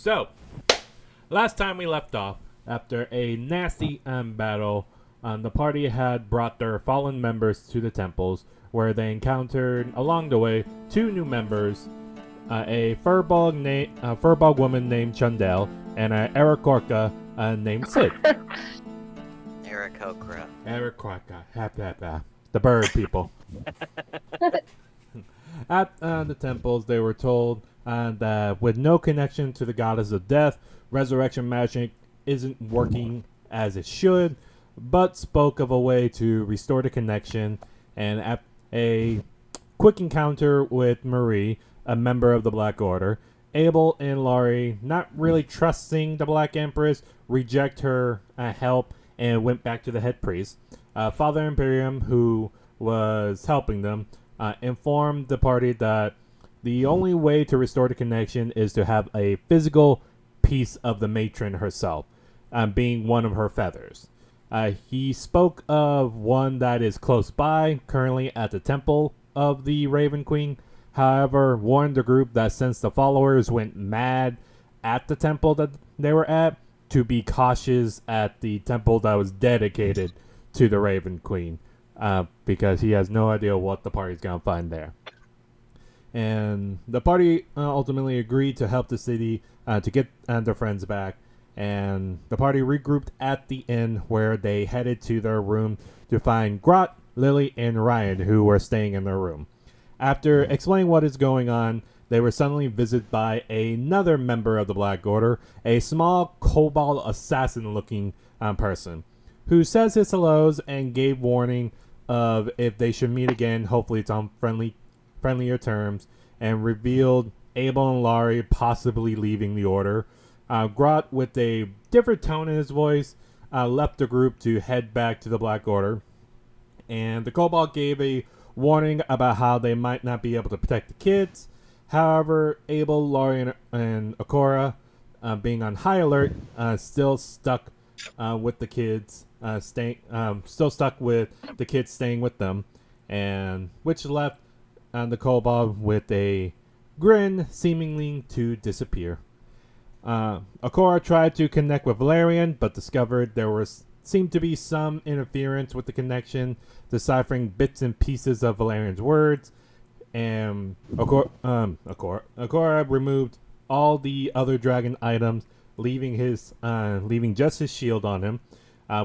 So, last time we left off, after a nasty battle, the party had brought their fallen members to the temples, where they encountered along the way two new members, a furball woman named Chundel, and an Arakorka named Sid. Aarakocra. Arakorka, the bird people. At the temples, they were told that with no connection to the goddess of death, resurrection magic isn't working as it should, but spoke of a way to restore the connection. And at a quick encounter with Marie, a member of the Black Order, Abel and Laurie, not really trusting the Black Empress, reject her help and went back to the head priest. Father Imperium, who was helping them, informed the party that the only way to restore the connection is to have a physical piece of the matron herself, being one of her feathers. He spoke of one that is close by, currently at the temple of the Raven Queen. However, warned the group that since the followers went mad at the temple that they were at, to be cautious at the temple that was dedicated to the Raven Queen, because he has no idea what the party's going to find there. And the party ultimately agreed to help the city to get their friends back. And the party regrouped at the inn, where they headed to their room to find Grot, Lily, and Ryan, who were staying in their room. After explaining what is going on, they were suddenly visited by another member of the Black Order, a small kobold assassin-looking person, who says his hellos and gave warning of if they should meet again, hopefully it's on friendlier terms, and revealed Abel and Laurie possibly leaving the Order. Grot, with a different tone in his voice, left the group to head back to the Black Order, and the kobold gave a warning about how they might not be able to protect the kids. However, Abel, Laurie, and Akora, being on high alert, still stuck with the kids, still stuck with the kids staying with them, and which left the kobold with a grin, seemingly to disappear. Akora tried to connect with Valerian, but discovered there seemed to be some interference with the connection, deciphering bits and pieces of Valerian's words. And Akora removed all the other dragon items, leaving just his shield on him.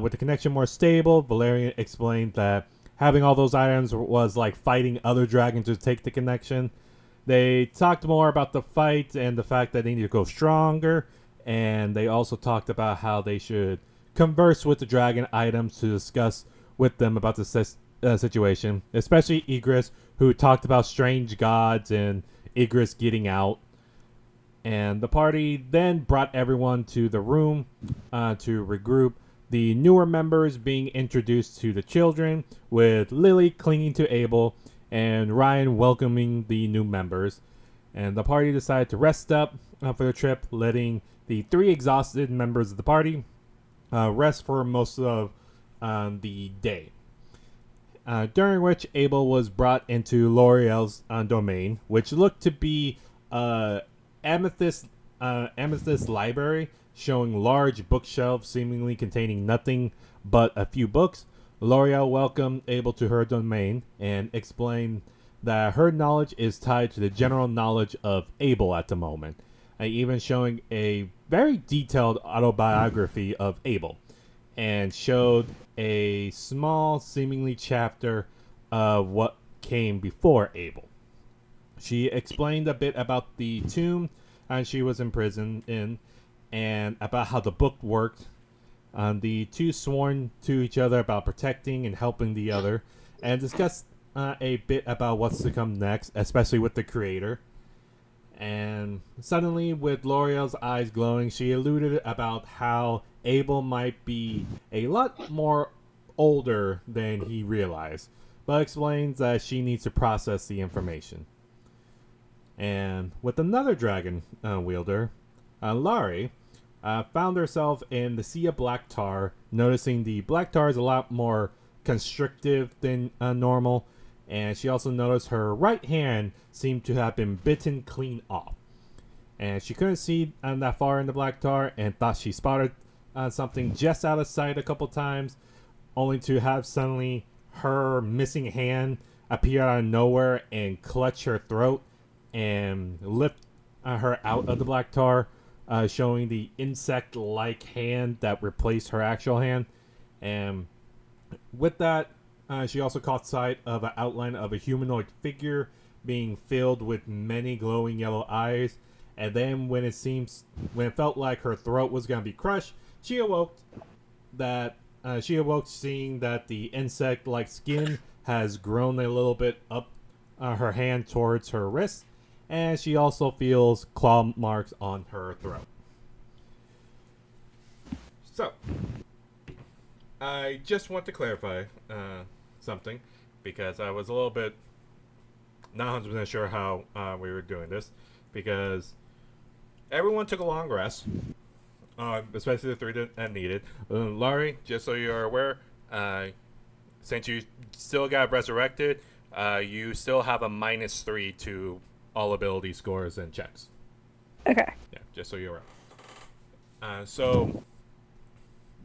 With the connection more stable, Valerian explained that having all those items was like fighting other dragons to take the connection. They talked more about the fight and the fact that they need to go stronger, and they also talked about how they should converse with the dragon items to discuss with them about the situation, especially Igris, who talked about strange gods and Igris getting out. And the party then brought everyone to the room to regroup, the newer members being introduced to the children, with Lily clinging to Abel and Ryan welcoming the new members. And the party decided to rest up for the trip, letting the three exhausted members of the party rest for most of the day. During which Abel was brought into L'Oreal's domain, which looked to be amethyst library, showing large bookshelves seemingly containing nothing but a few books. L'Oreal welcomed Abel to her domain and explained that her knowledge is tied to the general knowledge of Abel at the moment, even showing a very detailed autobiography of Abel, and showed a small, seemingly chapter of what came before Abel. She explained a bit about the tomb she was imprisoned in, and about how the book worked. The two sworn to each other about protecting and helping the other, and discussed a bit about what's to come next, especially with the creator. And suddenly, with L'Oreal's eyes glowing, she alluded about how Abel might be a lot more older than he realized, but explains that she needs to process the information. And with another dragon wielder, Laurie, found herself in the Sea of Black Tar, noticing the Black Tar is a lot more constrictive than normal, and she also noticed her right hand seemed to have been bitten clean off. and she couldn't see that far in the black tar and thought she spotted something just out of sight a couple times, only to have suddenly her missing hand appear out of nowhere and clutch her throat and lift her out of the black tar, showing the insect-like hand that replaced her actual hand. And with that, she also caught sight of an outline of a humanoid figure being filled with many glowing yellow eyes. And then when it felt like her throat was gonna be crushed, she awoke seeing that the insect-like skin has grown a little bit up her hand towards her wrist, and she also feels claw marks on her throat. So, I just want to clarify something, because I was a little bit not 100% sure how we were doing this, because everyone took a long rest, especially the three that needed. Laurie, just so you're aware, since you still got resurrected, you still have a -3 to all ability scores and checks. Okay. Yeah, just so you're aware. So,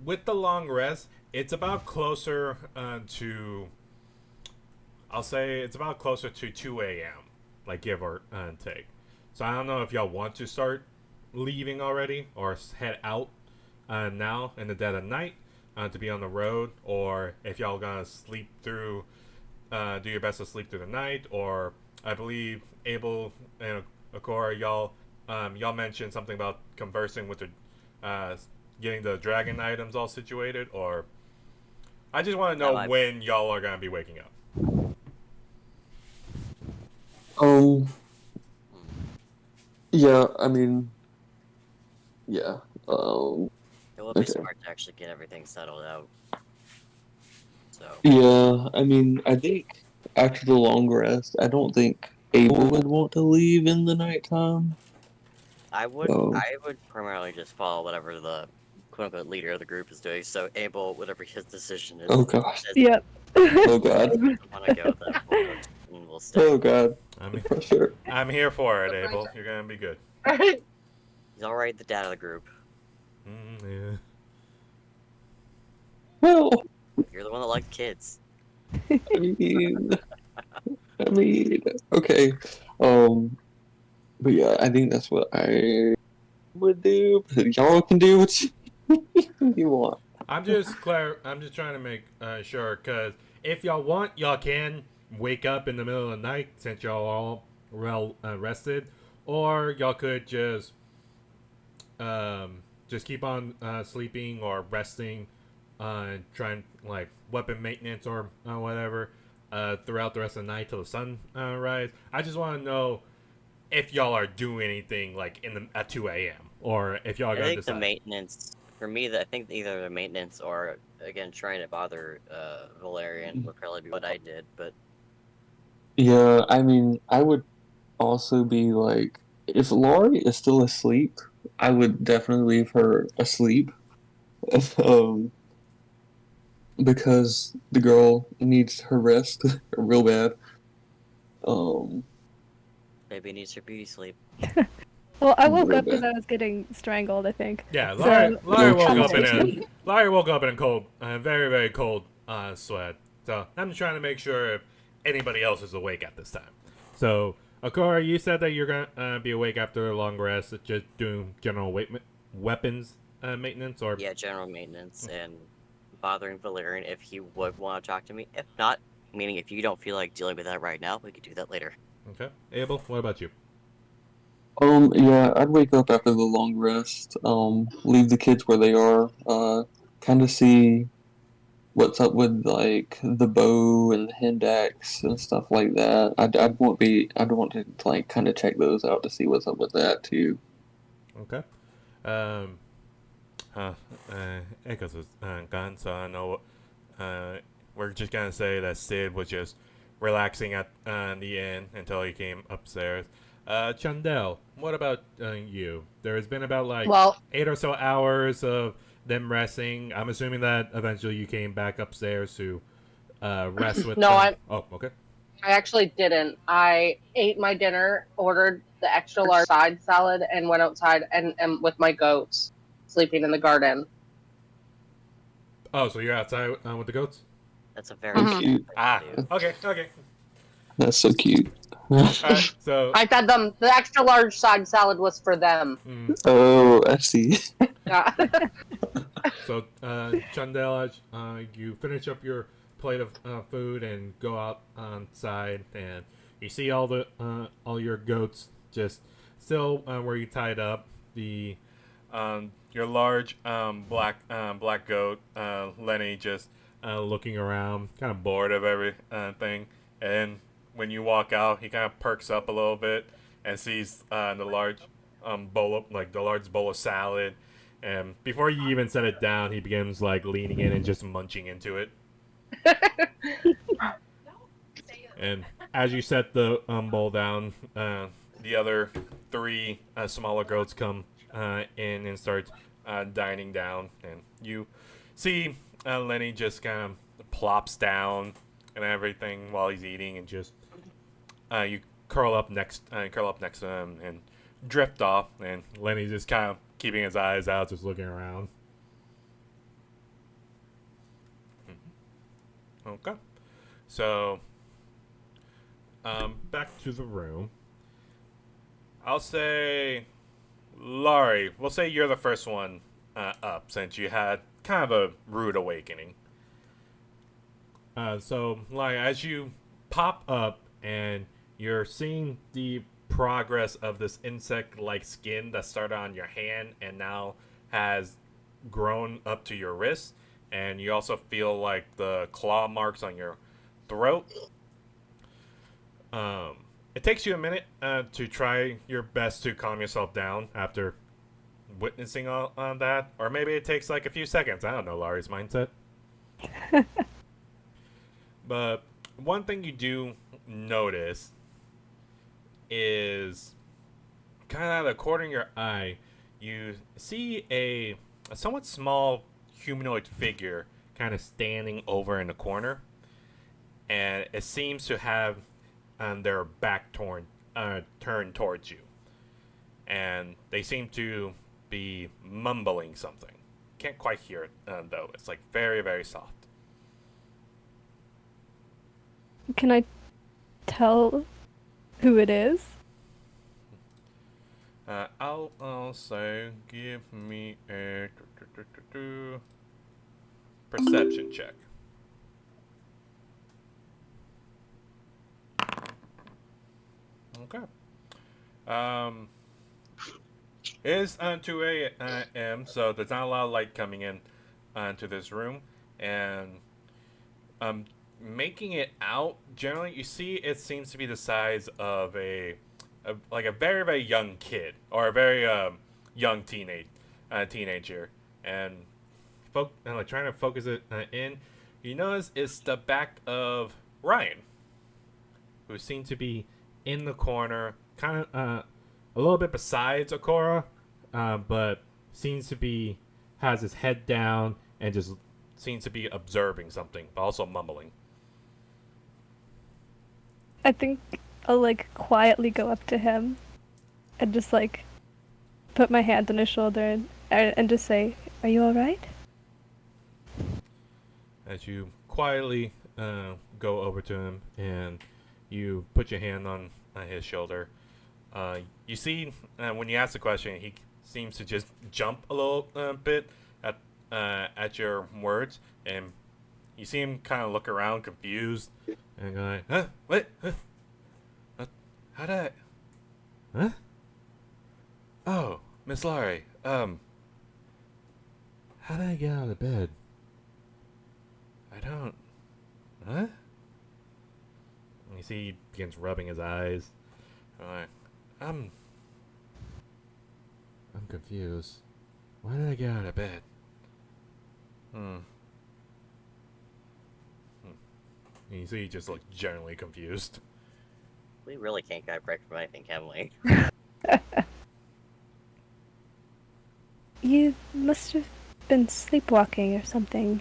with the long rest, it's about closer to... I'll say it's about closer to 2 a.m., like give or take. So I don't know if y'all want to start leaving already or head out now in the dead of night to be on the road, or if y'all gonna sleep through, do your best to sleep through the night. Or I believe Abel and Akora, y'all mentioned something about conversing with the getting the dragon items all situated. Or I just want to know when y'all are gonna be waking up. Yeah, I mean, yeah. It will be smart to actually get everything settled out. So. Yeah, I mean, I think after the long rest, I don't think Abel would want to leave in the nighttime. I would primarily just follow whatever the quote-unquote leader of the group is doing. So Abel, whatever his decision is. Oh god. Yep. Oh god. Want to go then we'll stay. Oh god. I'm here for it, Abel. You're gonna be good. He's already the dad of the group. Yeah. Well, you're the one that likes kids. I mean, okay. But yeah, I think that's what I would do. Y'all can do what you want. I'm just trying to make sure, because if y'all want, y'all can wake up in the middle of the night since y'all all well rested, or y'all could just keep on sleeping or resting, trying like weapon maintenance or whatever throughout the rest of the night till the sun rise. I just want to know if y'all are doing anything like at 2 a.m. or if y'all are gonna decide. The maintenance for me, I think either the maintenance or again trying to bother Valerian would probably be what I did. But yeah, I mean, I would also be like, if Laurie is still asleep, I would definitely leave her asleep. Because the girl needs her rest real bad. Maybe needs her beauty sleep. Well, I woke up because I was getting strangled, I think. Yeah, Laurie woke up in a cold, very, very cold sweat. So I'm just trying to make sure if anybody else is awake at this time. So, Akora, you said that you're going to be awake after a long rest, just doing general weapons maintenance? Or yeah, general maintenance and bothering Valerian if he would want to talk to me. If not, meaning if you don't feel like dealing with that right now, we could do that later. Okay. Abel, what about you? Yeah, I'd wake up after the long rest, leave the kids where they are, kind of see what's up with, like, the bow and the hand axe and stuff like that. I'd want to, like, kind of check those out to see what's up with that, too. Okay. Echoes is gone, so I know we're just gonna say that Sid was just relaxing at the inn until he came upstairs. Chandel, what about you? There has been about 8 or so hours of them resting. I'm assuming that eventually you came back upstairs to rest with them. I'm... Oh, okay. I actually didn't. I ate my dinner, ordered the extra large side salad, and went outside and with my goats, sleeping in the garden. Oh, so you're outside with the goats? That's a very Mhm. Cute. Ah, thing to do. okay. That's so cute. Alright, so I fed them. The extra large side salad was for them. Oh, I see. Yeah. So, Chandela, you finish up your plate of food and go out outside, and you see all your goats just still where you tied up. The your large black goat Lenny just looking around, kind of bored of everything. And when you walk out, he kind of perks up a little bit and sees the large the large bowl of salad. And before you even set it down, he begins like leaning in and just munching into it. And as you set the bowl down, the other three smaller goats come in and start dining down. And you see Lenny just kind of plops down and everything while he's eating, and just you curl up next to him and drift off. And Lenny's just kind of keeping his eyes out, just looking around. Okay, so back to the room. I'll say, Laurie, we'll say you're the first one up, since you had kind of a rude awakening. So, Laurie, as you pop up and you're seeing the progress of this insect-like skin that started on your hand and now has grown up to your wrist, and you also feel like the claw marks on your throat. It takes you a minute to try your best to calm yourself down after witnessing all that, or maybe it takes like a few seconds. I don't know Laurie's mindset. But one thing you do notice is kind of out of the corner of your eye, you see a somewhat small humanoid figure kind of standing over in the corner, and it seems to have their back turned towards you, and they seem to be mumbling something. Can't quite hear it though. It's like very, very soft. Can I tell who it is? I'll also give me a perception check. Okay. It is 2 a.m., so there's not a lot of light coming in to this room, and making it out, generally, you see it seems to be the size of like a very, very young kid, or a very young teenager, and like trying to focus it in. You notice it's the back of Ryan, who seems to be in the corner, kind of a little bit besides Okora, but seems to be has his head down and just seems to be observing something, but also mumbling. I think I'll like quietly go up to him and just like put my hand on his shoulder and just say, "Are you all right?" As you quietly go over to him and you put your hand on his shoulder, you see when you ask the question, he seems to just jump a little bit at your words, and you see him kind of look around, confused, and go like, "Huh? What? Huh? How did I? Huh? Oh, Miss Laurie. How did I get out of bed? I don't. Huh?" And you see he begins rubbing his eyes. Like, I'm confused. Why did I get out of bed? And you see he just looks generally confused. We really can't get a break from anything, can we? You must have been sleepwalking or something.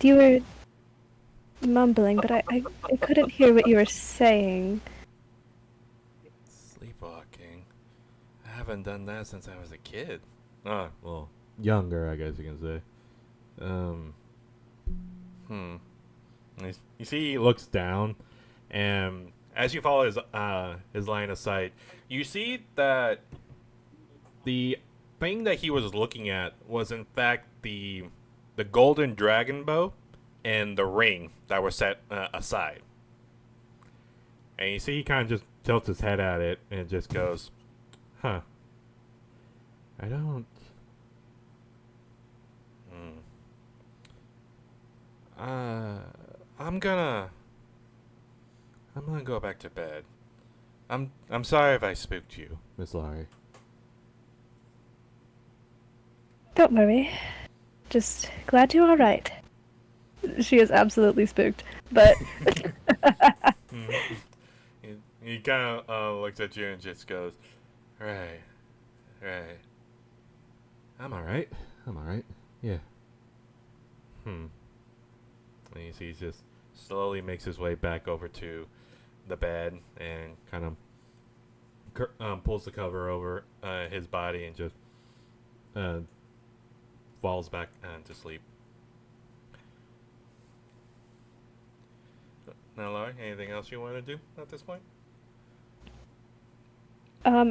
You were mumbling, but I couldn't hear what you were saying. Sleepwalking. I haven't done that since I was a kid. Well, younger, I guess you can say. Hmm. You see, he looks down, and as you follow his line of sight, you see that the thing that he was looking at was in fact the golden dragon bow and the ring that were set aside. And you see, he kind of just tilts his head at it and just goes, "Huh. I don't. Hmm. Uh, I'm gonna. I'm gonna go back to bed. I'm sorry if I spooked you, Miss Laurie." Don't worry. Just glad you're alright. She is absolutely spooked, but He kind of looks at you and just goes, "Right, right. I'm alright. I'm alright. Yeah. Hmm." And you see, he just slowly makes his way back over to the bed and kind of pulls the cover over his body and just uh, falls back to sleep. Now, Laurie, anything else you want to do at this point?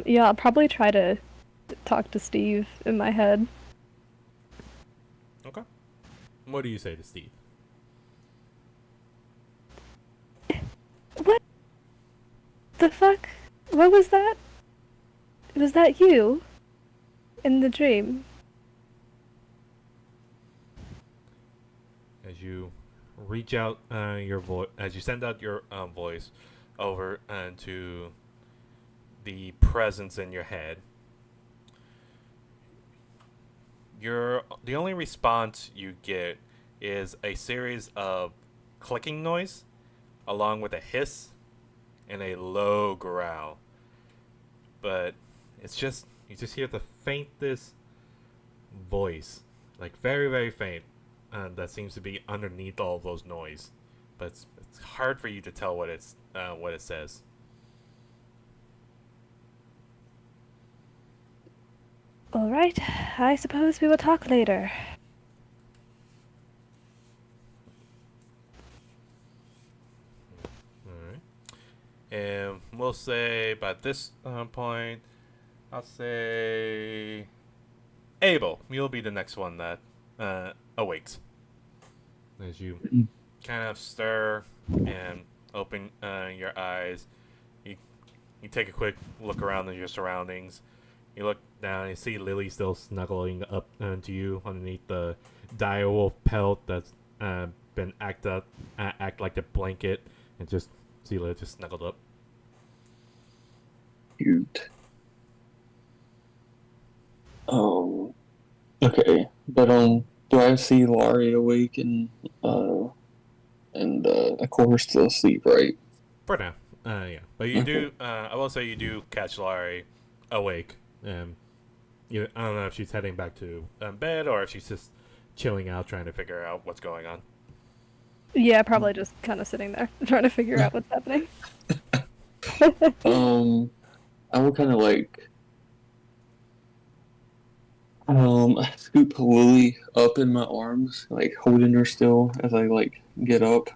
yeah, I'll probably try to talk to Steve in my head. Okay. What do you say to Steve? What the fuck? What was that? Was that you? In the dream? As you reach out your voice, as you send out your voice over to the presence in your head, the only response you get is a series of clicking noise, along with a hiss and a low growl. But it's just you just hear the faintest voice, like very very faint, that seems to be underneath all of those noise. But it's hard for you to tell what it says. Alright, I suppose we will talk later. Alright. And we'll say by this point, I'll say Abel, you'll be the next one that awakes. As you kind of stir and open your eyes, you take a quick look around at your surroundings. You look down and you see Lily still snuggling up to you underneath the direwolf pelt that's been act like a blanket, and just see Lily just snuggled up. Cute. Okay, but do I see Laurie awake and of course still asleep, right? For now, yeah. But you do. I will say you do catch Laurie awake. I don't know if she's heading back to bed or if she's just chilling out, trying to figure out what's going on. Yeah, probably just kind of sitting there, trying to figure out what's happening. I will kind of scoop Lily up in my arms, like holding her still as I get up,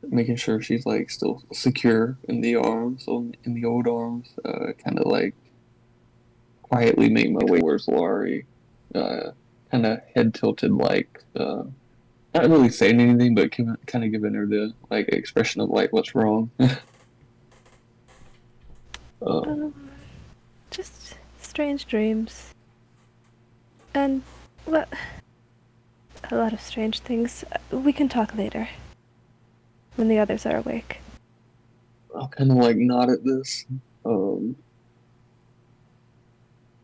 making sure she's still secure in the arms, in the old arms. Kind of quietly make my way towards Laurie, kind of head tilted, not really saying anything, but kind of giving her the expression of what's wrong. Um, just strange dreams. And, well, a lot of strange things. We can talk later. When the others are awake. I'll kind of nod at this,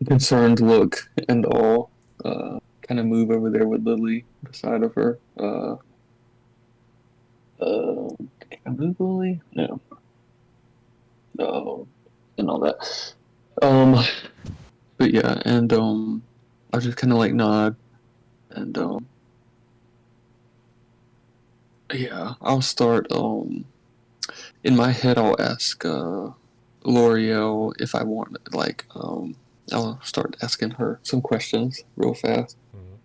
concerned look and all. Kind of move over there with Lily beside of her. Can I move Lily? No. No. And all that. But yeah, and I'll just kind of nod and Yeah, I'll start. In my head, I'll ask L'Oreal if I want, I'll start asking her some questions real fast. Mhm.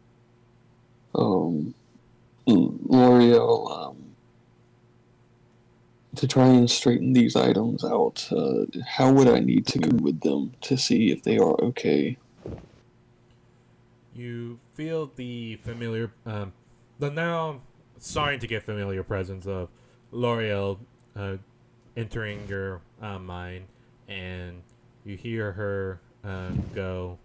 Um, L'Oreal, to try and straighten these items out, how would I need to go with them to see if they are okay? You feel the familiar, the now starting to get familiar presence of L'Oreal entering your mind, and you hear her go,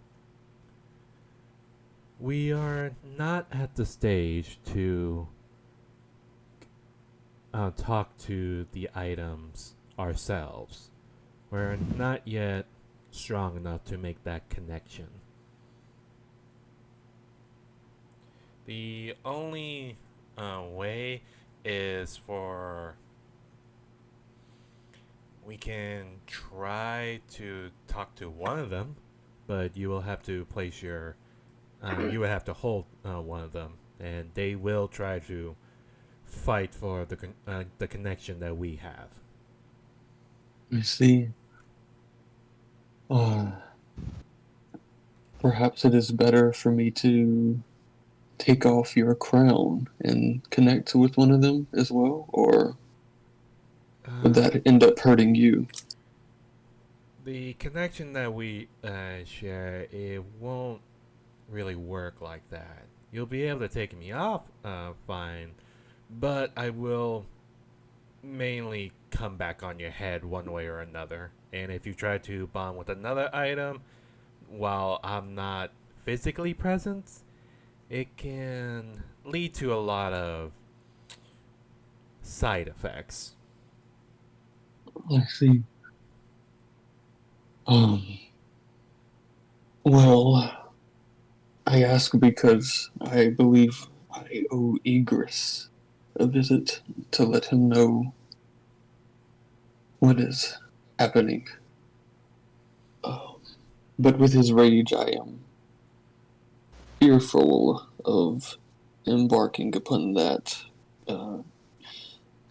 "We are not at the stage to talk to the items ourselves. We're not yet strong enough to make that connection. The only way is for we can try to talk to one of them, but you will have to place your you would have to hold one of them, and they will try to fight for the connection that we have. I see. Uh, Perhaps it is better for me to take off your crown and connect with one of them as well, or would Uh, that end up hurting you? the connection that we share, it won't really work like that. You'll be able to take me off, fine, but I will mainly come back on your head one way or another. And if you try to bond with another item while I'm not physically present, it can lead to a lot of side effects. I see. Um, well, I ask because I believe I owe Egress a visit to let him know what is happening. Um, but with his rage, I am fearful of embarking upon that uh,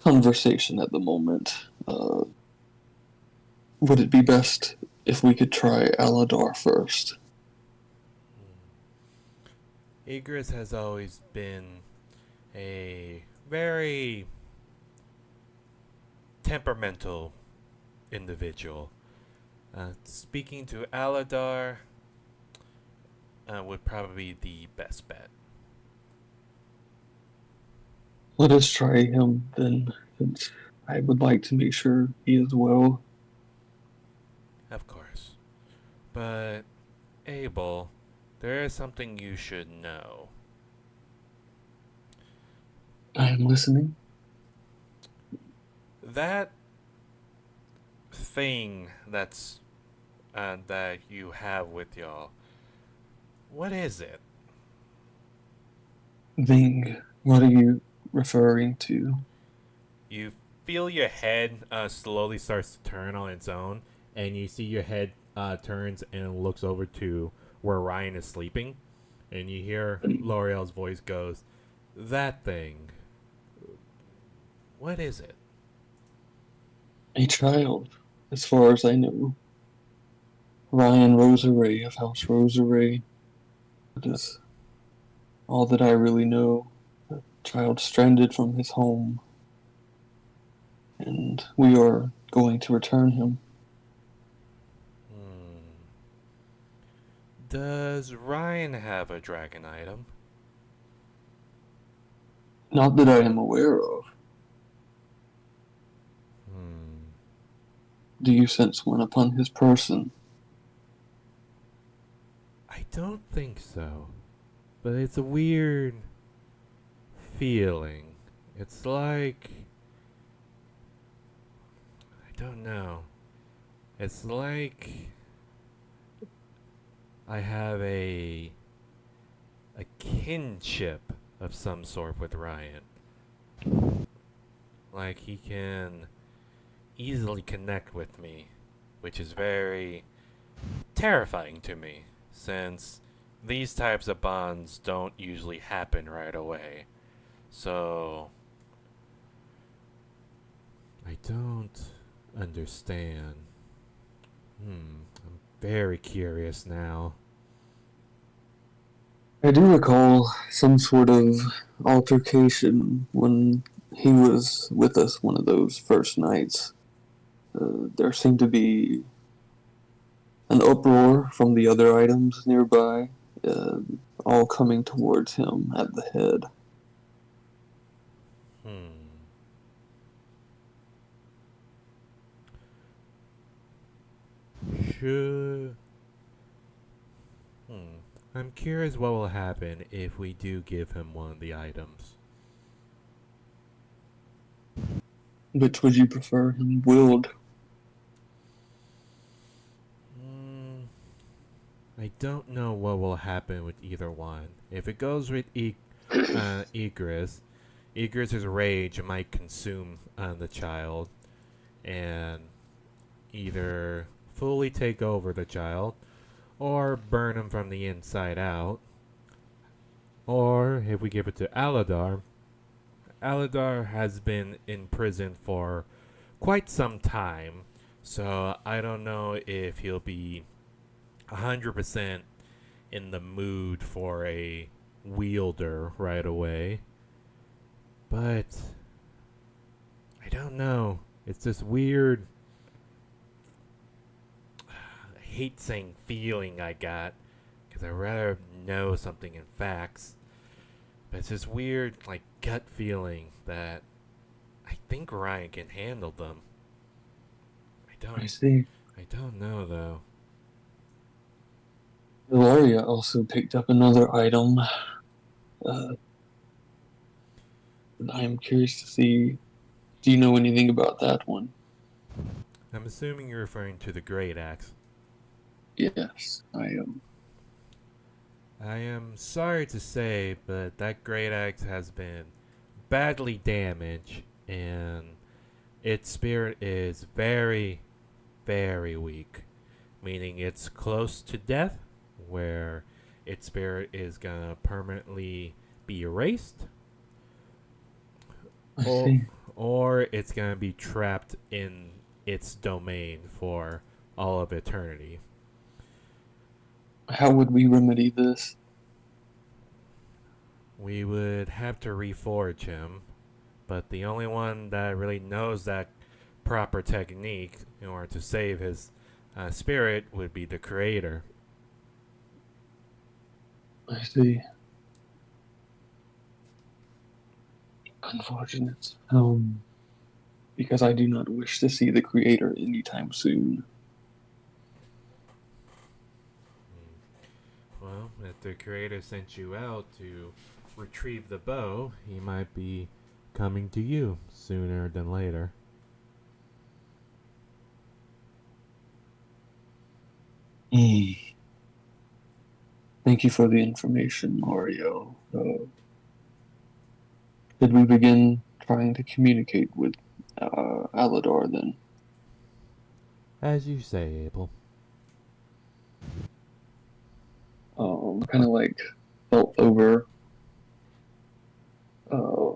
conversation at the moment. Would it be best if we could try Aladar first? Igris has always been a very temperamental individual. Speaking to Aladar would probably be the best bet. Let us try him then, since I would like to make sure he is well. Of course. But, Abel, there is something you should know. I am listening. That thing that you have with y'all, what is it? Ving, what are you referring to? You feel your head slowly starts to turn on its own, and you see your head turns and looks over to where Ryan is sleeping, and you hear L'Oreal's voice goes, "That thing. What is it?" A child, as far as I know. Ryan Roseray of House Roseray. That is all that I really know. A child stranded from his home, and we are going to return him. Hmm. Does Ryan have a dragon item? Not that I am aware of. Hmm. Do you sense one upon his person? I don't think so. But it's a weird feeling. It's like, I don't know. It's like I have a kinship of some sort with Ryan. Like he can easily connect with me, which is very terrifying to me since these types of bonds don't usually happen right away. So I don't understand. I'm very curious now. I do recall some sort of altercation when he was with us one of those first nights. There seemed to be an uproar from the other items nearby, uh, all coming towards him at the head. Hmm. Should. Hmm. I'm curious what will happen if we do give him one of the items. Which would you prefer him wield? Hmm. I don't know what will happen with either one. If it goes with Egress, Egress's rage might consume the child and either fully take over the child or burn him from the inside out. Or if we give it to Aladar, Aladar has been in prison for quite some time, so I don't know if he'll be 100% in the mood for a wielder right away. But I don't know. It's this weird, I hate saying feeling I got, because I'd rather know something in facts. But it's this weird, like, gut feeling that I think Ryan can handle them. I I don't, see. I don't know though. Ilaria also picked up another item, and I am curious to see. Do you know anything about that one? I'm assuming you're referring to the Great Axe. Yes, I am. I am sorry to say, but that Great Axe has been badly damaged, and its spirit is very, very weak. Meaning it's close to death, where its spirit is gonna permanently be erased, I or see. or it's gonna be trapped in its domain for all of eternity. How would we remedy this? We would have to reforge him, but the only one that really knows that proper technique in order to save his spirit would be the creator. I see. Unfortunate. Because I do not wish to see the creator anytime soon. Well, if the creator sent you out to retrieve the bow, he might be coming to you sooner than later. Thank you for the information, Mario. Did we begin trying to communicate with Aladar then? As you say, Abel. Kind of like felt over uh,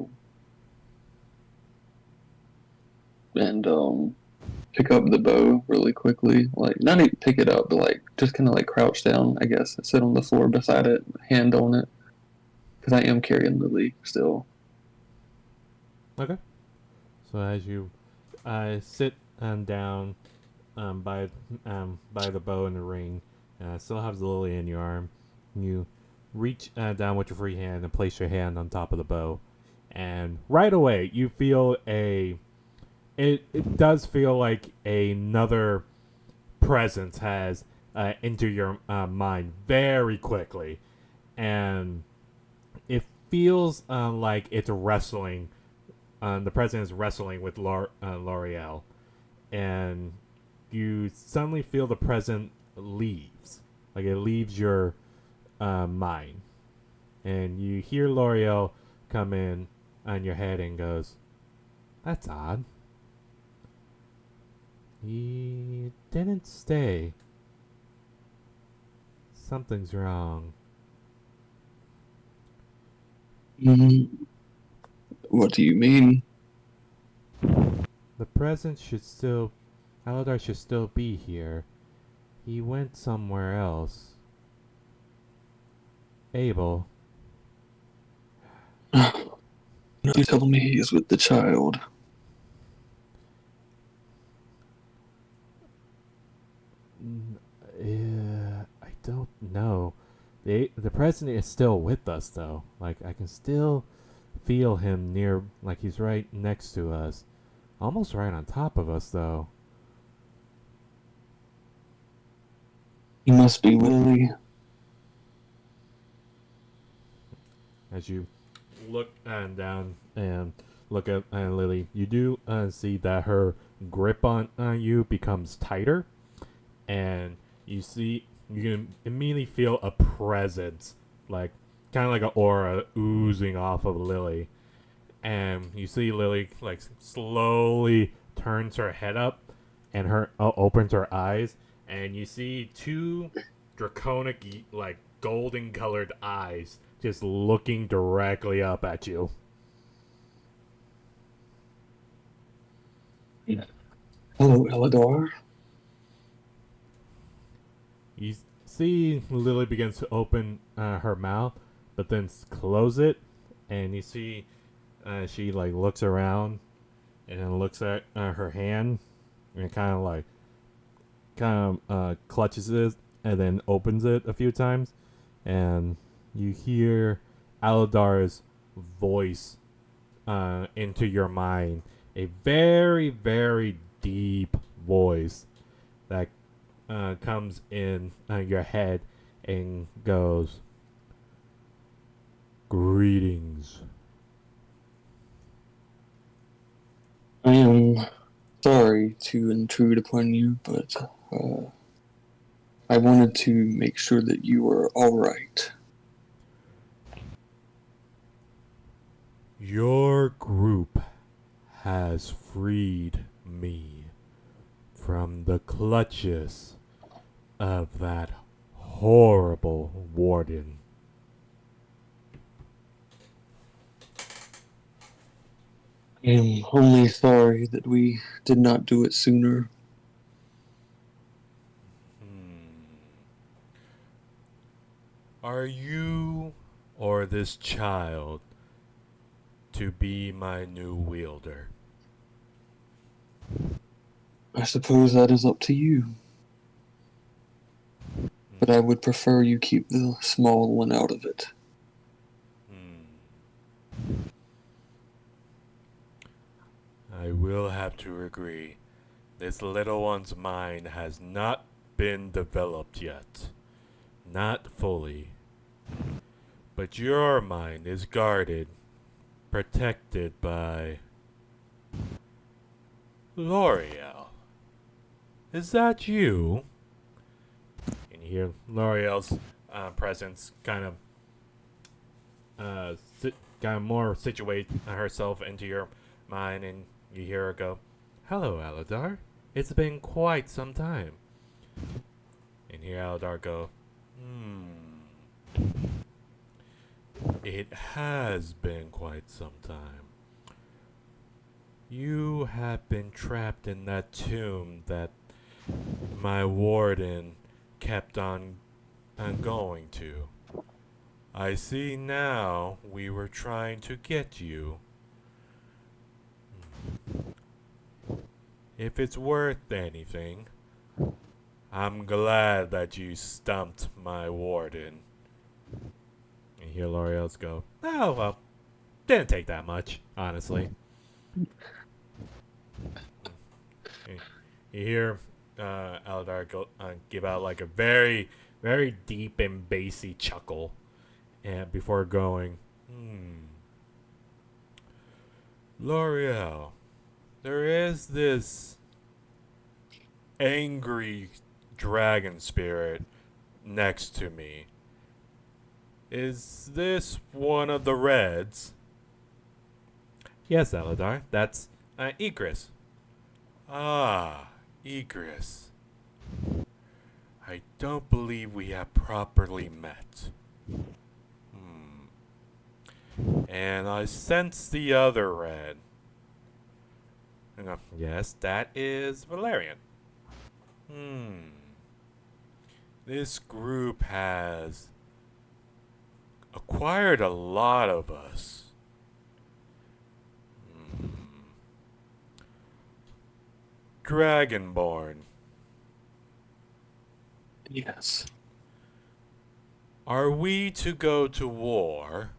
and pick up the bow really quickly. Like, not even pick it up, but like just kind of like crouch down, I guess, and sit on the floor beside it, hand on it, because I am carrying Lily still. Okay. So as you sit down by the bow and the ring, still have the lily in your arm. You reach down with your free hand and place your hand on top of the bow, and right away you feel it does feel like another presence has entered your mind very quickly, and it feels like it's wrestling. The president is wrestling with L'Oreal, and you suddenly feel the present leaves, like it leaves your mind, and you hear L'Oreal come in on your head and goes, "That's odd. He didn't stay. Something's wrong." Mm, what do you mean? the present should still, Aladar should still be here. He went somewhere else. Abel, You telling me he is with the child? I don't know. The president is still with us though. Like I can still feel him near, like he's right next to us, almost right on top of us though. He must be Willie. As you look down and look at Lily, you do see that her grip on you becomes tighter, and you can immediately feel a presence, like kind of like an aura oozing off of Lily, and you see Lily like slowly turns her head up and her opens her eyes, and you see two draconic like golden colored eyes just looking directly up at you. Hello, Eladar. You see Lily begins to open her mouth, but then close it, and you see she like looks around and then looks at her hand and kind of clutches it and then opens it a few times, and you hear Aladar's voice into your mind, a very very deep voice that comes in your head and goes, "Greetings." I am sorry to intrude upon you, but I wanted to make sure that you were all right. Your group has freed me from the clutches of that horrible warden. I am only sorry that we did not do it sooner. Are you or this child to be my new wielder? I suppose that is up to you. But I would prefer you keep the small one out of it. I will have to agree. This little one's mind has not been developed yet. Not fully. But your mind is guarded, protected by L'Oreal. Is that you? And you hear L'Oreal's presence kind of more situate herself into your mind, and you hear her go, "Hello, Aladar. It's been quite some time." And hear Aladar go, "It has been quite some time. You have been trapped in that tomb that my warden kept on going to. I see now we were trying to get you. If it's worth anything, I'm glad that you stumped my warden." And you hear L'Oreal's go, "Oh, well, didn't take that much, honestly." You hear Aladar go, give out like a very, very deep and bassy chuckle, and before going, "L'Oreal, there is this angry dragon spirit next to me. Is this one of the reds?" "Yes, Aladar, that's Egris." "Ah, Egris. I don't believe we have properly met. And I sense the other red. Yes, that is Valerian. This group has acquired a lot of us. Dragonborn, Yes. are we to go to war?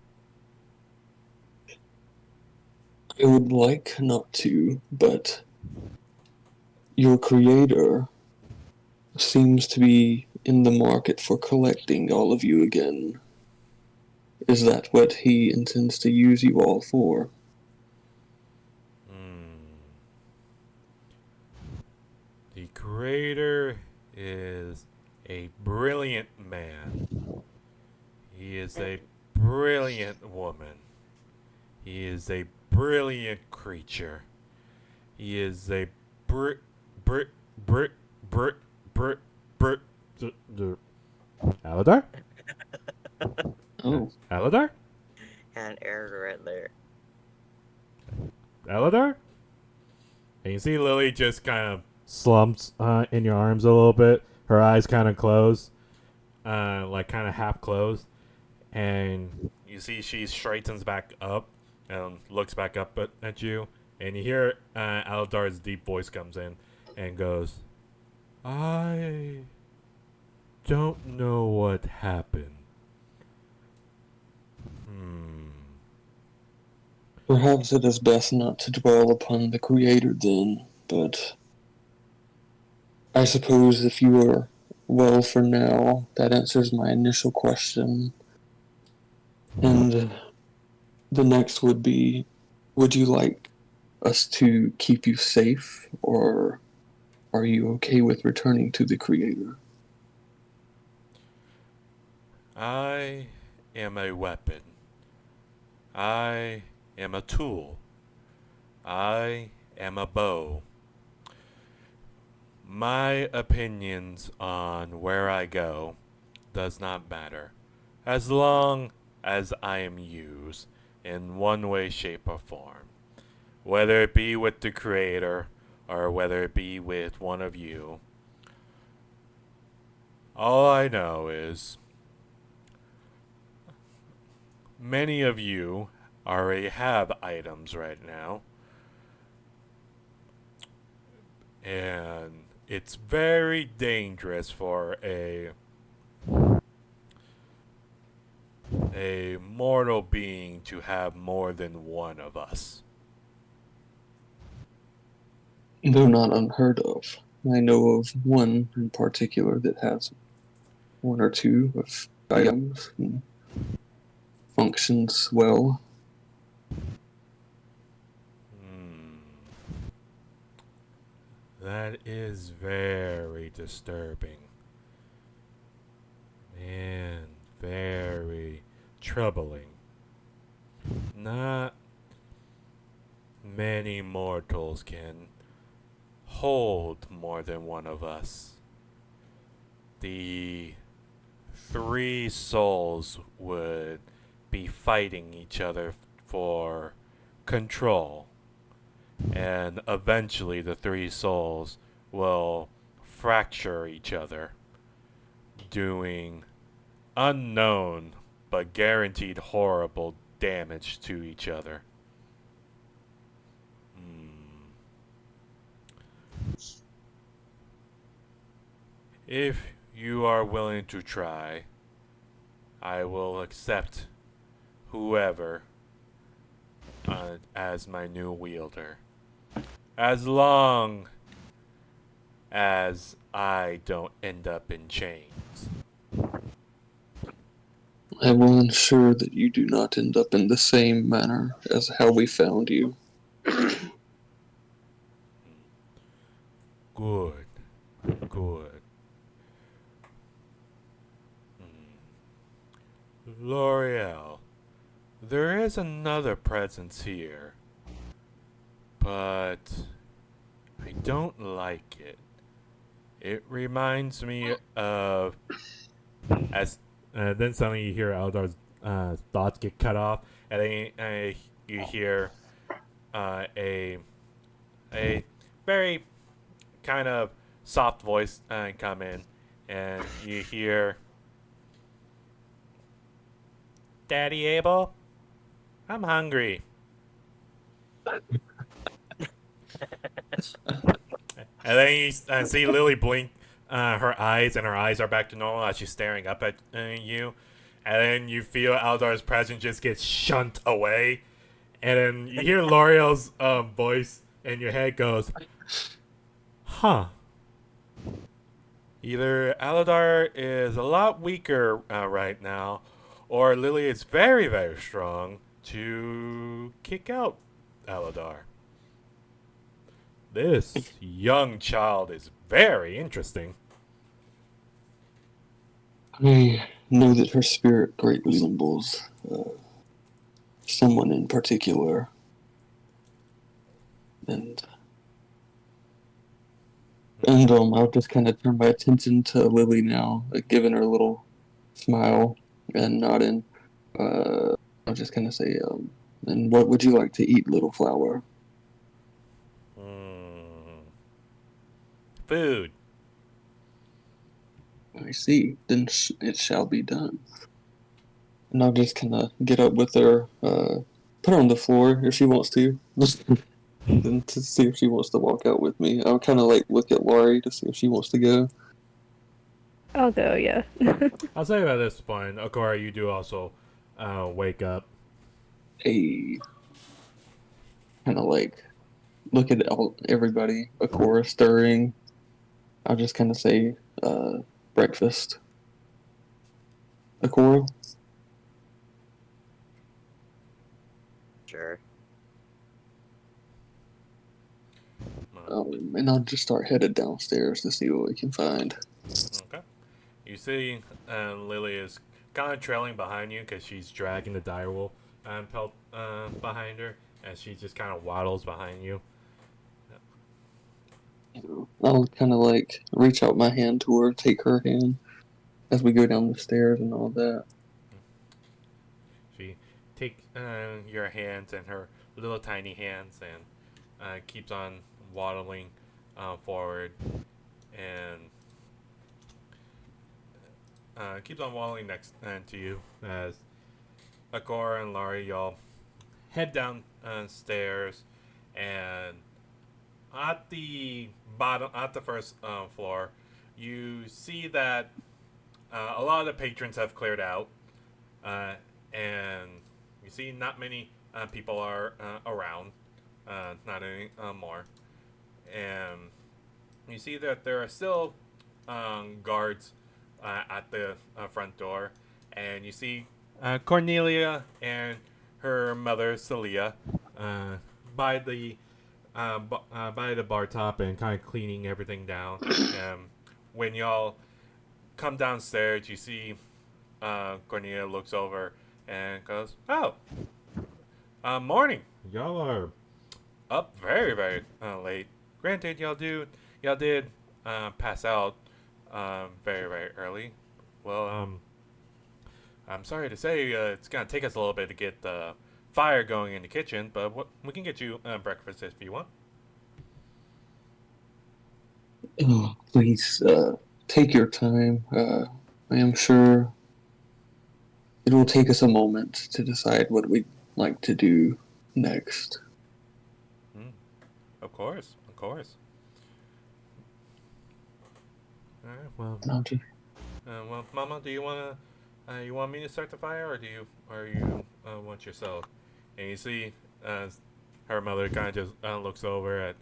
I would like not to, but your creator seems to be in the market for collecting all of you again. Is that what he intends to use you all for? The creator is a brilliant man. He is a brilliant woman. He is a brilliant creature. He is a br br br br br br. Aladar? Oh, Aladar? And error right there. Aladar? And you see Lily just kind of slumps in your arms a little bit. Her eyes kind of close, like kind of half closed. And you see she straightens back up and looks back up at you. And you hear Aladar's deep voice comes in and goes, I don't know what happened. perhaps it is best not to dwell upon the creator then, but I suppose if you are well for now, that answers my initial question. And the next would be, would you like us to keep you safe, or are you okay with returning to the creator? I am a weapon. I am a tool. I am a bow. My opinions on where I go does not matter, as long as I am used in one way, shape, or form. Whether it be with the creator or whether it be with one of you. All I know is many of you already have items right now. And it's very dangerous for a mortal being to have more than one of us. Though not unheard of. I know of one in particular that has one or two of items and functions well. That is very disturbing. And very troubling. Not many mortals can hold more than one of us. The three souls would be fighting each other for control. And eventually the three souls will fracture each other, doing unknown but guaranteed horrible damage to each other. If you are willing to try, I will accept whoever as my new wielder. As long as I don't end up in chains. I will ensure that you do not end up in the same manner as how we found you. Good. Good. L'Oreal, there is another presence here, but I don't like it. It reminds me of As then suddenly you hear Aldar's thoughts get cut off, and then you hear a a very kind of soft voice come in, and you hear, "Daddy Abel, I'm hungry." And then you see Lily blink her eyes, and her eyes are back to normal as she's staring up at you. And then you feel Aldar's presence just get shunt away. And then you hear L'Oreal's voice, and your head goes, huh. Either Aladar is a lot weaker right now, or Lily is very, very strong to kick out Aladar. This young child is very interesting. I know that her spirit greatly resembles someone in particular, and I'll just kind of turn my attention to Lily now, giving her a little smile and nodding. I'll just kind of say, and what would you like to eat, little flower? Food. I see. Then it shall be done. And I'll just kind of get up with her, put her on the floor if she wants to. Then to see if she wants to walk out with me. I'll kind of like look at Laurie to see if she wants to go. I'll go, yeah. I'll say at this point, Okora, you do also wake up. Hey, kind of like look at everybody, Okora stirring. I'll just kind of say, breakfast. Okora? Sure. And I'll just start headed downstairs to see what we can find. Okay. You see Lily is kind of trailing behind you because she's dragging the direwolf pelt behind her, and she just kind of waddles behind you. I'll kind of like reach out my hand to her, take her hand as we go down the stairs and all that. She takes your hands in her little tiny hands and keeps on waddling forward and keeps on waddling next to you as Agora and Laurie, y'all head down stairs, and at the bottom, at the first floor, you see that a lot of the patrons have cleared out, and you see not many people are around, not any more, and you see that there are still guards at the front door, and you see Cornelia and her mother Celia by the bar top and kind of cleaning everything down. When y'all come downstairs, you see Cornelia looks over and goes, "Oh, morning. Y'all are Up very, very late. Granted, y'all did pass out very, very early. Well, I'm sorry to say it's gonna take us a little bit to get the fire going in the kitchen, but we can get you breakfast if you want." Oh, please take your time. I am sure it will take us a moment to decide what we'd like to do next. Of course, of course. All right. Well, I'll just, Mama, do you want me to start the fire, or you want yourself? And you see, her mother kind of just looks over at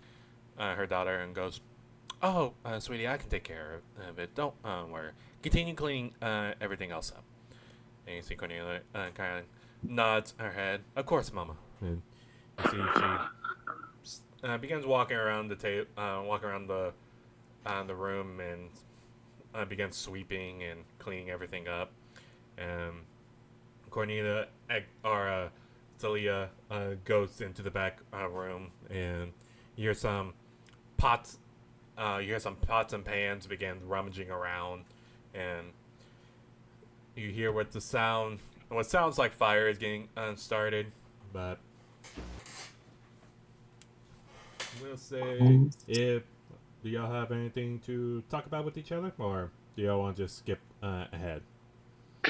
her daughter and goes, "Oh, sweetie, I can take care of it. Don't worry. Continue cleaning everything else up." And you see Cornelia kind of nods her head. "Of course, Mama." And you see she begins walking around the room and begins sweeping and cleaning everything up. Cornelia or Celia goes into the back room, and you hear some pots. You hear some pots and pans begin rummaging around, and you hear what sounds like fire is getting started, but we'll say Um, if do y'all have anything to talk about with each other, or do y'all want to just skip ahead?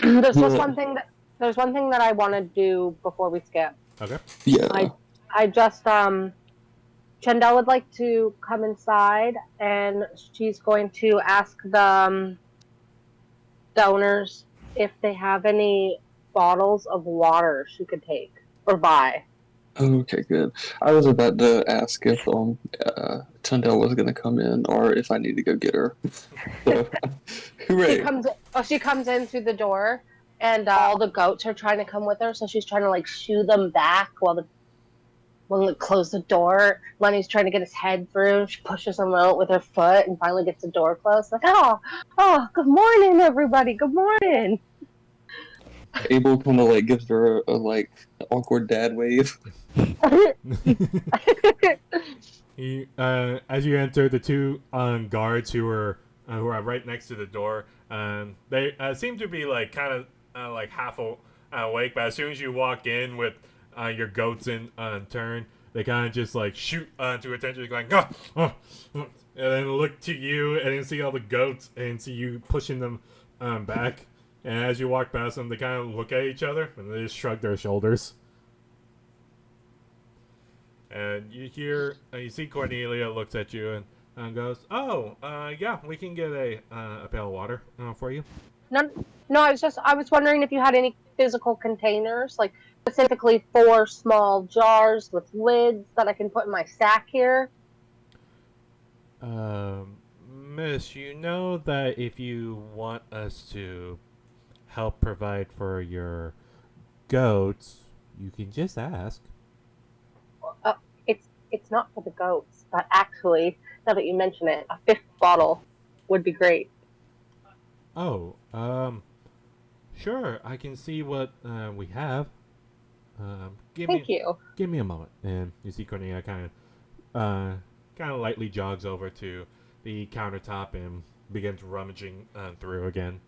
There's just Yeah. one thing that there's one thing that I want to do before we skip. Okay. Yeah. I just Chandel would like to come inside, and she's going to ask the owners if they have any bottles of water she could take or buy. Okay, good. I was about to ask if Tundell was gonna come in or if I need to go get her. So, She hooray! comes in through the door, and all the goats are trying to come with her, so she's trying to like shoo them back while they close the door. Lenny's trying to get his head through. She pushes him out with her foot and finally gets the door closed. Like, oh, good morning, everybody. Good morning. Abel kind of like gives her a like awkward dad wave. As you enter, the two guards who are right next to the door, they seem to be like kind of like awake. But as soon as you walk in with your goats in turn, they kind of just like shoot to attention, going, and then look to you and then see all the goats and see you pushing them back. And as you walk past them, they kind of look at each other and they just shrug their shoulders. And you see Cornelia looks at you and goes, "Oh, yeah, we can get a pail of water for you." No, I was wondering if you had any physical containers, like specifically 4 small jars with lids that I can put in my sack here. Miss, you know that if you want us to help provide for your goats, you can just ask. Uh, it's not for the goats, but actually, now that you mention it, a 5th bottle would be great. Oh, sure, I can see what we have. Thank you. Give me a moment. And you see Cornelia kind of lightly jogs over to the countertop and begins rummaging through again.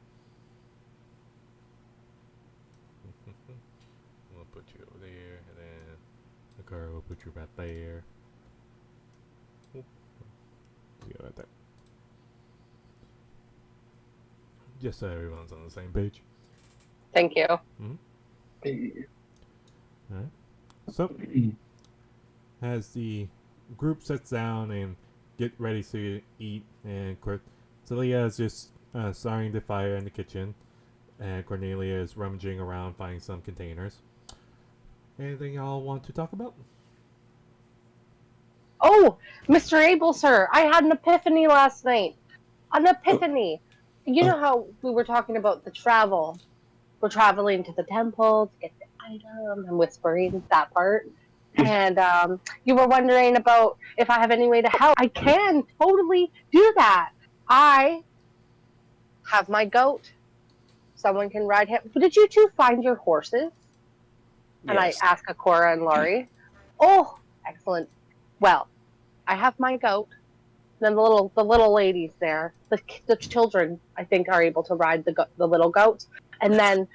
We'll put you over there, and then the car will put you right there. Oop. Yeah, right there. Just so everyone's on the same page. Thank you. Hey. Alright. So, as the group sits down and get ready to eat, and Celia is just starting the fire in the kitchen, and Cornelia is rummaging around finding some containers. Anything y'all want to talk about? Oh, Mr. Abel, sir, I had an epiphany last night. An epiphany. You know how we were talking about the travel? We're traveling to the temple to get the item. I'm whispering that part. And you were wondering about if I have any way to help. I can totally do that. I have my goat. Someone can ride him. But did you two find your horses? And Yes. I ask Akora and Laurie. Oh, excellent. Well, I have my goat. Then the little ladies there, the children, I think, are able to ride the little goats. And then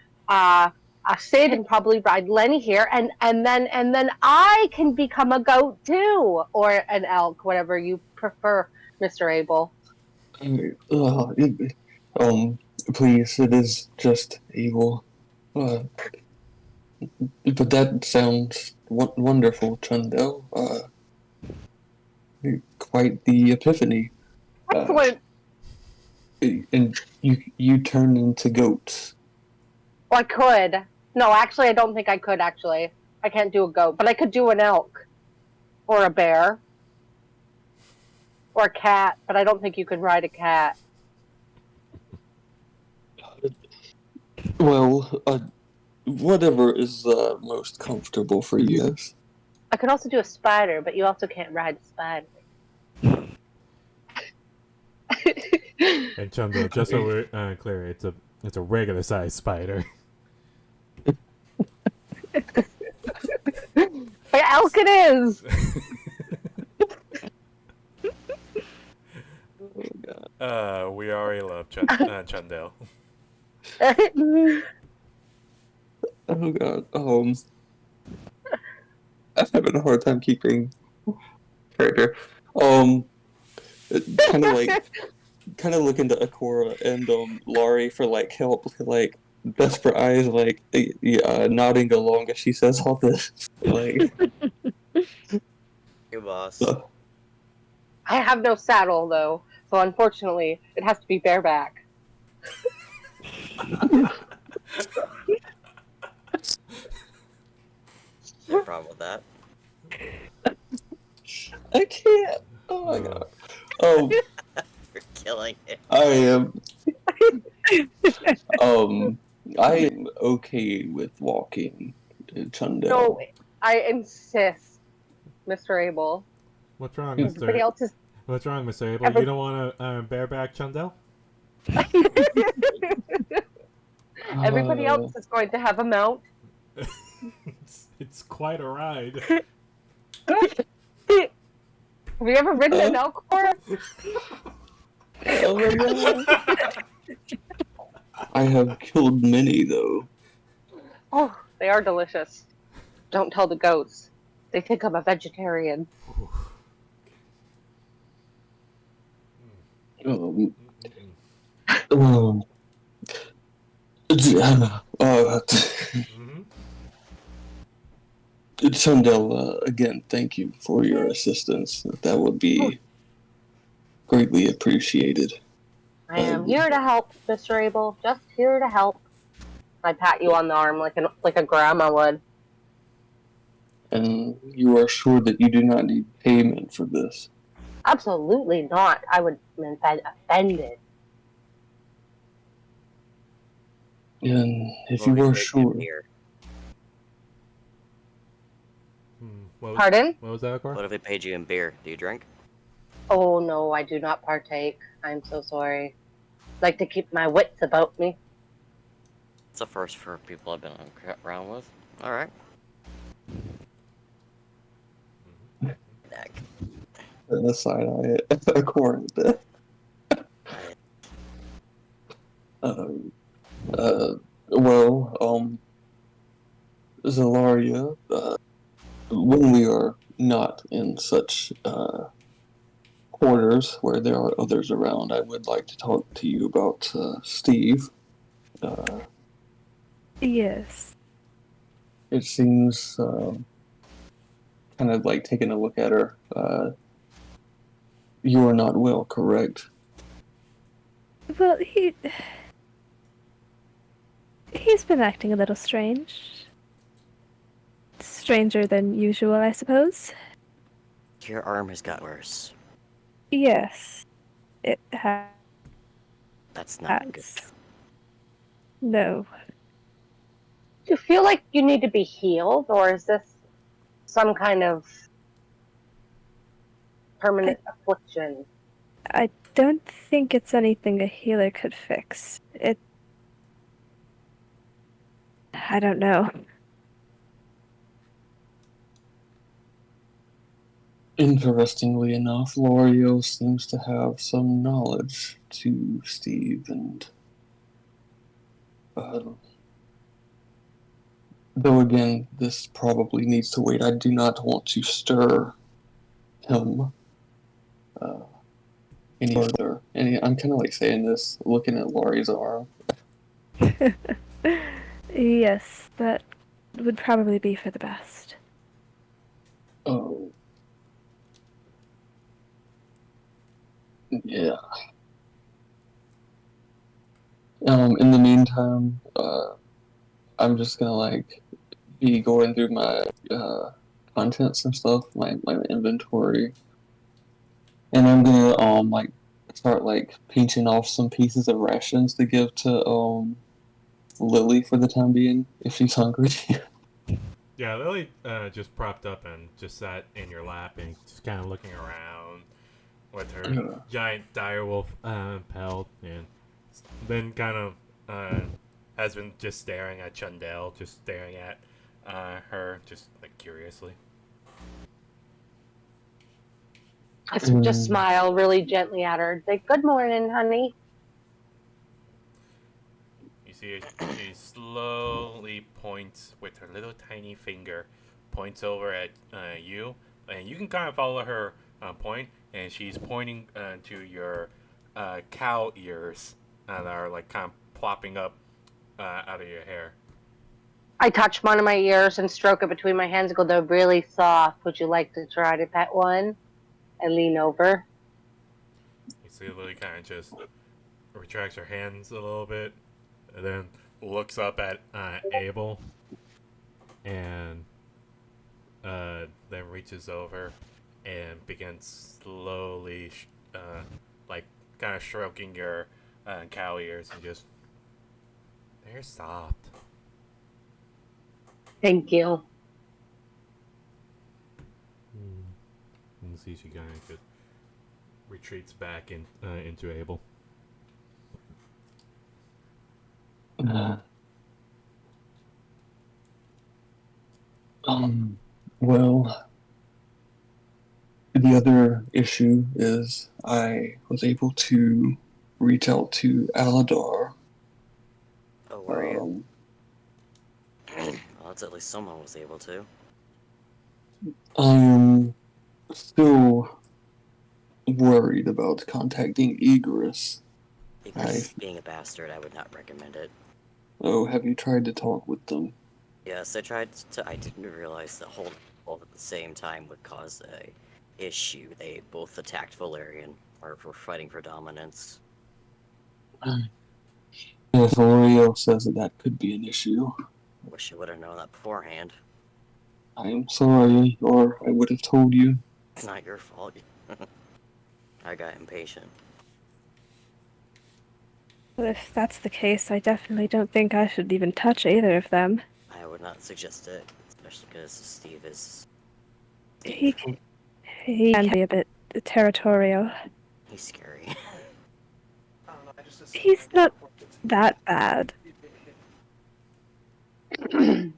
Sid can probably ride Lenny here, and then I can become a goat too, or an elk, whatever you prefer, Mr. Abel. Please, it is just evil. But that sounds wonderful, Chundel. Quite the epiphany. Excellent. And you turn into goats. Well, I could. No, actually, I don't think I could. Actually, I can't do a goat, but I could do an elk, or a bear, or a cat. But I don't think you could ride a cat. Well, whatever is most comfortable for you guys. I could also do a spider, but you also can't ride a spider. And Chundra, just so we're clear, it's a regular sized spider. Elk it is. Oh god. We already love Chundale. Oh god. I'm having a hard time keeping character. Kind of looking to Akora and Laurie for like help, like desperate eyes, like nodding along as she says all this. Like, Hey, boss. I have no saddle though, so unfortunately, it has to be bareback. No problem with that. I can't. Oh my god. You're killing it. I am. I am okay with walking, Chundel. No, I insist, Mr. Abel. What's wrong, Everybody Mister? else is. What's wrong, Mister Abel? Every- You don't want to bareback Chundel? Everybody else is going to have a mount. It's quite a ride. Have you ever ridden an Elcor? Oh my god. I have killed many though. Oh, they are delicious. Don't tell the goats. They think I'm a vegetarian. Um, Mm-hmm. Chundel, again, thank you for your assistance. That would be greatly appreciated. I am here to help, Mr. Abel. Just here to help. I pat you on the arm like a grandma would. And you are sure that you do not need payment for this? Absolutely not. I would have been offended. And if Well, you we are paid sure, beer. Pardon? What was that, Akora? What if we paid you in beer? Do you drink? Oh no, I do not partake. I'm so sorry. Like to keep my wits about me. It's a first for people I've been around with. All right. Neck. the side eye according to Zalaria, when we are not in such quarters where there are others around, I would like to talk to you about Steve. Yes. It seems kind of like taking a look at her. You are not well, correct? Well, he's been acting a little strange. Stranger than usual, I suppose. Your arm has got worse. Yes. It has. That's not good. No. Do you feel like you need to be healed, or is this some kind of permanent affliction? I don't think it's anything a healer could fix. I don't know. Interestingly enough, Lorio seems to have some knowledge to Steve, and though again, this probably needs to wait. I do not want to stir him any further. And I'm kind of like saying this, looking at Laurie's arm. Yes, that would probably be for the best. Oh, yeah. In the meantime, I'm just gonna like be going through my contents and stuff, my inventory, and I'm gonna like start like pinching off some pieces of rations to give to Lily for the time being if she's hungry. Yeah, Lily just propped up and just sat in your lap and just kind of looking around with her giant direwolf pelt, and then kind of has been just staring at Chundel, just staring at her, just like curiously. I just smile really gently at her. Say, "Good morning, honey." You see, she slowly points with her little tiny finger, points over at you, and you can kind of follow her point, and she's pointing to your cow ears that are like kind of plopping up out of your hair. I touch one of my ears and stroke it between my hands and go, they're really soft. Would you like to try to pet one? I lean over. You see Lily kind of just retracts her hands a little bit, and then looks up at Abel, and then reaches over and begins slowly, like kind of stroking your cow ears, and just they're soft. Thank you. And see she kind of just retreats back into Abel. Well, the other issue is I was able to reach out to Aladar. Oh, were you? Well, that's at least someone was able to. I am still worried about contacting Egress. Because being a bastard, I would not recommend it. Oh, have you tried to talk with them? Yes, I tried to. I didn't realize that holding both at the same time would cause a issue. They both attacked Valerian, or were fighting for dominance. If Aureo says that could be an issue, Wish I would have known that beforehand. I am sorry, or I would have told you. It's not your fault. I got impatient. Well, if that's the case, I definitely don't think I should even touch either of them. I would not suggest it, especially because Steve is. He can be a bit territorial. He's scary. He's not that bad. Who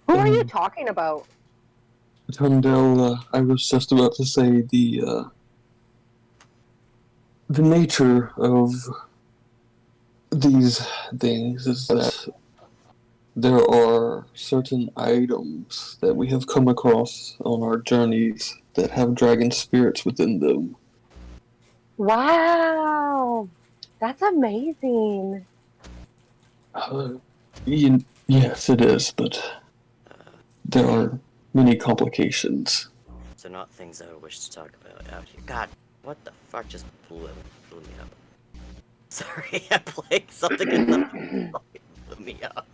are you talking about? Tundell, I was just about to say the nature of these things is that there are certain items that we have come across on our journeys that have dragon spirits within them. Wow. That's amazing. Yes, it is, but there are many complications. So not things I would wish to talk about out here. God, what the fuck just blew me up? Sorry, I played something and something blew me up.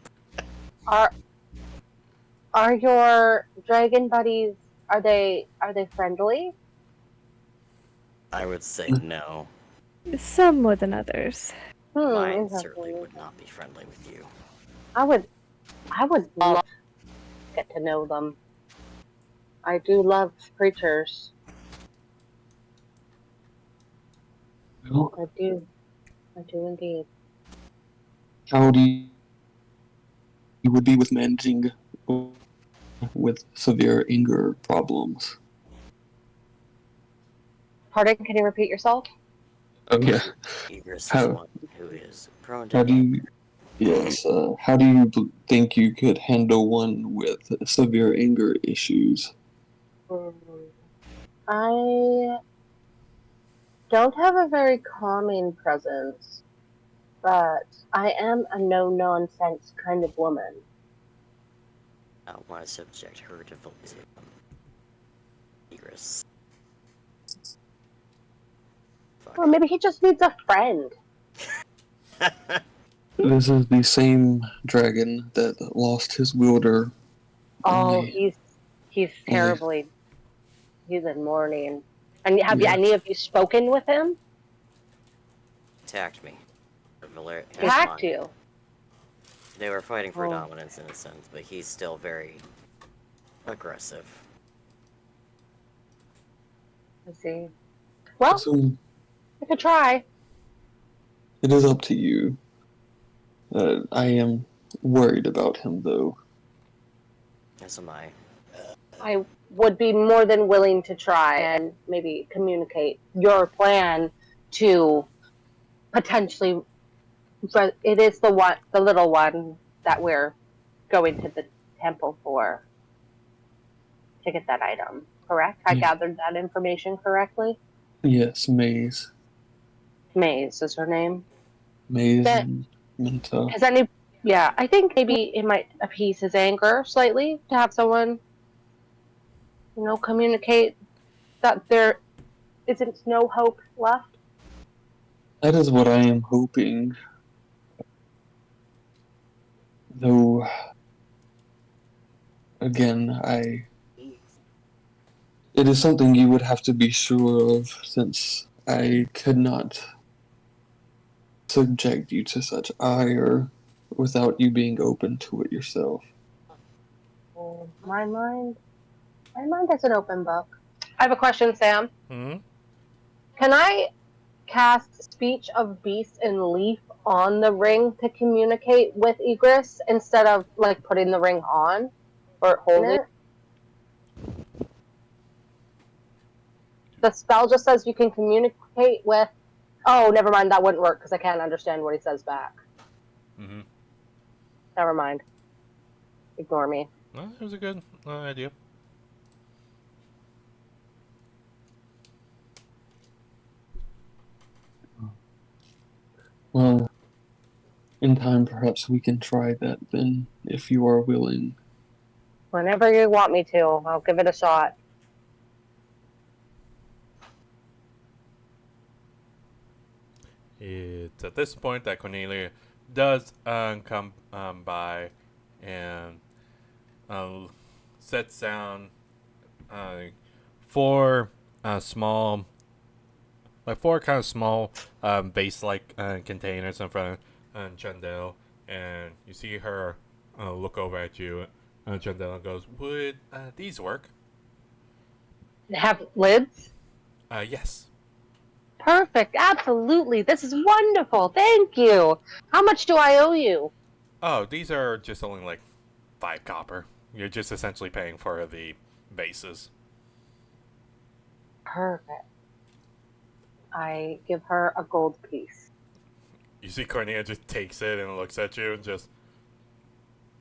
Are your dragon buddies, are they friendly? I would say no. Some more than others. Mine Interesting. certainly would not be friendly with you. I would love to get to know them. I do love creatures. Well, I do indeed. how do you would be with managing with severe anger problems? Pardon, can you repeat yourself? Oh yeah. Egress is How- one who is prone to How do you? Yes. How do you think you could handle one with severe anger issues? I don't have a very calming presence, but I am a no-nonsense kind of woman. I want to subject her to Egress. Fuck. Well, maybe he just needs a friend. This is the same dragon that lost his wielder. Oh, Only- he's terribly. He's in mourning. And have Yeah. any of you spoken with him? Attacked me. Attacked you? They were fighting for Oh. dominance in a sense, but he's still very aggressive. I see. Well, So I could try. it is up to you. I am worried about him, though. As am I. I would be more than willing to try and maybe communicate your plan to potentially. It is the little one that we're going to the temple for to get that item. correct? I Yeah. gathered that information correctly. Yes, Maze. Maze is her name. Maze That and Minta. has any? Yeah, I think maybe it might appease his anger slightly to have someone, communicate that there isn't no hope left. That is what I am hoping. Though, again, it is something you would have to be sure of, since I could not subject you to such ire without you being open to it yourself. Oh, my mind is an open book. I have a question, Sam. Hmm? Can I cast Speech of Beast and Leaf on the ring to communicate with Egress instead of like putting the ring on or holding it? The spell just says you can communicate with. Oh, never mind. That wouldn't work because I can't understand what he says back. Mm-hmm. Never mind. Ignore me. Well, it was a good idea. Well, in time, perhaps we can try that then, if you are willing. Whenever you want me to, I'll give it a shot. It's at this point that Cornelia does come by and sets down four small, like four kind of small base-like containers in front of Chandel, and you see her look over at you, and Chandel goes, "Would these work?" They have lids? Yes. Perfect. Absolutely. This is wonderful. Thank you. How much do I owe you? Oh, these are just only like 5 copper. You're just essentially paying for the bases. Perfect. I give her a gold piece. You see Cornelia just takes it and looks at you and just,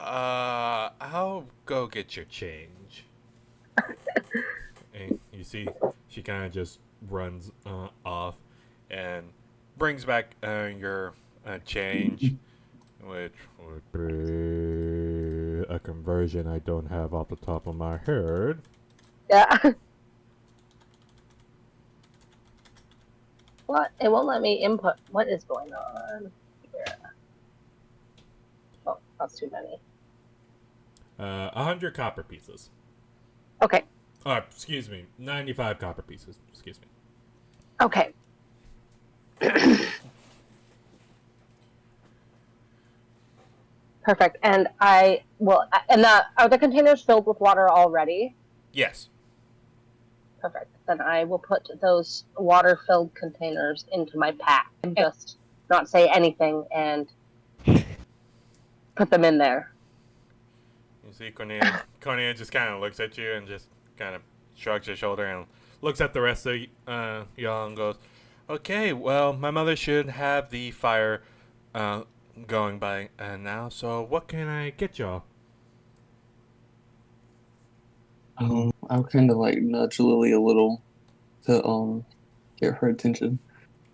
I'll go get your change. And you see she kind of just runs off and brings back your change, which would be a conversion I don't have off the top of my head. Yeah. What? It won't let me input. What is going on here? Oh, that's too many. 100 copper pieces. Okay. Excuse me, 95 copper pieces. Excuse me. Okay. Perfect. And I will. And are the containers filled with water already? Yes. Perfect. Then I will put those water-filled containers into my pack and just not say anything and put them in there. You see Cornelia just kind of looks at you and just kind of shrugs her shoulder and looks at the rest of y'all and goes, "Okay, well, my mother should have the fire going by now, so what can I get y'all?" I'll kind of like nudge Lily a little to get her attention.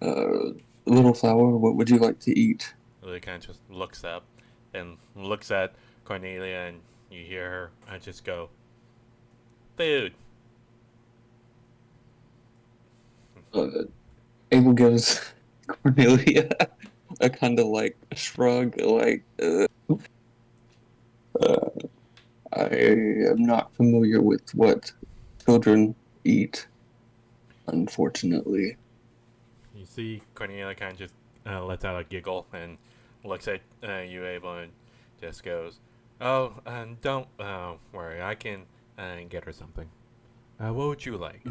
Little flower, what would you like to eat? Lily kind of just looks up and looks at Cornelia, and you hear her just go, "Food." Abel gives Cornelia a kind of like shrug, like, I am not familiar with what children eat, unfortunately. You see Cornelia kind of just lets out a giggle and looks at you, Abel, and just goes, "Oh, don't worry. I can get her something. What would you like?"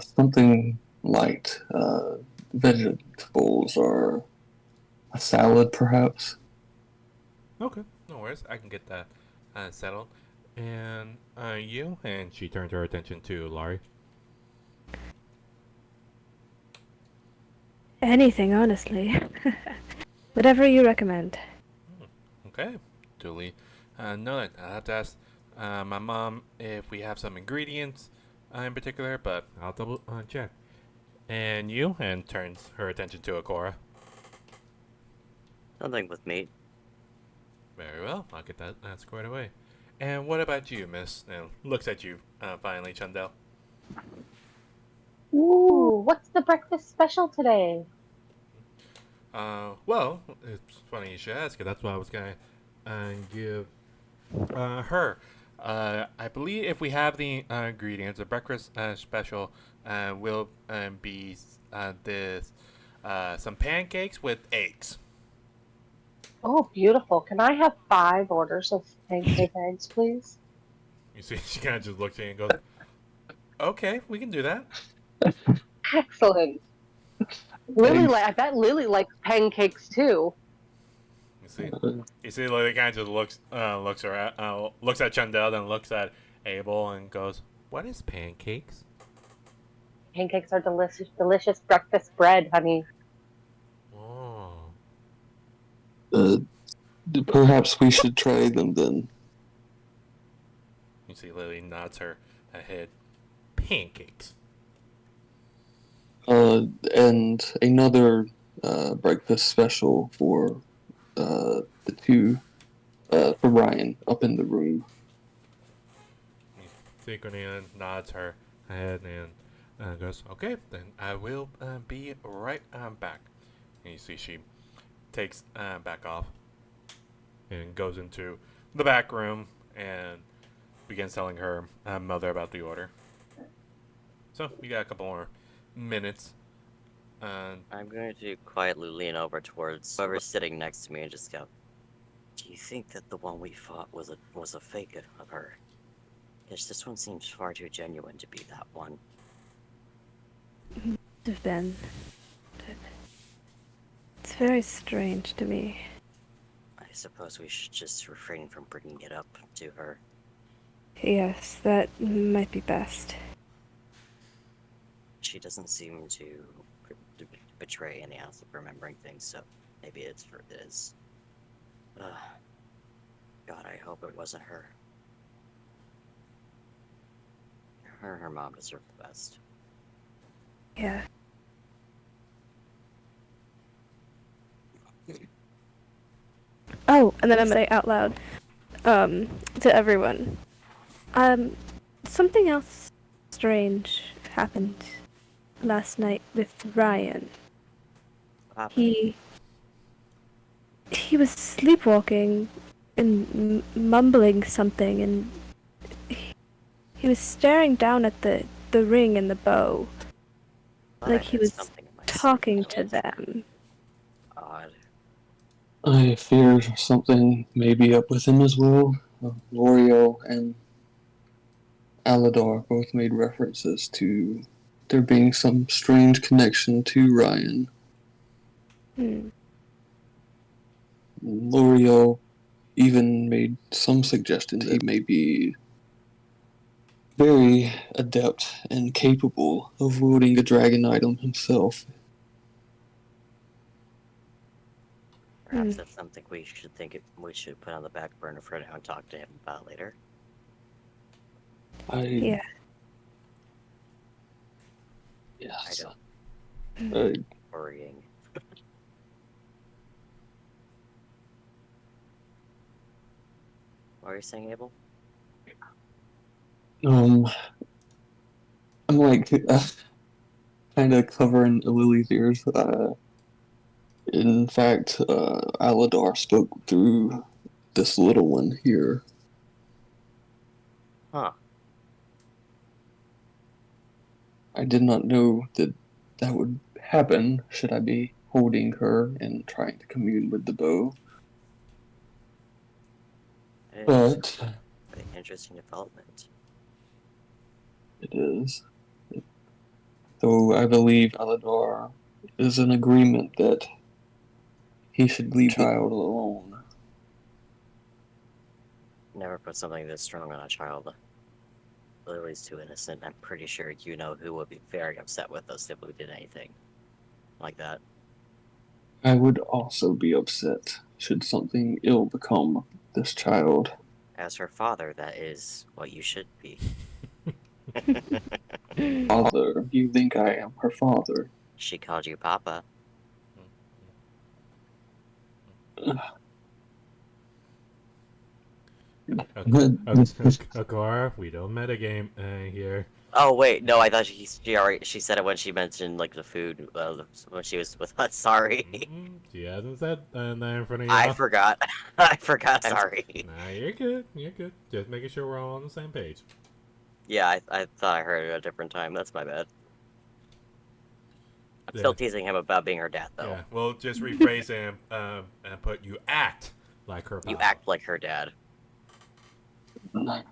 Something light, vegetables or a salad, perhaps. Okay, no worries. I can get that settled. And you? And she turned her attention to Laurie. Anything, honestly. Whatever you recommend. Okay, duly noted. I have to ask my mom if we have some ingredients in particular, but I'll double check. And you? And turns her attention to Akora. Something with meat. Very well, I'll get that squared away. And what about you, miss? And looks at you finally, Chundel. Ooh, what's the breakfast special today? Well, it's funny you should ask it. That's why I was going to give her. I believe if we have the ingredients, the breakfast special will be this some pancakes with eggs. Oh, beautiful. Can I have 5 orders of pancake eggs, please? You see, she kind of just looks at you and goes, "Okay, we can do that." Excellent. Lily, Eggs. I bet Lily likes pancakes too. You see, Lily kind of just looks around, looks at Chundel, then looks at Abel and goes, "What is pancakes?" Pancakes are delicious, delicious breakfast bread, honey. Oh. Perhaps we should try them then. You see, Lily nods her head. Pancakes. And another breakfast special for the two for Ryan up in the room. Sigurd nods her head and goes, "Okay, then I will be right back." And you see she takes back off and goes into the back room and begins telling her mother about the order. So we got a couple more minutes. I'm going to quietly lean over towards whoever's sitting next to me and just go, "Do you think that the one we fought was a fake of her? Because this one seems far too genuine to be that one." Must have been. But it's very strange to me. I suppose we should just refrain from bringing it up to her. Yes, that might be best. She doesn't seem to betray any ounce of remembering things, so maybe it is. God, I hope it wasn't her. Her and her mom deserve the best. Yeah. Oh, and then I'm gonna out loud, to everyone. Something else strange happened last night with Ryan. What happened? He was sleepwalking and mumbling something, and he was staring down at the ring and the bow, Thought I like he heard was something in my talking sleep. to them. Odd. I fear something may be up with him as well. L'Oreal and Aladar both made references to there being some strange connection to Ryan. Hmm. L'Oreal even made some suggestion that he may be very adept and capable of wielding a dragon item himself. Perhaps that's something we should put on the back burner for now and talk to him about later. Yeah. Yes. Worrying. What are you saying, Abel? I'm like kind of covering Lily's ears. In fact, Aladar spoke through this little one here. Huh. I did not know that that would happen should I be holding her and trying to commune with the bow. But An interesting development. it is. Though I believe Aladar is in agreement that he should leave the child alone. Never put something this strong on a child. Lily's too innocent. I'm pretty sure you know who would be very upset with us if we did anything like that. I would also be upset should something ill become this child. As her father, that is what you should be. Father, you think I am her father? She called you Papa. Akora, we don't metagame here. Oh wait, no, I thought she said it when she mentioned like the food when she was with us. Sorry, She hasn't said that in front of you. I forgot. I forgot. Sorry. Nah, you're good. You're good. Just making sure we're all on the same page. Yeah, I thought I heard it at a different time. That's my bad. I'm Yeah. still teasing him about being her dad, though. Yeah, we'll just rephrase and put you act like her. You papa. act like her dad. I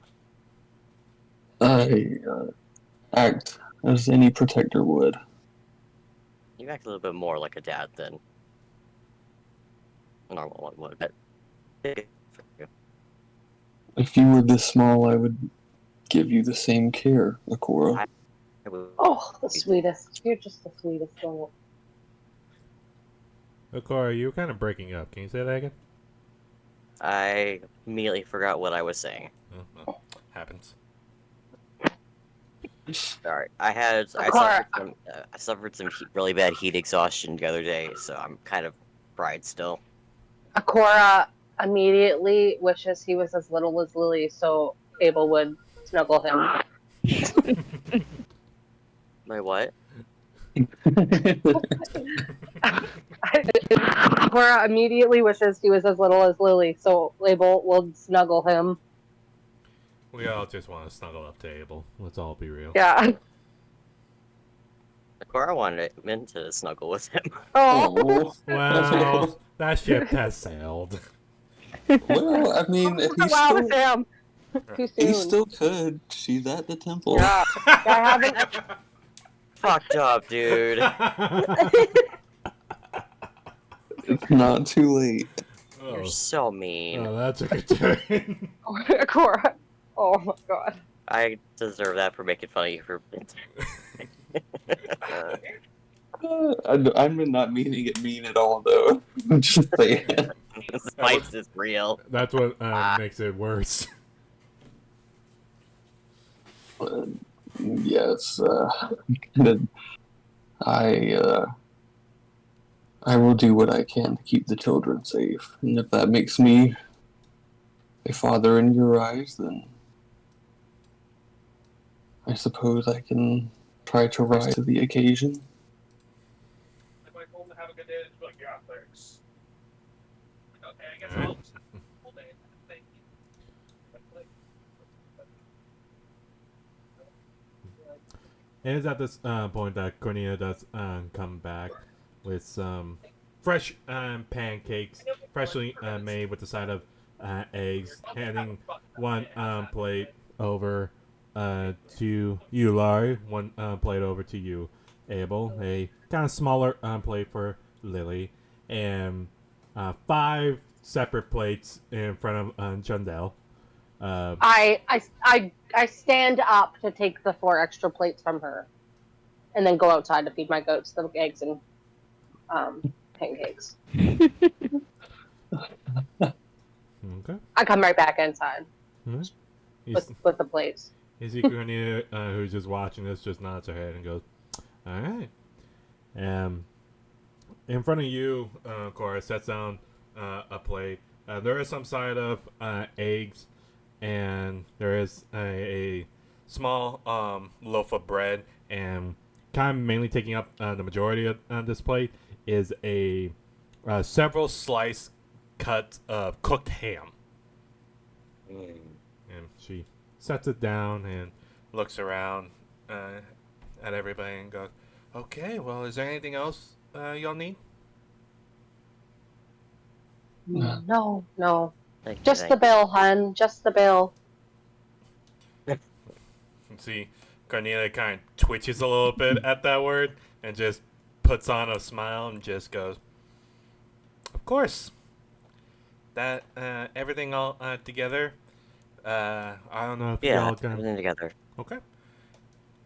act as any protector would. You act a little bit more like a dad than a normal one would. But If you were this small, I would give you the same care, Akora. I would- Oh, the sweetest. You're just the sweetest little. Akora, you were kind of breaking up. Can you say that again? I immediately forgot what I was saying. Well, happens. Sorry, Akora. I suffered some really bad heat exhaustion the other day, so I'm kind of fried still. Akora immediately wishes he was as little as Lily so Abel would snuggle him. My what? Akora immediately wishes he was as little as Lily so Abel would snuggle him. We all just want to snuggle up to Abel. Let's all be real. Yeah. Cora wanted him to snuggle with him. Oh. Well, that ship has sailed. Well, I mean, Wow, Sam. Too soon. he still could. She's at the temple. Yeah. I haven't. Fucked up, dude. It's not too late. You're so mean. Oh, that's a good turn. Akora. Oh my god. I deserve that for making fun of you for. I'm not meaning it mean at all, though. I'm just saying. Spice is real. That's what makes it worse. Yes, I will do what I can to keep the children safe, and if that makes me a father in your eyes, then I suppose I can try to rise to the occasion. If I told him to have a good day, they'd be like, yeah, thanks. Okay, I guess Alright. I'll just have a whole day. Thank you. It is at this point that Cornelia does come back with some fresh pancakes, freshly made with the side of eggs, handing one plate over to you, Laurie, one plate over to you, Abel, a kind of smaller plate for Lily, and 5 separate plates in front of Jundel. I stand up to take the 4 extra plates from her, and then go outside to feed my goats the eggs and pancakes. Okay. I come right back inside Mhm. with the plates. You see Cornelia, who's just watching this, just nods her head and goes, "All right." In front of you, Cora sets down a plate. There is some side of eggs, and there is a small loaf of bread, and kind of mainly taking up the majority of this plate is a several slice cuts of cooked ham. And she sets it down and looks around at everybody and goes, "Okay, well, is there anything else y'all need?" No. Thank you, Just thank the you. bill, hun. Just the bill. See, Cornelia kind of twitches a little bit at that word and just puts on a smile and just goes, "Of course. That, everything all together, I don't know if Yeah, y'all can..." everything together. Okay.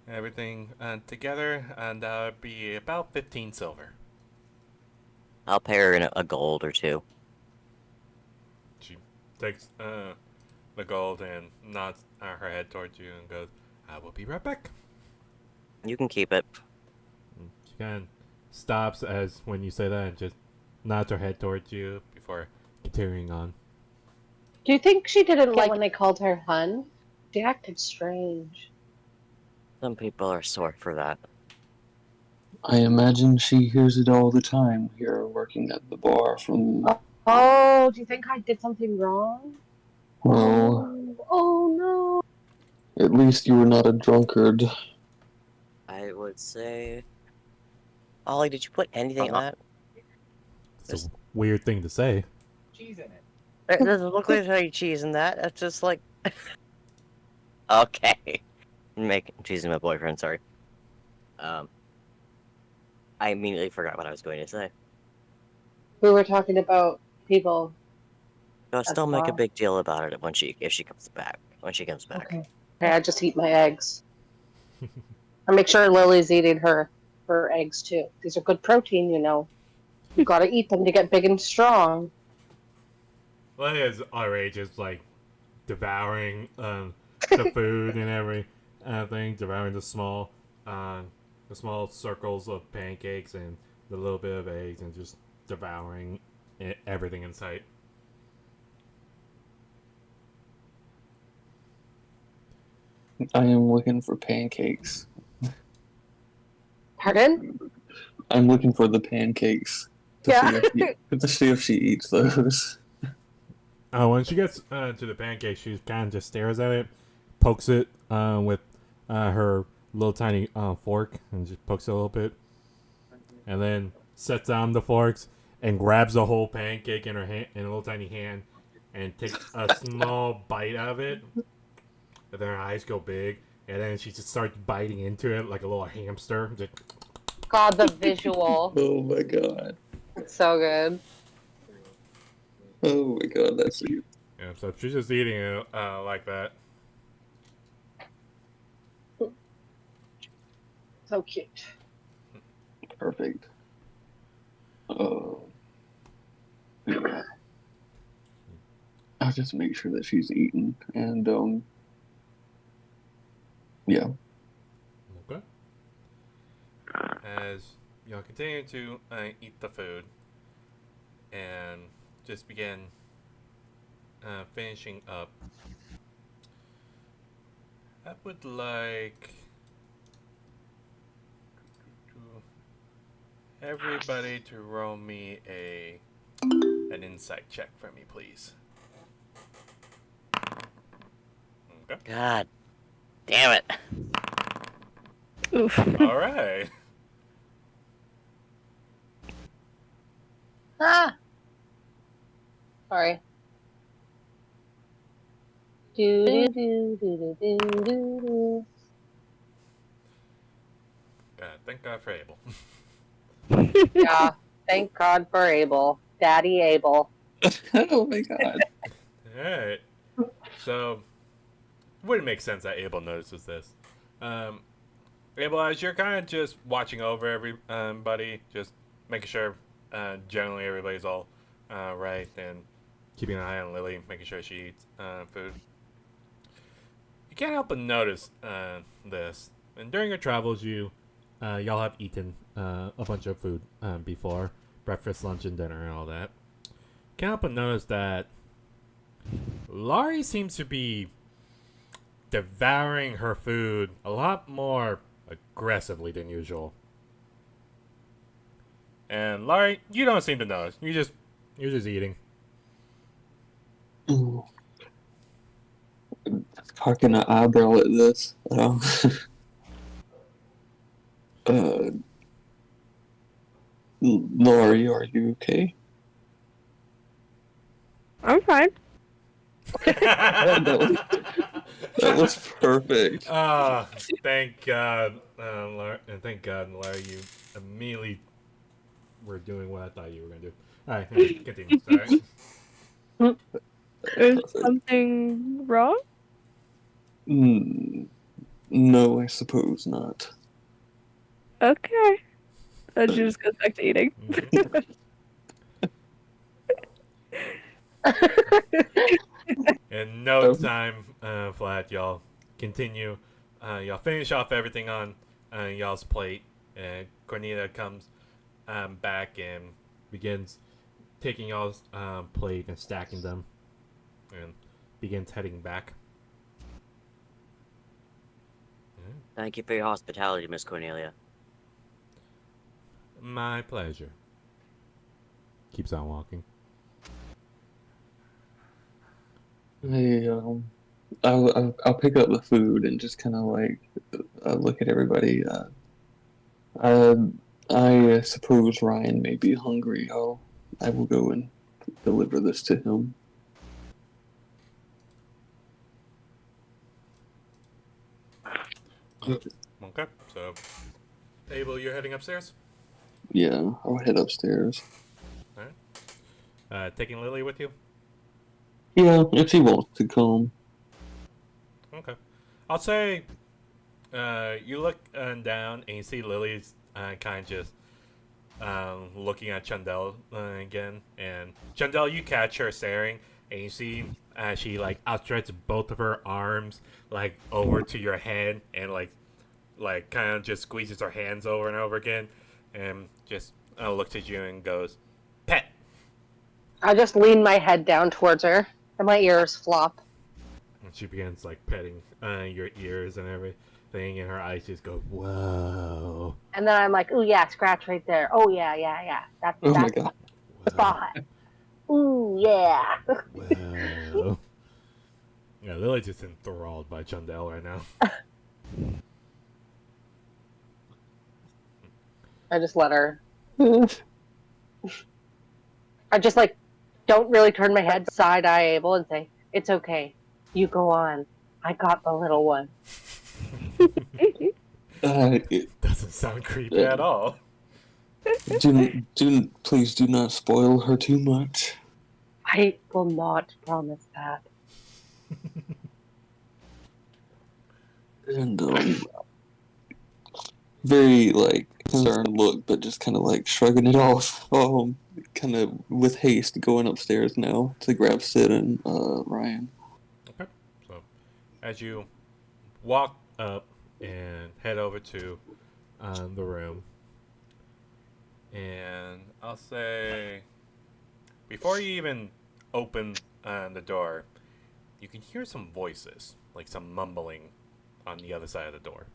Everything together, and that would be about 15 silver. I'll pay her in a gold or 2. She takes the gold and nods her head towards you and goes, "I will be right back." You can keep it. She kind of stops as when you say that and just nods her head towards you before continuing on. Do you think she didn't like when I called her hun? She acted strange. Some people are sore for that. I imagine she hears it all the time here working at the bar from. Oh, do you think I did something wrong? Well, Oh no. at least you were not a drunkard. I would say. Ollie, did you put anything on that? It's a weird thing to say. Cheese in it. There doesn't look like there's any cheese in that. That's just like. Okay. Cheese is my boyfriend, sorry. I immediately forgot what I was going to say. We were talking about people. I'll still make a bar. big deal about it if she comes back. When she comes back. Okay. I just eat my eggs. I make sure Lily's eating her eggs too. These are good protein, you know. You gotta eat them to get big and strong. Leia is already just like devouring the food and everything, devouring the small circles of pancakes and the little bit of eggs, and just devouring everything in sight. I am looking for pancakes. Pardon? I'm looking for the pancakes to see if she eats those. When she gets to the pancake, she kind of just stares at it, pokes it with her little tiny fork, and just pokes it a little bit, and then sets down the forks and grabs a whole pancake in her hand, in a little tiny hand, and takes a small bite out of it. And then her eyes go big, and then she just starts biting into it like a little hamster. Just... God, the visual. Oh my god. It's so good. Oh my god, that's sweet. Yeah, so she's just eating it like that. So cute. Perfect. Oh. Yeah. I'll just make sure that she's eaten, and yeah. Okay. As y'all continue to eat the food and just begin finishing up, I would like everybody to roll me an insight check for me, please. Okay. God damn it. Oof. All right. Ah! Sorry. Do do do do do do do. Thank God for Abel. Yeah. Thank God for Abel. Daddy Abel. Oh my god. Alright. So, it wouldn't make sense that Abel notices this. Abel, as you're kind of just watching over everybody, just making sure generally everybody's all right, and keeping an eye on Lily, making sure she eats food. You can't help but notice this. And during your travels, y'all have eaten a bunch of food before. Breakfast, lunch, and dinner, and all that. Can't help but notice that Laurie seems to be devouring her food a lot more aggressively than usual. And Laurie, you don't seem to notice. You're just eating. Cocking an eyebrow at this. Laurie, are you okay? I'm fine. That was perfect. Thank God, Laurie, and thank God, Laurie, you immediately were doing what I thought you were gonna do. All right, continue. Sorry. Is something wrong? No, I suppose not. Okay. And she just goes back to eating. And In no Um, time flat, y'all continue. Y'all finish off everything on y'all's plate. And Cornelia comes back and begins taking y'all's plate and stacking them, and begins heading back. Thank you for your hospitality, Miss Cornelia. My pleasure. Keeps on walking. I'll pick up the food and just kind of like look at everybody. I I suppose Ryan may be hungry. I will go and deliver this to him. Okay, so Abel, you're heading upstairs. Yeah, I'll head upstairs. All right. Taking Lily with you. Yeah, if he wants to come. Okay. I'll say you look down and you see Lily's kind of just looking at Chandel again. And Chandel, you catch her staring, and you see she like outstretches both of her arms like over to your head, and like kind of just squeezes her hands over and over again, and just looks at you and goes, "Pet." I just lean my head down towards her, and my ears flop. And she begins like petting your ears and everything, and her eyes just go, whoa. And then I'm like, ooh, yeah, scratch right there. Oh, yeah, yeah, yeah. That's Oh my that's god. the spot. Ooh, yeah. Whoa. Yeah, Lily's just enthralled by Chandel right now. I just let her. I just like don't really turn my head side eye able and say, it's okay. You go on. I got the little one. Doesn't sound creepy at all. Please do not spoil her too much. I will not promise that. And very like concerned look, but just kind of like shrugging it off. Kind of with haste, going upstairs now to grab Sid and Ryan. Okay. So, as you walk up and head over to the room, and I'll say, before you even open the door, you can hear some voices, like some mumbling on the other side of the door.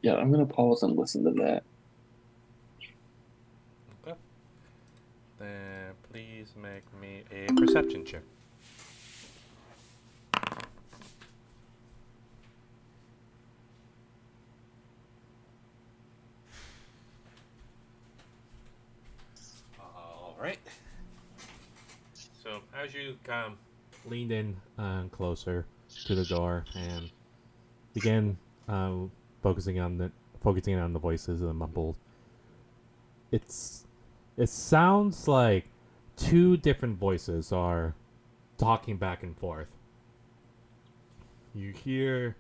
Yeah, I'm gonna pause and listen to that. Okay. Then please make me a perception check. All right. So as you come Leaned in closer to the door and began focusing on the voices and the mumbled. It sounds like two different voices are talking back and forth. You hear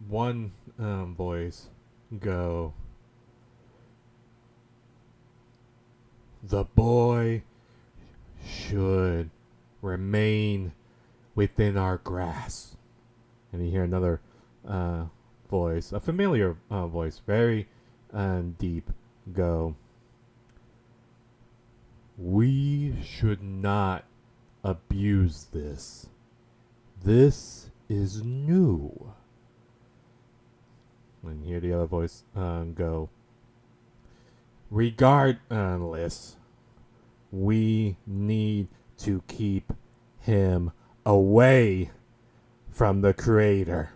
one voice go, "The boy should remain within our grasp." And you hear another voice, a familiar voice, very deep, go, "We should not abuse this. This is new." And you hear the other voice go, "Regardless, we need to keep him away from the creator."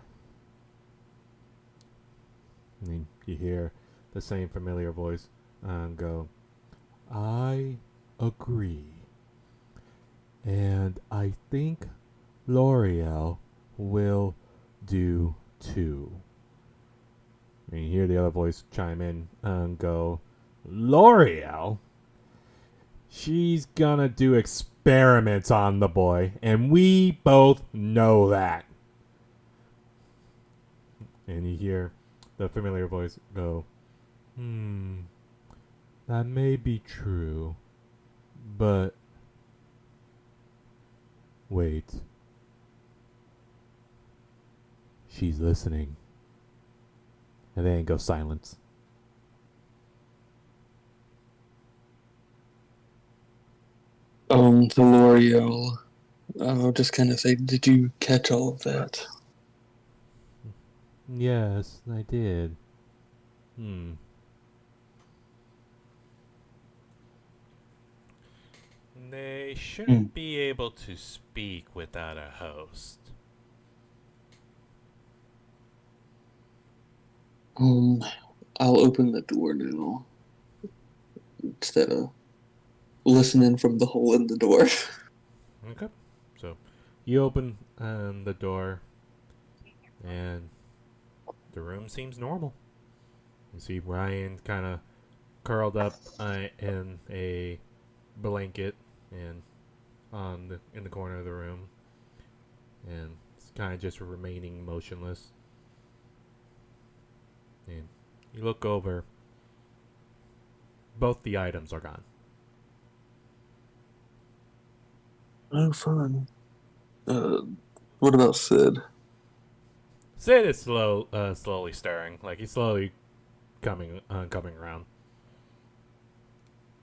And you hear the same familiar voice go, "I agree. And I think L'Oreal will do too." And you hear the other voice chime in and go, "L'Oreal? She's gonna do experiments on the boy, and we both know that." And you hear the familiar voice go, "That may be true, But wait. She's listening. And then goes silence. To L'Oreal, I'll just kind of say, did you catch all of that? Yes, I did. They shouldn't be able to speak without a host. I'll open the door now instead of listening from the hole in the door. Okay. So you open the door, and the room seems normal. You see Ryan kind of curled up in a blanket and in the corner of the room, and it's kind of just remaining motionless. And you look over. Both the items are gone. Oh, fun. What about Sid? Sid is slowly stirring, like he's slowly coming around.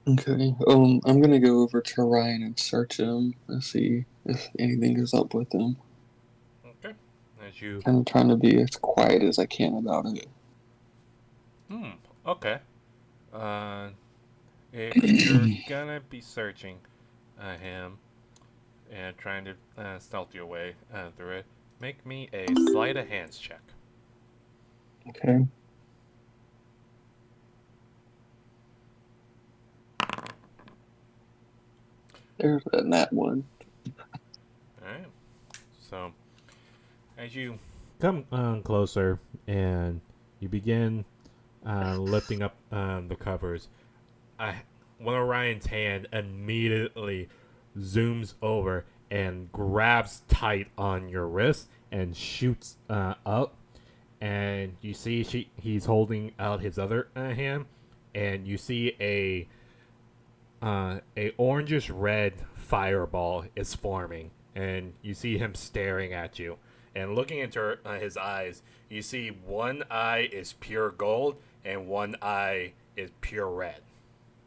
Okay. I'm gonna go over to Ryan and search him and see if anything is up with him. Okay. As you. Kind of trying to be as quiet as I can about it. Okay. If you're gonna be searching him and trying to stealth your way through it, make me a sleight of hands check. Okay. There's that one. Alright. So, as you. Come closer, and you begin lifting up the covers. One of Ryan's hand immediately zooms over and grabs tight on your wrist and shoots up. And you see he's holding out his other hand, and you see a orangish red fireball is forming, and you see him staring at you. And looking into his eyes, you see one eye is pure gold and one eye is pure red.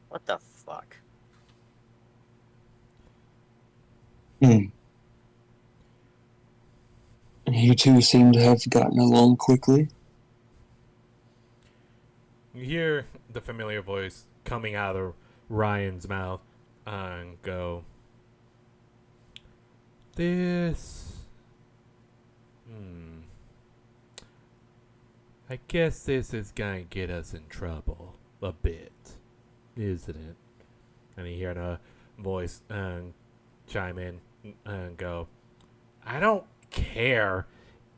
What the fuck? You two seem to have gotten along quickly. You hear the familiar voice coming out of Ryan's mouth and go, This. I guess this is gonna get us in trouble a bit, isn't it? And you hear a voice chime in and go, I don't care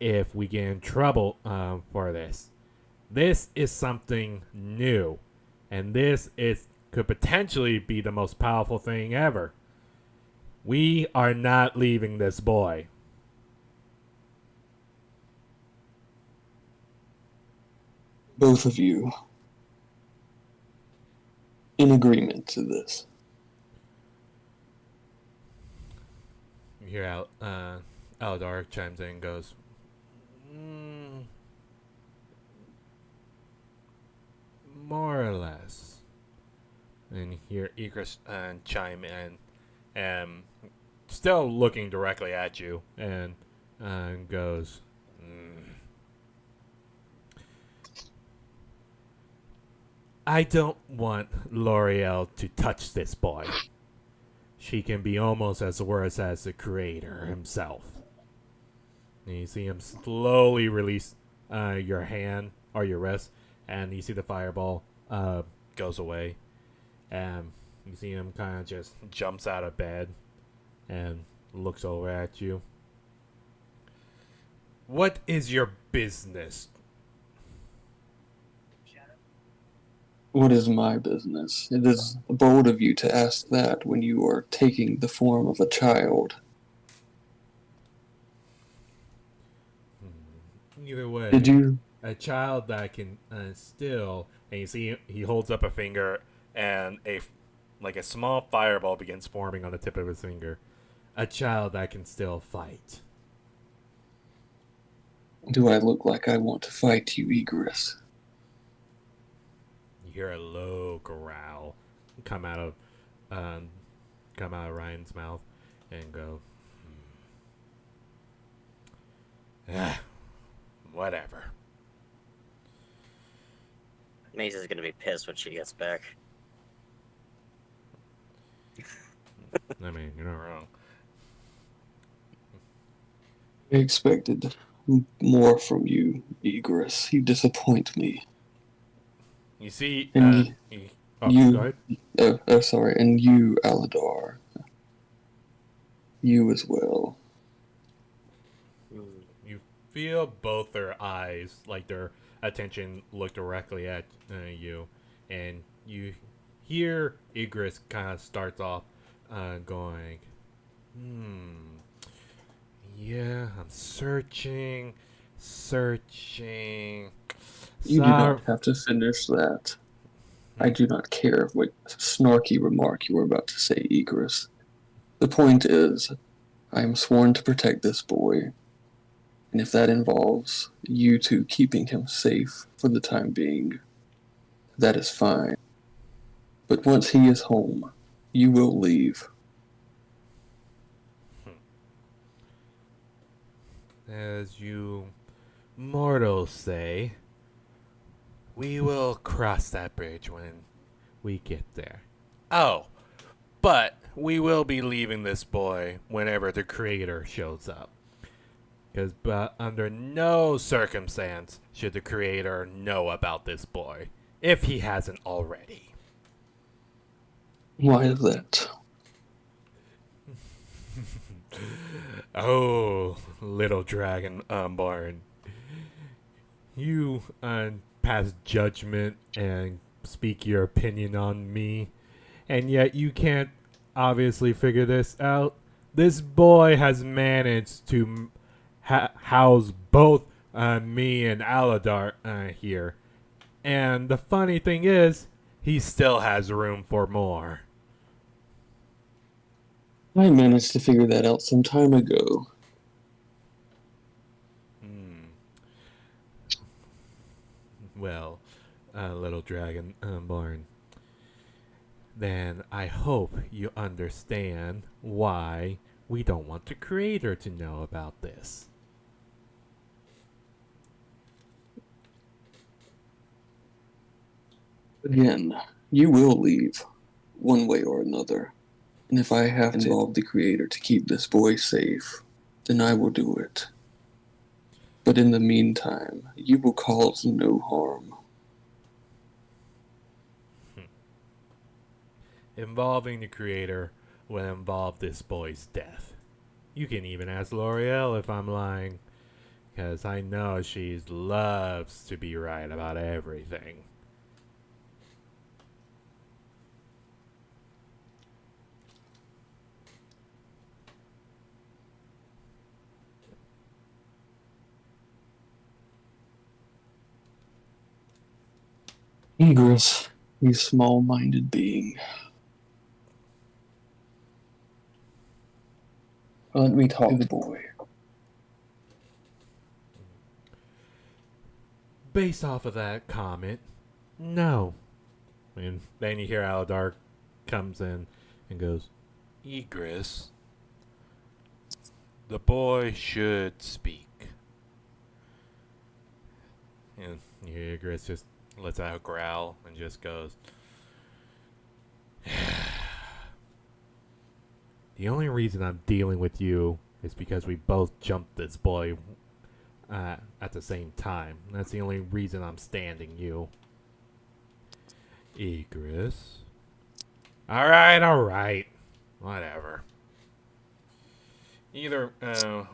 if we get in trouble for this. This is something new, and could potentially be the most powerful thing ever. We are not leaving this boy. Both of you in agreement to this. You hear Aldar chimes in and goes, more or less. And you hear Ikris chime in, and still looking directly at you, and goes, I don't want L'Oreal to touch this boy. She can be almost as worse as the creator himself. And you see him slowly release your hand or your wrist, and you see the fireball goes away. And you see him kind of just jumps out of bed and looks over at you. What is your business? What is my business? It is bold of you to ask that when you are taking the form of a child. Either way, Did you? a child that can still, and you see he holds up a finger, and like a small fireball begins forming on the tip of his finger. A child that can still fight. Do I look like I want to fight you, Egress? You hear a low growl come out of um, Ryan's mouth and go, ah, whatever. Maze is gonna be pissed when she gets back. I mean, you're not wrong. I expected more from you, Egress. You disappoint me. You see, And go you, ahead. sorry, and you, Aladar. You as well. You feel both their eyes, like their attention, look directly at you, and you hear Igris kind of starts off going, yeah, I'm searching. You do not have to finish that. I do not care what snarky remark you were about to say, Egress. The point is, I am sworn to protect this boy, and if that involves you two keeping him safe for the time being, that is fine. But once he is home, you will leave. As you mortals say, we will cross that bridge when we get there. Oh, but we will be leaving this boy whenever the creator shows up. Because under no circumstance should the creator know about this boy, if he hasn't already. Why is that? Oh, little dragon born. You pass judgment and speak your opinion on me, and yet you can't obviously figure this out. This boy has managed to house both me and Aladar here. And the funny thing is, he still has room for more. I managed to figure that out some time ago. Well, little dragon born. Then I hope you understand why we don't want the creator to know about this. Again, you will leave, one way or another. And if I have to involve the creator to keep this boy safe, then I will do it. But in the meantime, you will cause no harm. Involving the creator will involve this boy's death. You can even ask L'Oreal if I'm lying, because I know she loves to be right about everything. Egress, you small-minded being. Let me talk to the boy. Based off of that comment, no. And then you hear Aladar comes in and goes, Egris, the boy should speak. And you hear Egris just lets out a growl and just goes, the only reason I'm dealing with you is because we both jumped this boy at the same time. That's the only reason I'm standing you. Egris. Alright. Whatever. Either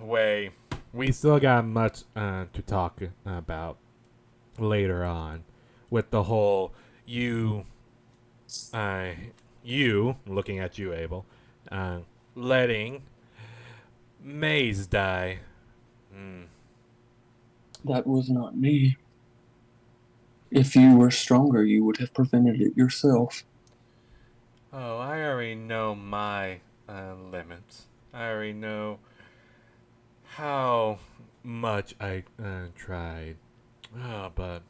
way, we still got much to talk about later on. With the whole you looking at you, Abel, letting Maze die. That was not me. If you were stronger, you would have prevented it yourself. Oh, I already know my limits. I already know how much I tried. But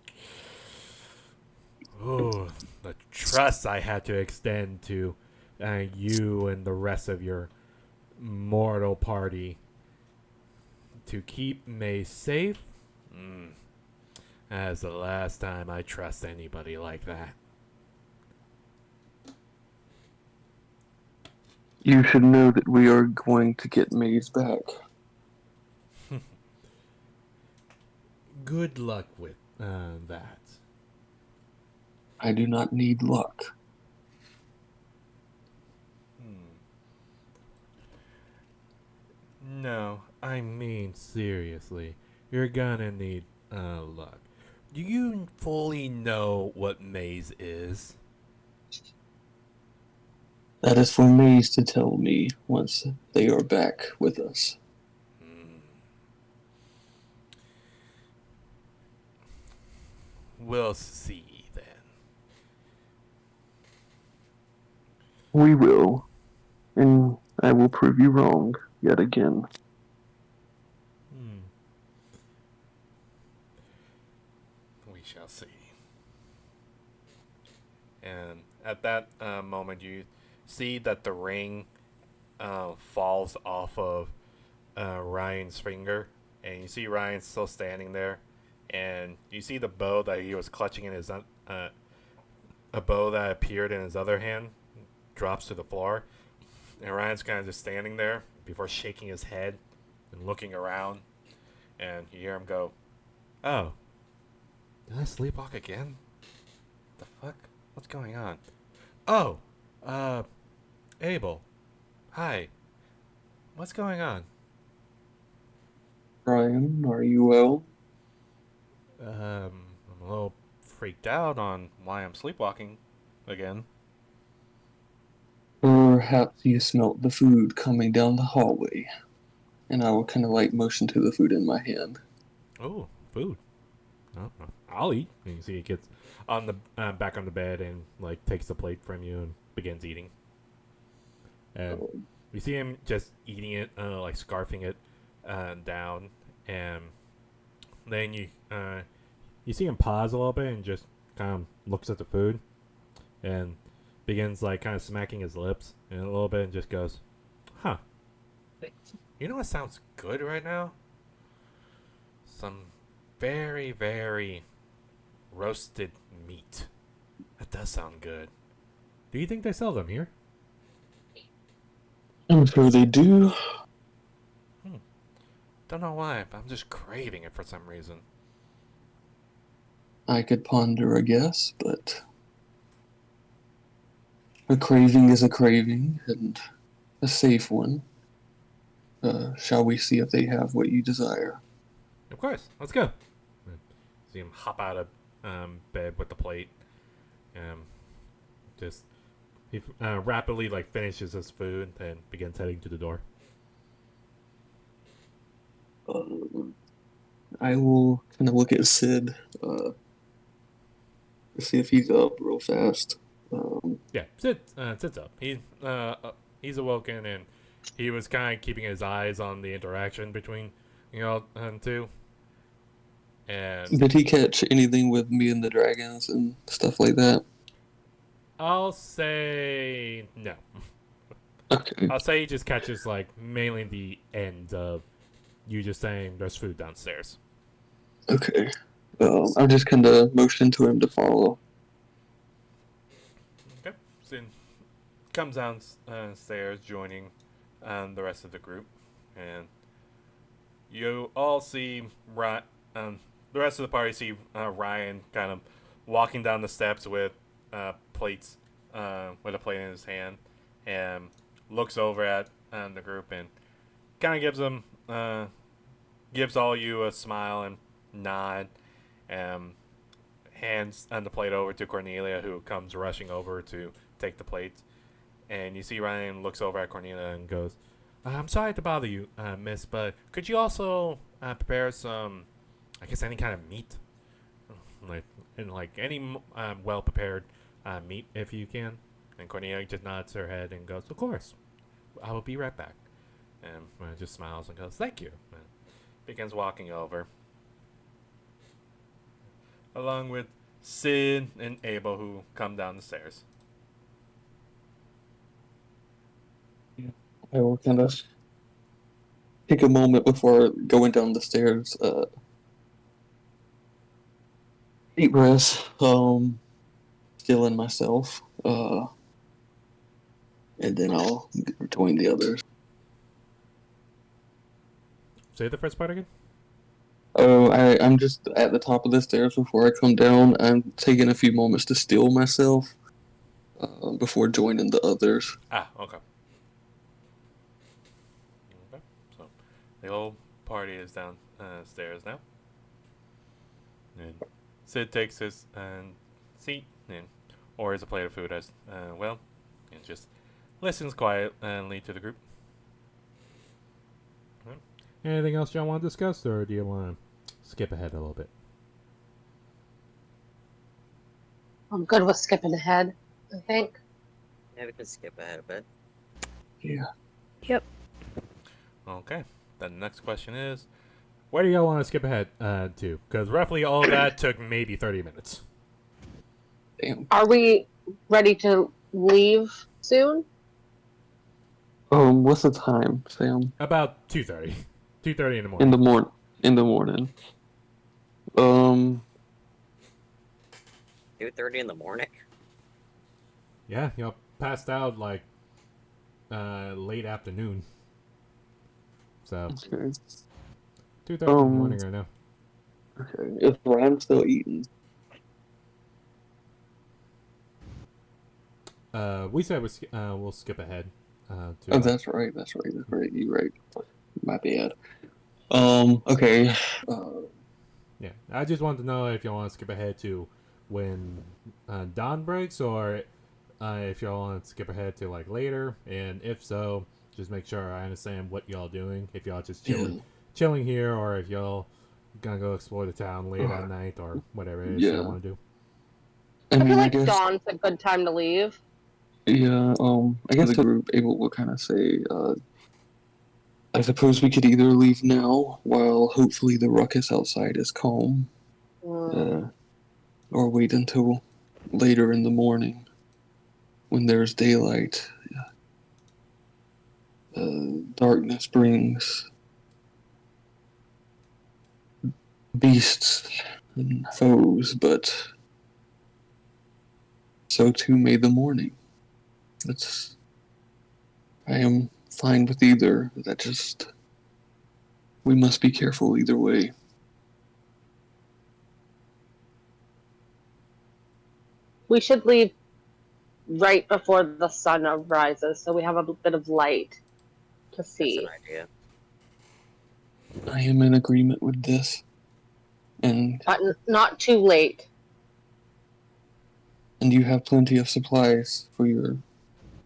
oh, the trust I had to extend to you and the rest of your mortal party to keep May safe. Mm, that's the last time I trust anybody like that. You should know that we are going to get Maze back. Good luck with that. I do not need luck. No, I mean seriously. You're gonna need luck. Do you fully know what maze is? That is for Maze to tell me once they are back with us. Hmm. We'll see then. We will, and I will prove you wrong yet again. Hmm. We shall see. And at that moment, you see that the ring falls off of Ryan's finger, and you see Ryan still standing there, and you see the bow that he was clutching in his a bow that appeared in his other hand drops to the floor, and Ryan's kind of just standing there before shaking his head and looking around, and you hear him go, "Oh, did I sleepwalk again? The fuck? What's going on? Oh, uh, Abel, hi. What's going on?" Brian, are you well? I'm a little freaked out on why I'm sleepwalking again. Perhaps you smelt the food coming down the hallway. And I will kind of like motion to the food in my hand. Oh, food. Oh, I'll eat. And you see he gets on the back on the bed and like takes the plate from you and begins eating. And you see him just eating it, like scarfing it down, and then you see him pause a little bit and just kind of looks at the food and begins like kind of smacking his lips and a little bit and just goes, "Huh? You know what sounds good right now? Some very, very roasted meat. That does sound good. Do you think they sell them here?" I'm sure they do. Don't know why, but I'm just craving it for some reason. I could ponder a guess, but a craving is a craving, and a safe one. Shall we see if they have what you desire? Of course. Let's go. See him hop out of bed with the plate. Um, just he rapidly like finishes his food and begins heading to the door. I will kind of look at Sid to see if he's up real fast. Yeah, sits up. He's awoken and he was kind of keeping his eyes on the interaction between two. And Did he catch anything with me and the dragons and stuff like that? I'll say no. Okay. I'll say he just catches like mainly the end of you just saying there's food downstairs. Okay. I'll just kind of motion to him to follow. Okay. So comes downstairs, joining the rest of the group, and you all see the rest of the party see Ryan kind of walking down the steps with plates, with a plate in his hand, and looks over at the group and kind of gives all you a smile and nod, and hands the plate over to Cornelia, who comes rushing over to take the plates. And you see Ryan looks over at Cornelia and goes, "I'm sorry to bother you, miss, but could you also prepare some, I guess, any kind of meat, like any well prepared meat if you can?" And Cornelia just nods her head and goes, "Of course, I will be right back." And just smiles and goes, "Thank you." And begins walking over, along with Sid and Abel, who come down the stairs. I will kind of take a moment before going down the stairs. Deep breaths. Stilling myself. And then I'll join the others. Say the first part again. Oh, I'm just at the top of the stairs before I come down. I'm taking a few moments to still myself before joining the others. Ah, okay. Okay. So the whole party is down stairs now. And Sid takes his seat and orders a plate of food as well, and just listens quietly to the group. Anything else y'all want to discuss, or do you want to skip ahead a little bit? I'm good with skipping ahead, I think. Yeah, we can skip ahead a bit. Yeah. Yep. Okay. The next question is, Where do y'all want to skip ahead to? Because roughly all that took maybe 30 minutes. Damn. Are we ready to leave soon? What's the time, Sam? About 2:30. 2:30 in the In morning. the morning. 2:30 in the morning. Yeah, y'all passed out like late afternoon. So Okay. 2:30 in the morning right now. Okay. Is Ryan still eating? We said we'll skip ahead. To, Oh, that's right. You're right. My bad. Okay. Yeah, I just wanted to know if y'all want to skip ahead to when dawn breaks, or if y'all want to skip ahead to like later, and if so, just make sure I understand what y'all doing. If y'all just chilling here, or if y'all gonna go explore the town late at night, or whatever it is y'all want to do. I feel like I guess, dawn's a good time to leave. Yeah. I guess the group Abel will kind of say, I suppose we could either leave now, while hopefully the ruckus outside is calm, or wait until later in the morning when there's daylight. Darkness brings beasts and foes, but so too may the morning. I am fine with either. We must be careful either way. We should leave right before the sun rises so we have a bit of light to That's an see. idea. I am in agreement with this. And But not too late. you have plenty of supplies for your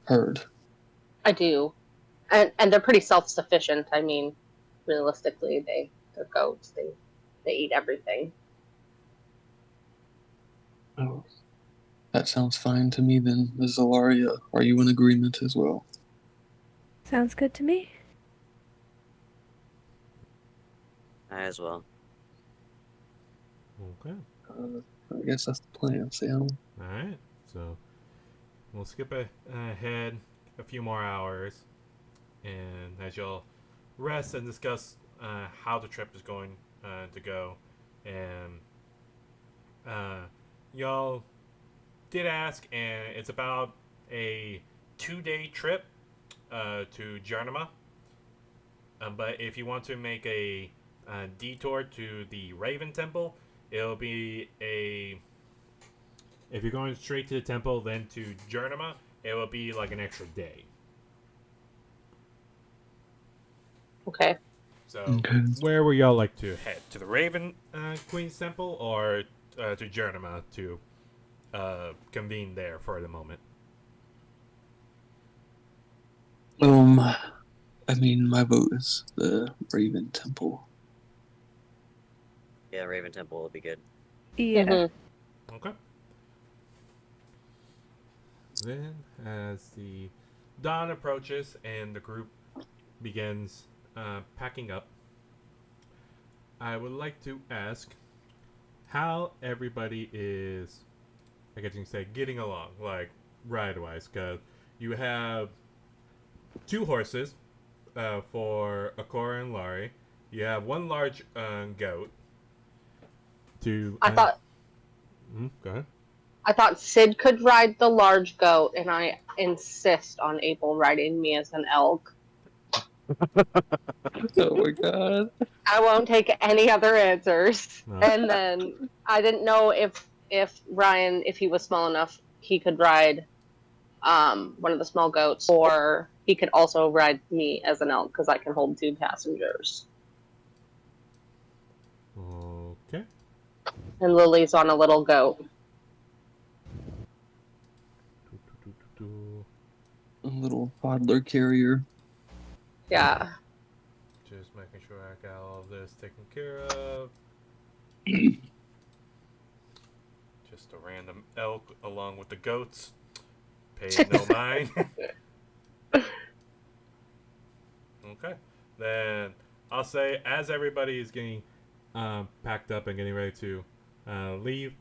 herd. I do. And they're pretty self-sufficient. I mean, realistically, they're goats. They eat everything. Oh, that sounds fine to me then, Ms. Zalaria. Are you in agreement as well? Sounds good to me. I as well. Okay. I guess that's the plan, Sam. All right. So we'll skip ahead a few more hours, and as y'all rest and discuss how the trip is going to go, and y'all did ask, and it's about a 2-day trip to Jarnama. But if you want to make a detour to the Raven Temple, it'll be a. If you're going straight to the temple, then to Jarnama, it will be like an extra day. Okay. So, Okay. where would y'all like to head? To the Raven Queen's Temple, or to Jarnama to convene there for the moment? I mean, my vote is the Raven Temple. Yeah, Raven Temple will be good. Yeah. Mm-hmm. Okay. Then, as the dawn approaches and the group begins packing up, I would like to ask how everybody is, I guess you can say, getting along, like ride-wise, because you have two horses for Akora and Lari. You have one large goat. To I thought go ahead. I thought Sid could ride the large goat, and I insist on Abel riding me as an elk. Oh my god. I won't take any other answers. No. And then I didn't know if Ryan, if he was small enough, he could ride one of the small goats, or he could also ride me as an elk because I can hold 2 passengers. Okay. And Lily's on a little goat. A little toddler carrier. Yeah. Just making sure I got all of this taken care of. Just a random elk along with the goats. Paid no mind. Okay. Then I'll say, as everybody is getting packed up and getting ready to leave,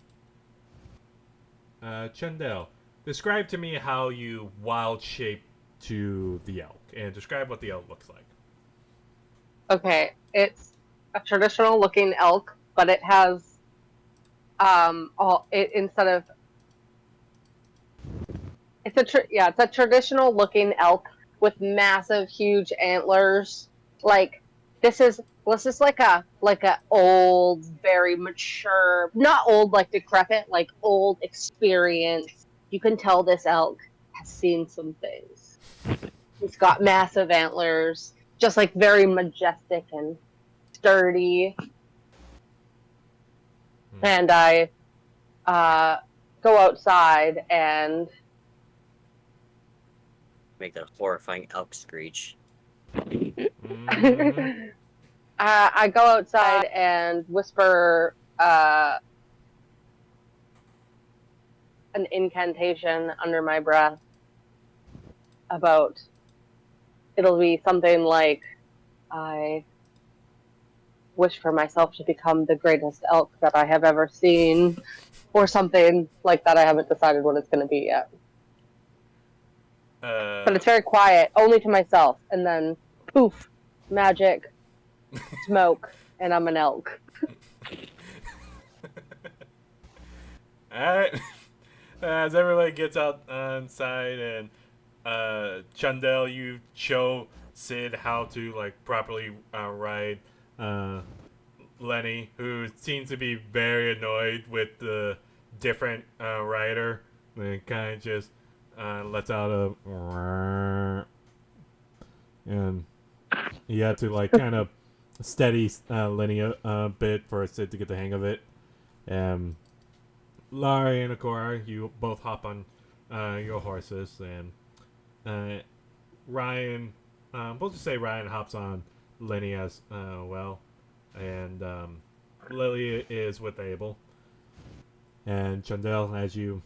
Chendel, describe to me how you wild shape to the elk, and describe what the elk looks like. Okay, it's a traditional looking elk, but it has instead of it's a traditional looking elk with massive huge antlers. Like this is like a old, very mature, not old like decrepit, like old experience. You can tell this elk has seen some things. He's got massive antlers, just like very majestic and sturdy. And I go outside and Make that horrifying elk screech. Mm-hmm. I go outside and whisper an incantation under my breath about it'll be something like I wish for myself to become the greatest elk that I have ever seen, or something like that. I haven't decided what it's going to be yet. But it's very quiet, only to myself, and then poof, magic, smoke, and I'm an elk. Alright. As everybody gets out inside and Chandel, you show Sid how to like properly ride Lenny, who seems to be very annoyed with the different rider, and kind of just lets out a and you have to like kind of steady Lenny a bit for Sid to get the hang of it. Larry and Akora, you both hop on your horses, and Ryan, we'll just say Ryan hops on Lenny as well, and Lily is with Abel. And Chandel, as you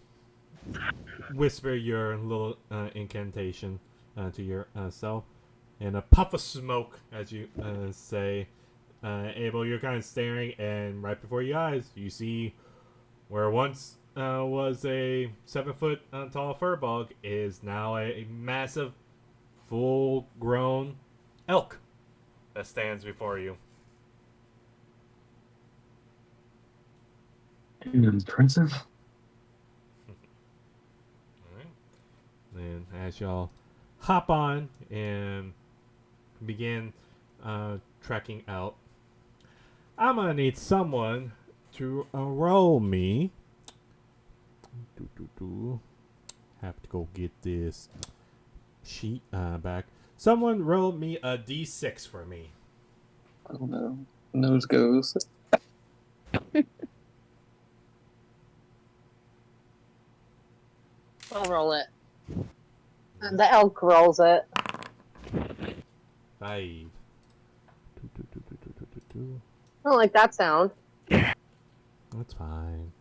whisper your little incantation to yourself, and a puff of smoke, as you say, Abel, you're kind of staring, and right before your eyes, you see where once was a 7-foot tall furball is now a massive, full-grown elk that stands before you. Impressive. Alright. And as y'all hop on and begin trekking out, I'm gonna need someone to roll me. Have to go get this sheet back. Someone roll me a d6 for me. I don't know. Nose goes. I'll roll it. And the elk rolls it. 5. I don't like that sound. That's fine.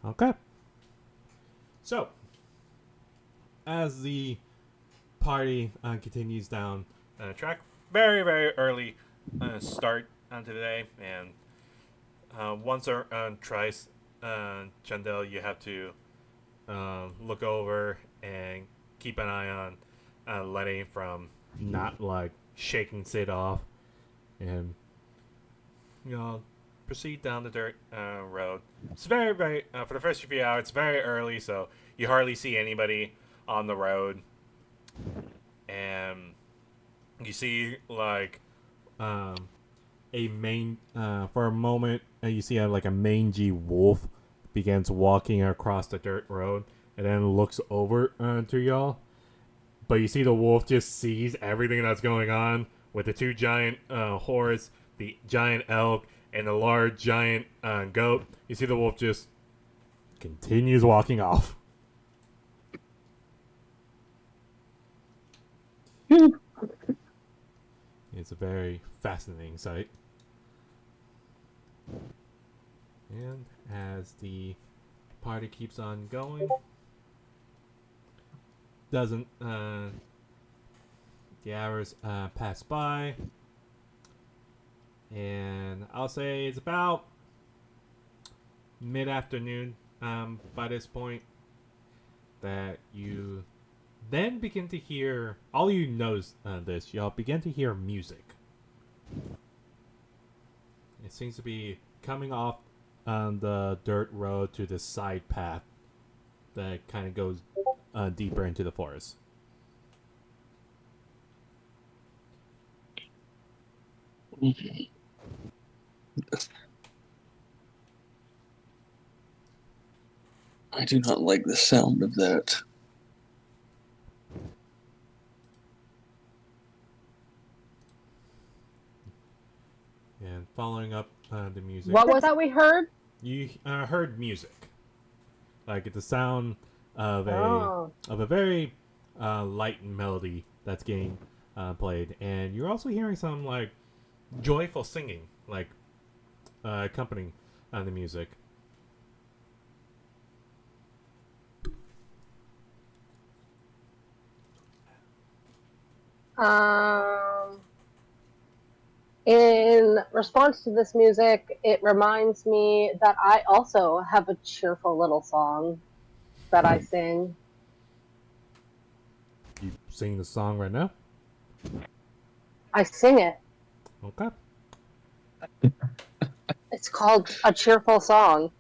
Okay. So, as the party continues down track, very, very early start onto the day, and once tries Chandel, you have to look over and keep an eye on Lenny from not like shaking Sid off, and proceed down the dirt road. It's very, very for the first few hours. It's very early, so you hardly see anybody on the road, and you see like a for a moment you see like a mangy wolf begins walking across the dirt road and then looks over to y'all, but you see the wolf just sees everything that's going on with the two giant horse, the giant elk, and the large giant goat. You see the wolf just continues walking off. It's a very fascinating sight. And as the party keeps on going, doesn't the hours pass by, and I'll say it's about mid-afternoon by this point that you then begin to hear, all you notice this, y'all begin to hear music. It seems to be coming off on the dirt road to the side path that kind of goes deeper into the forest. I do not like the sound of that. And following up the music, What was that we heard? you heard music, like the sound of Oh. a very light melody that's getting played, and you're also hearing some like joyful singing, like accompanying the music. In response to this music, it reminds me that I also have a cheerful little song that I sing. You sing the song right now? I sing it. Okay. It's called A Cheerful Song.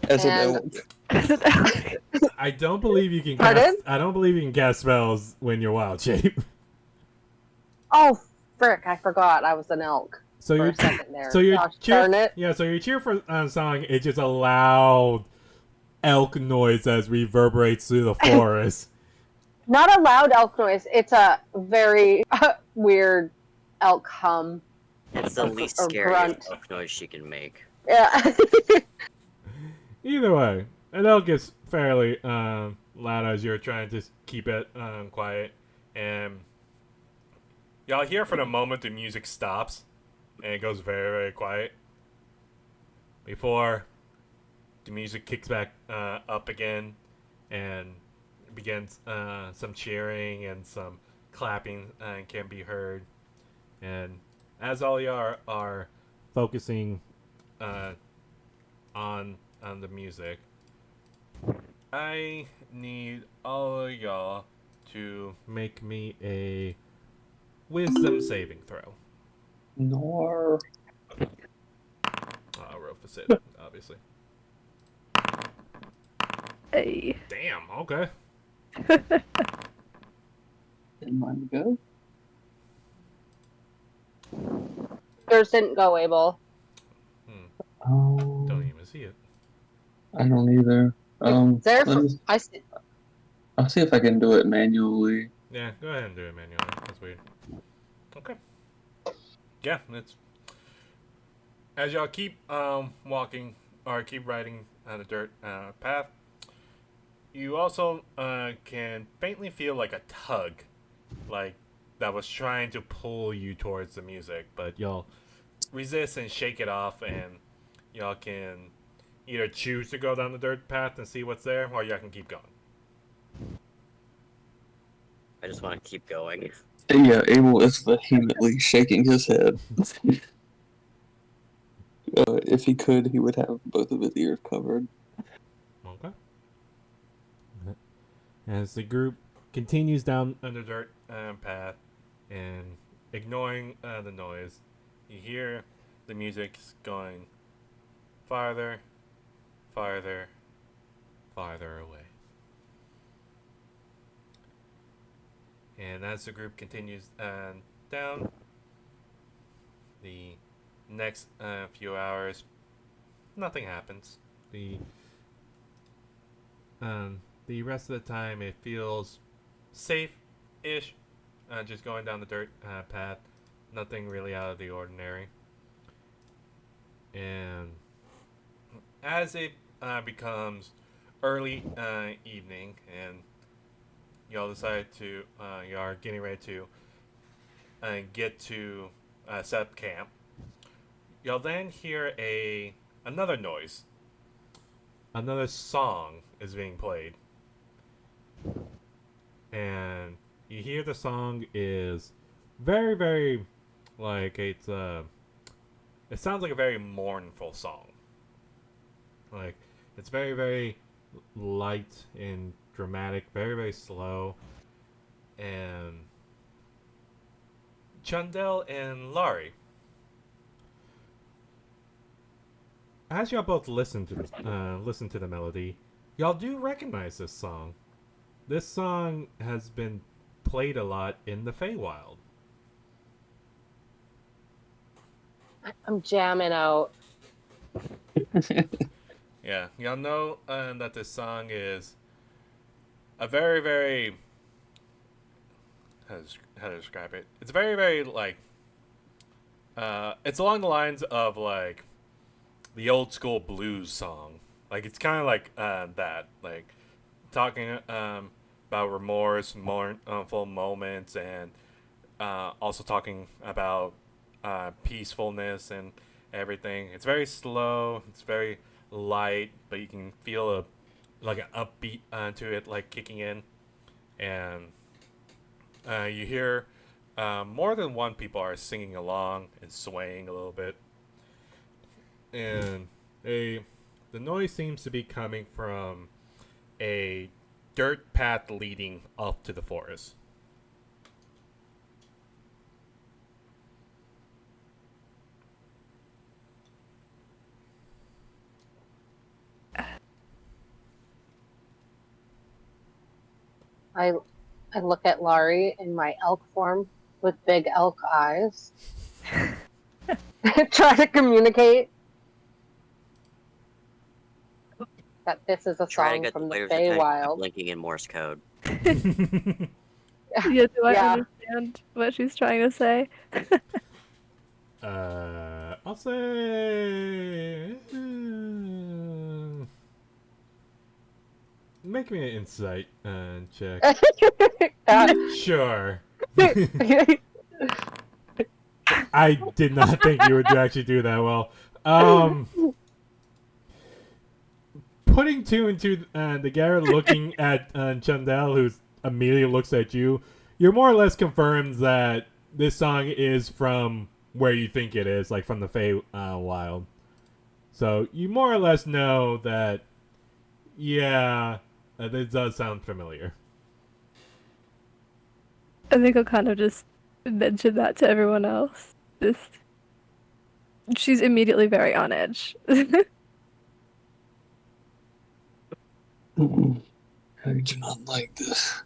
As an And- elk. I don't believe you can Pardon? cast. I don't believe you can cast spells when you're wild shape. Oh, frick, I forgot I was an elk So for you're a second there. so your Gosh, darn it. yeah. So your cheerful song is just a loud elk noise that reverberates through the forest. Not a loud elk noise. It's a very weird elk hum. It's the least Or scary grunt. elk noise she can make. Yeah. Either way, an elk is fairly loud as you're trying to keep it quiet, and y'all hear for the moment the music stops, and it goes very, very quiet before the music kicks back up again, and begins some cheering and some clapping can be heard, and as all y'all are focusing on the music, I need all of y'all to make me a wisdom saving throw. Nor. I'll roll for Sid, obviously. Hey. Damn, okay. Didn't mind go. Yours didn't go, Abel. Oh, Don't even see it. I don't either. There, let me- I see. I'll see if I can do it manually. Yeah, go ahead and do it manually. That's weird. Okay. Yeah, it's as y'all keep walking or keep riding on the dirt path. You also can faintly feel like a tug, like that was trying to pull you towards the music, but y'all resist and shake it off, and y'all can either choose to go down the dirt path and see what's there, or y'all can keep going. I just want to keep going. Yeah, Abel is vehemently shaking his head. If he could, he would have both of his ears covered. Okay. As the group continues down the dirt path and ignoring the noise, you hear the music going farther, farther, farther away. And as the group continues down, the next few hours, nothing happens. The rest of the time, it feels safe-ish, just going down the dirt path. Nothing really out of the ordinary. And as it becomes early evening, and y'all decide to, you are getting ready to get to set up camp, you'll then hear another noise. Another song is being played. And you hear the song is very, very, like, it sounds like a very mournful song. Like, it's very, very light and dramatic, very, very slow. And Chundel and Laurie, as y'all both listen to the melody, y'all do recognize this song. This song has been played a lot in the Feywild. I'm jamming out. Yeah, y'all know that this song is a very, very how to describe it. It's very, very like it's along the lines of like the old school blues song. Like it's kind of like that, like talking about remorse, mournful moments, and also talking about peacefulness and everything. It's very slow. It's very light, but you can feel like an upbeat to it, like kicking in, and you hear more than one people are singing along and swaying a little bit, and the noise seems to be coming from a dirt path leading up to the forest. I I look at Laurie in my elk form with big elk eyes. Try to communicate that this is a Try to song get the from the players' attention by Feywild. blinking in Morse code. Yeah, do I Yeah. understand what she's trying to say? I'll say. Make me an insight check. Sure. I did not think you would actually do that well. Putting two and two together, looking at Chandel, who immediately looks at you, you're more or less confirmed that this song is from where you think it is, like from the Feywild. So you more or less know that, yeah, this does sound familiar. I think I'll kind of just mention that to everyone else. She's immediately very on edge. I do not like this.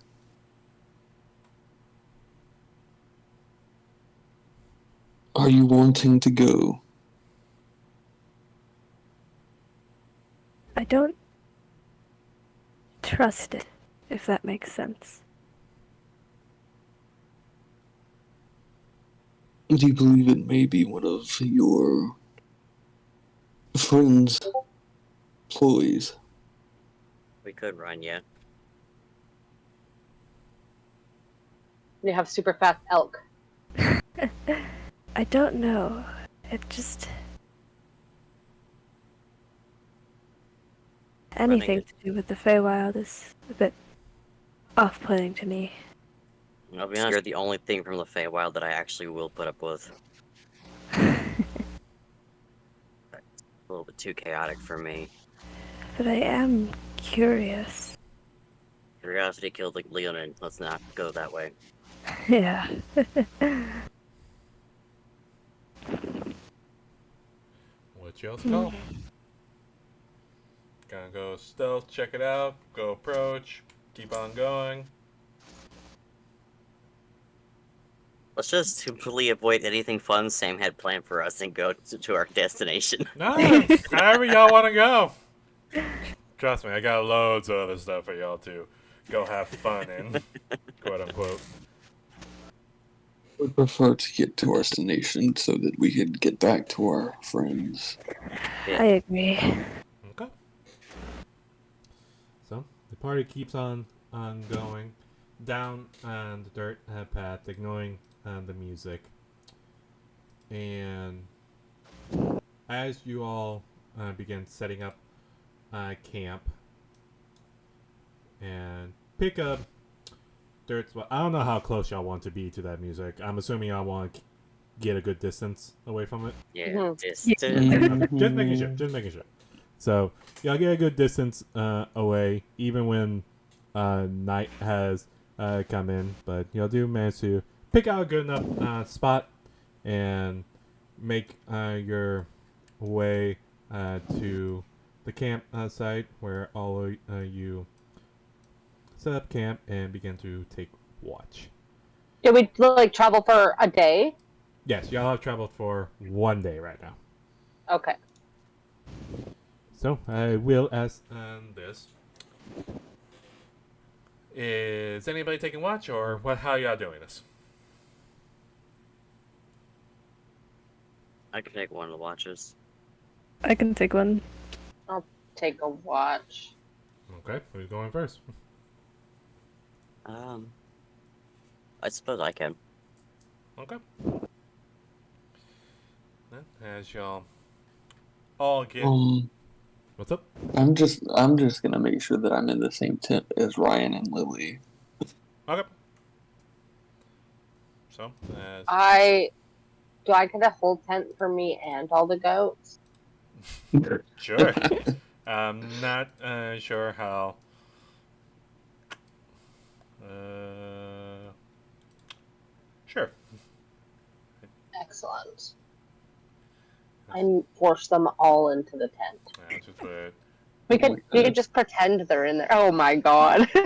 Are you wanting to go? I don't trust it, if that makes sense. Do you believe it may be one of your friend's ploys? We could run, yeah. They have super fast elk. I don't know. It just... Anything it. to do with the Feywild is a bit off-putting to me. I'll be honest, you're the only thing from the Feywild that I actually will put up with. A little bit too chaotic for me. But I am curious. Curiosity killed like Leonin. Let's not go that way. Yeah. What y'all's call? Gonna go stealth, check it out, go approach, keep on going. Let's just completely avoid anything fun Sam had planned for us and go to our destination. No, however y'all want to go. Trust me, I got loads of other stuff for y'all to go have fun in, quote unquote. would prefer to get to our destination so that we could get back to our friends. I agree. Okay. So the party keeps on going down the dirt path, ignoring the music. And as you all begin setting up camp and pick up dirt spot, I don't know how close y'all want to be to that music. I'm assuming y'all want to get a good distance away from it. Yeah, Mhm. Just making sure. Just making sure. So y'all get a good distance away, even when night has come in. But y'all do manage to pick out a good enough spot and make your way to the camp site where all of you set up camp and begin to take watch. Did we like travel for a day? Yes, y'all have traveled for 1 day right now. Okay. So I will ask this: is anybody taking watch, or what? How y'all doing this? I can take one of the watches. I can take one. Take a watch. Okay, who's going first? I suppose I can. Okay. Then, as y'all all get, what's up? I'm just gonna make sure that I'm in the same tent as Ryan and Lily. Okay. So, as Do I get a whole tent for me and all the goats? Sure. I'm not sure how. Sure. Excellent. I force them all into the tent. Yeah, just put it. We could just pretend they're in there. Oh my god. There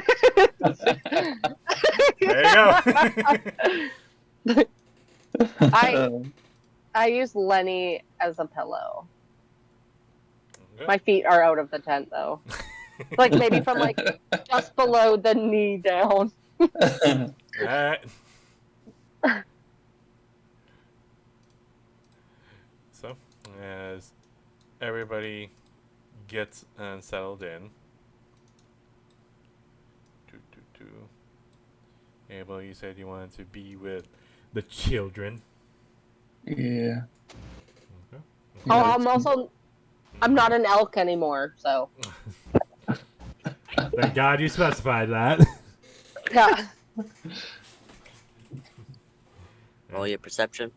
you go. I use Lenny as a pillow. Okay. My feet are out of the tent though. Like maybe from like just below the knee down. Alright. So, as everybody gets settled in. Abel, you said you wanted to be with the children. Yeah. Okay. Oh, I'm not an elk anymore, so Thank God you specified that. yeah. Roll your perception.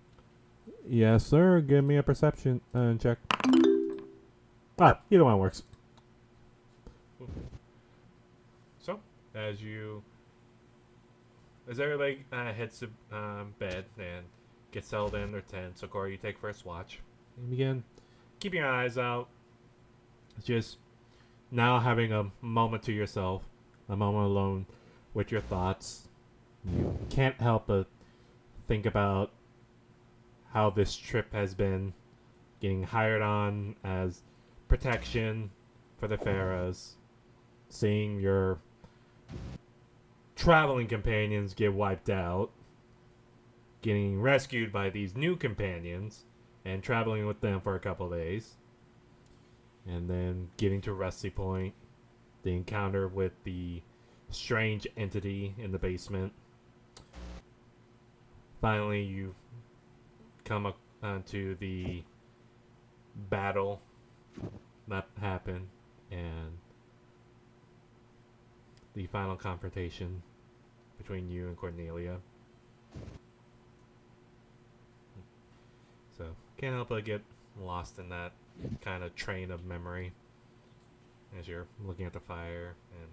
Yes, sir. Give me a perception check. Either one works. So, as everybody heads to bed and gets settled in their tent, so Corey, you take first watch. And begin keeping your eyes out. Just now having a moment to yourself, a moment alone with your thoughts. You can't help but think about how this trip has been, getting hired on as protection for the Pharaohs, seeing your traveling companions get wiped out, getting rescued by these new companions, and traveling with them for a couple days, and then getting to Rusty Point, the encounter with the strange entity in the basement. Finally, you come up to the battle that happened and the final confrontation between you and Cornelia. So can't help but get lost in that kind of train of memory as you're looking at the fire and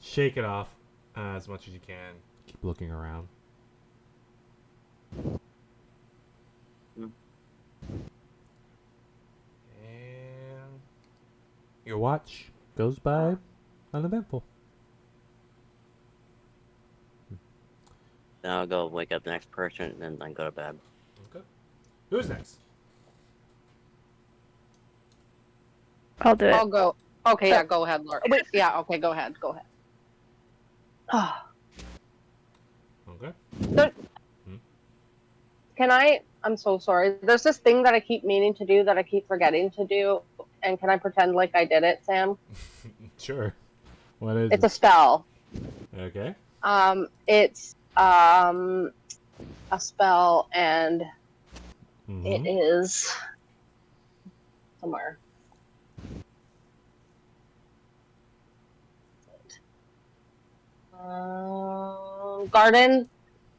shake it off as much as you can. Keep looking around. Mm. And your watch goes by uneventful. Then I'll go wake up the next person and then go to bed. Okay. Who's next? I'll do it. I'll go. Okay, yeah, go ahead, Laura. Wait, yeah, okay, go ahead. Go ahead. Okay. Can I? I'm so sorry. There's this thing that I keep meaning to do that I keep forgetting to do. And can I pretend like I did it, Sam? Sure. What is It's a it? spell. Okay. It's a spell, and Mhm. it is somewhere. Garden.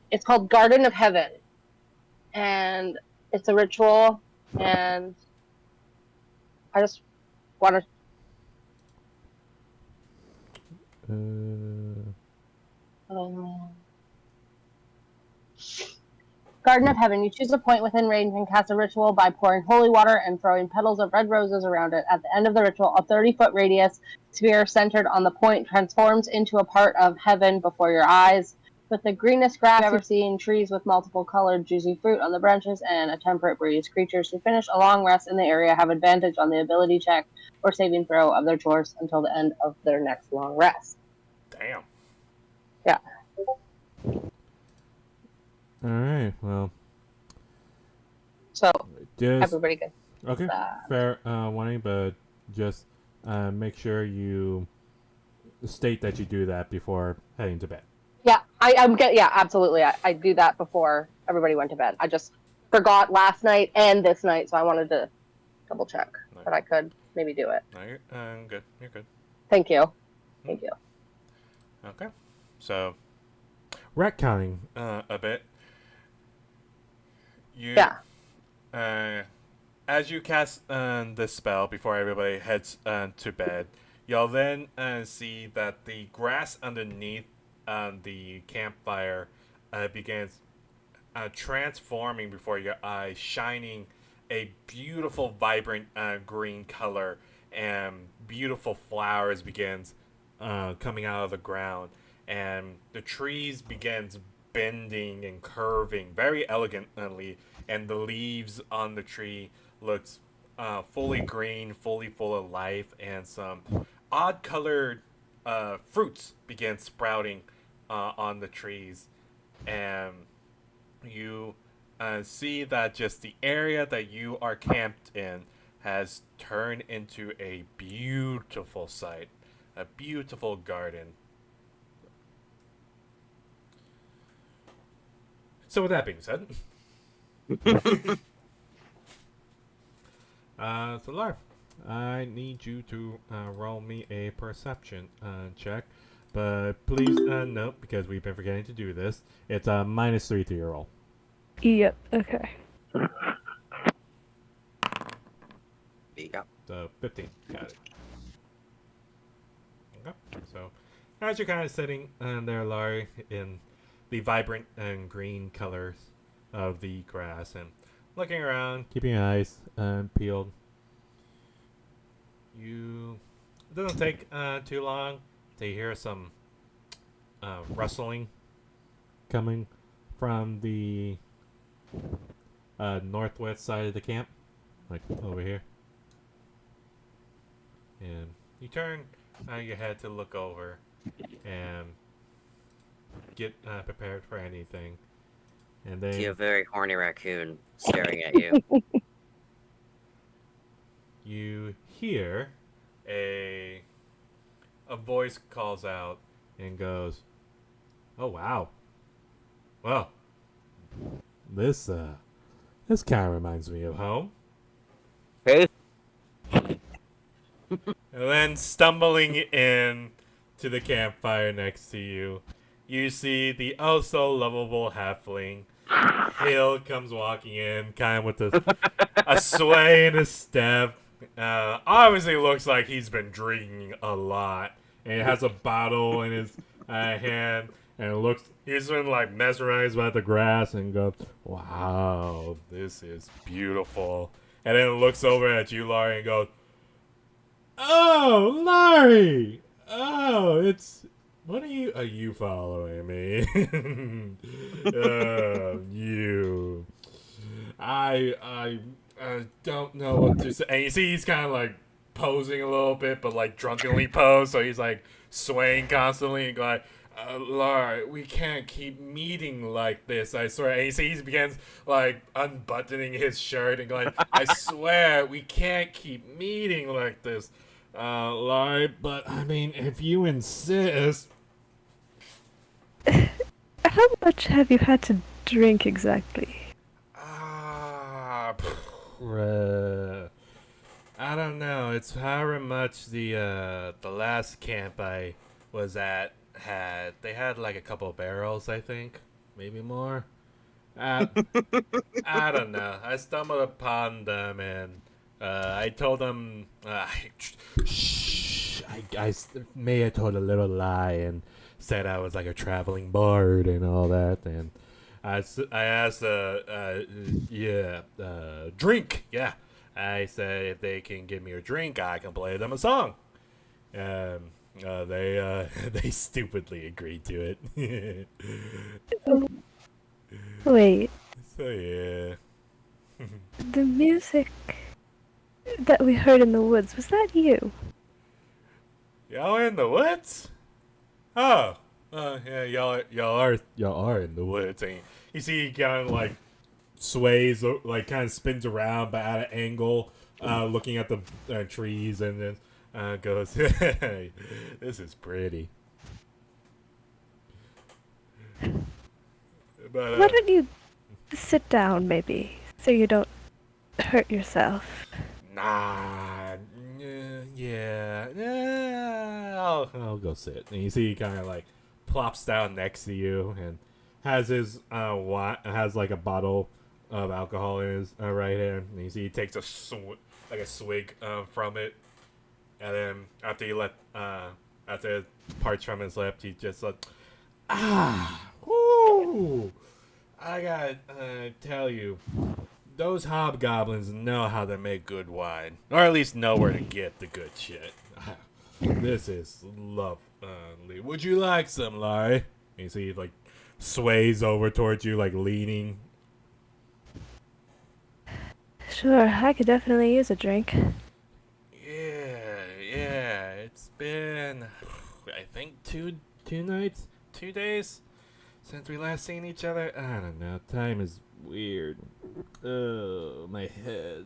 It's called Garden of Heaven, and it's a ritual. And I just want to. Garden of Heaven. You choose a point within range and cast a ritual by pouring holy water and throwing petals of red roses around it. At the end of the ritual, a 30-foot radius sphere centered on the point transforms into a part of heaven before your eyes. With the greenest grass you've ever seen, trees with multiple colored juicy fruit on the branches, and a temperate breeze. Creatures who finish a long rest in the area have advantage on the ability check or saving throw of their chores until the end of their next long rest. Damn. Yeah. All right. Well, So, just everybody good. okay. Fair warning, but just make sure you state that you do that before heading to bed. Yeah, yeah, absolutely. I do that before everybody went to bed. I just forgot last night and this night, so I wanted to double check No. that I could maybe do it. No, you're good. You're good. Thank you. Thank you. Okay. So, Retconning. a bit. You, Yeah. As you cast this spell before everybody heads to bed, you'll then see that the grass underneath the campfire begins transforming before your eyes, shining a beautiful, vibrant green color, and beautiful flowers begins coming out of the ground, and the trees begins bending and curving very elegantly, and the leaves on the tree looks fully green, fully full of life, and some odd colored fruits begin sprouting on the trees, and you see that just the area that you are camped in has turned into a beautiful sight, a beautiful garden. So with that being said, so Larv, I need you to roll me a perception check, but please note, because we've been forgetting to do this, it's a -3 to your roll. Yep. Okay. Yeah. So 15. Got it. Okay. So as you're kind of sitting there, Larry, in the vibrant and green colors of the grass and looking around, keeping your eyes peeled, it doesn't take too long to hear some rustling coming from the northwest side of the camp, like over here. And you turn your head to look over and get prepared for anything. And then See a very horny raccoon staring at you. you hear a voice calls out and goes, "Oh wow, well, this kind of reminds me of home." Hey. And then stumbling in to the campfire next to you, you see the oh so lovable halfling. Hill comes walking in, kind of with a sway in his step. Obviously looks like he's been drinking a lot. And he has a bottle in his hand. And it looks, he's been like mesmerized by the grass and goes, wow, this is beautiful. And then looks over at you, Laurie, and goes, oh, Laurie! Oh, it's, what are you following me? You. I don't know what to say. And you see he's kind of like posing a little bit, but like drunkenly posed. So he's like swaying constantly and going, Laura, we can't keep meeting like this, I swear. And you see he begins like unbuttoning his shirt and going, I swear, we can't keep meeting like this, Laura. But I mean, if you insist. How much have you had to drink exactly? I don't know. It's however much the last camp I was at had. They had like a couple barrels, I think, maybe more. I don't know. I stumbled upon them and I told them. I may have told a little lie and said I was like a traveling bard and all that and. I asked, drink, yeah. I said if they can give me a drink, I can play them a song. They stupidly agreed to it. Wait, So yeah. the music that we heard in the woods, was that you? Y'all in the woods? Oh. Yeah, y'all are in the woods. And you see he kind of like sways, like kind of spins around, but at an angle, looking at the trees, and then goes, "Hey, this is pretty." But Why don't you sit down, maybe, so you don't hurt yourself? nah, yeah, I'll go sit. And you see he kind of like plops down next to you and has his has like a bottle of alcohol in his right hand. And you see he takes a swig from it, and then after after it parts from his lip, he just like whoo! I gotta tell you, those hobgoblins know how to make good wine, or at least know where to get the good shit. This is lovely. Would you like some, Larry? You see, he like sways over towards you, like leaning. Sure, I could definitely use a drink. Yeah. It's been, I think, two nights, 2 days since we last seen each other. I don't know. Time is weird. Oh, my head.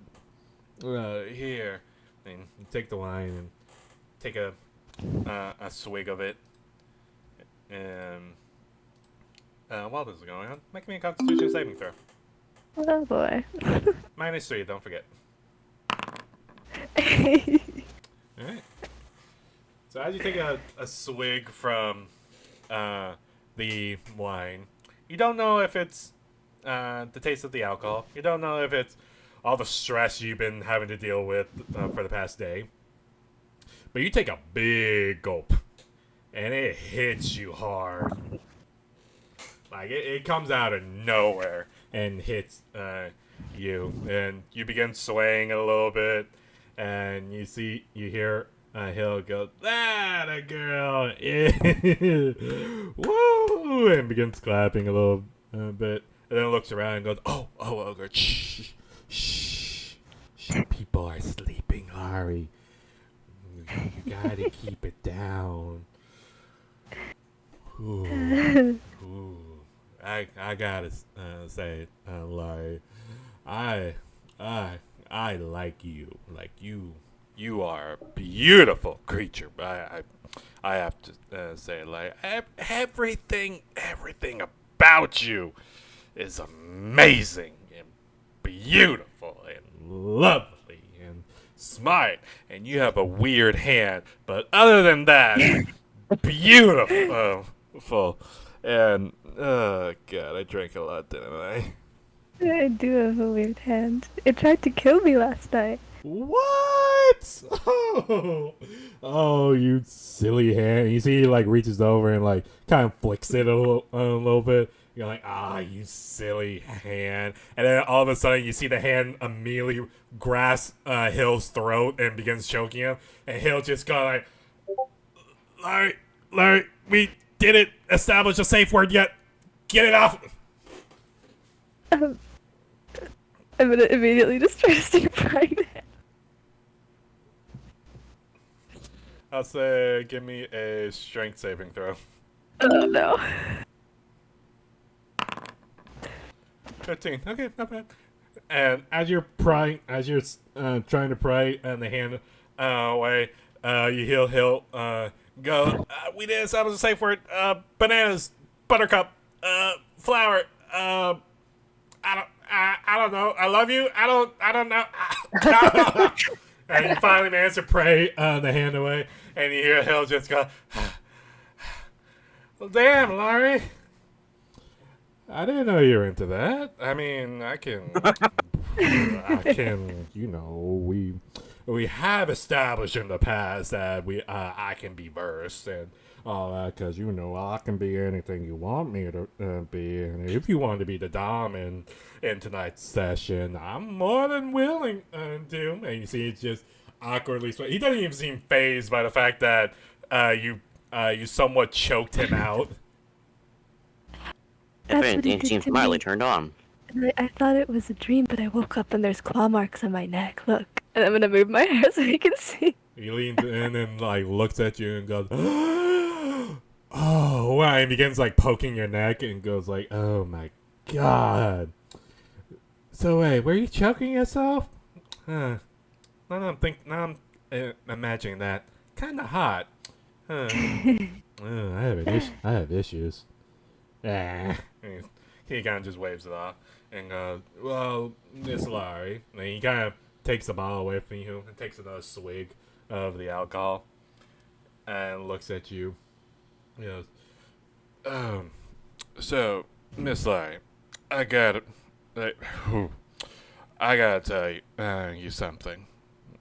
Here, and you take the wine and take a swig of it. And while this is going on, make me a Constitution saving throw. Oh boy. -3, don't forget. All right. So as you take a swig from the wine, you don't know if it's the taste of the alcohol. You don't know if it's all the stress you've been having to deal with for the past day. But you take a big gulp, and it hits you hard. Like, it comes out of nowhere and hits you. And you begin swaying a little bit, and you hear Hill go, "That a girl!" Woo! And begins clapping a little bit. And then looks around and goes, oh, Ogre, shh. People are sleeping, Harry. You gotta keep it down. Ooh. I gotta say, Larry, I like you. Like, you are a beautiful creature. I have to say, like, everything about you is amazing and beautiful and lovely and smart, and you have a weird hand, but other than that, beautiful. And oh god, I drank a lot, didn't I? I do have a weird hand. It tried to kill me last night. What? Oh, you silly hand. You see, he like reaches over and like kind of flicks it a little bit. You're like, you silly hand. And then all of a sudden, you see the hand immediately grasp Hill's throat and begins choking him. And Hill just go like, Larry, we didn't establish a safe word yet. Get it off. I'm gonna immediately just try to stay pregnant. I'll say, give me a strength saving throw. Oh no. 15. Okay, not bad. And as you're trying to pray and the hand away, you hear Hill go, we didn't establish a safe word. Bananas, buttercup, flour, I don't know. I love you. I don't know. And you finally manage to pray the hand away, and you hear Hill just go, well, damn, Larry. I didn't know you were into that. I mean, I can, we have established in the past that I can be versed and all that, because, I can be anything you want me to be. And if you want to be the Dom in tonight's session, I'm more than willing to. And you see, it's just awkwardly, he doesn't even seem fazed by the fact that you somewhat choked him out. If That's what he anything, did seems to mildly me. turned on. And I thought it was a dream, but I woke up and there's claw marks on my neck. Look. And I'm gonna move my hair so he can see. He leans in and like looks at you and goes, "Oh!" Wow! And begins like poking your neck and goes like, "Oh my god!" So wait, were you choking yourself? Huh? Now I'm imagining that kind of hot. Huh? I have issues. Ah. He kind of just waves it off and goes, "Well, Miss Laurie," and he kind of takes the bottle away from you and takes another swig of the alcohol and looks at you. He goes, So, Miss Larry, I gotta tell you something.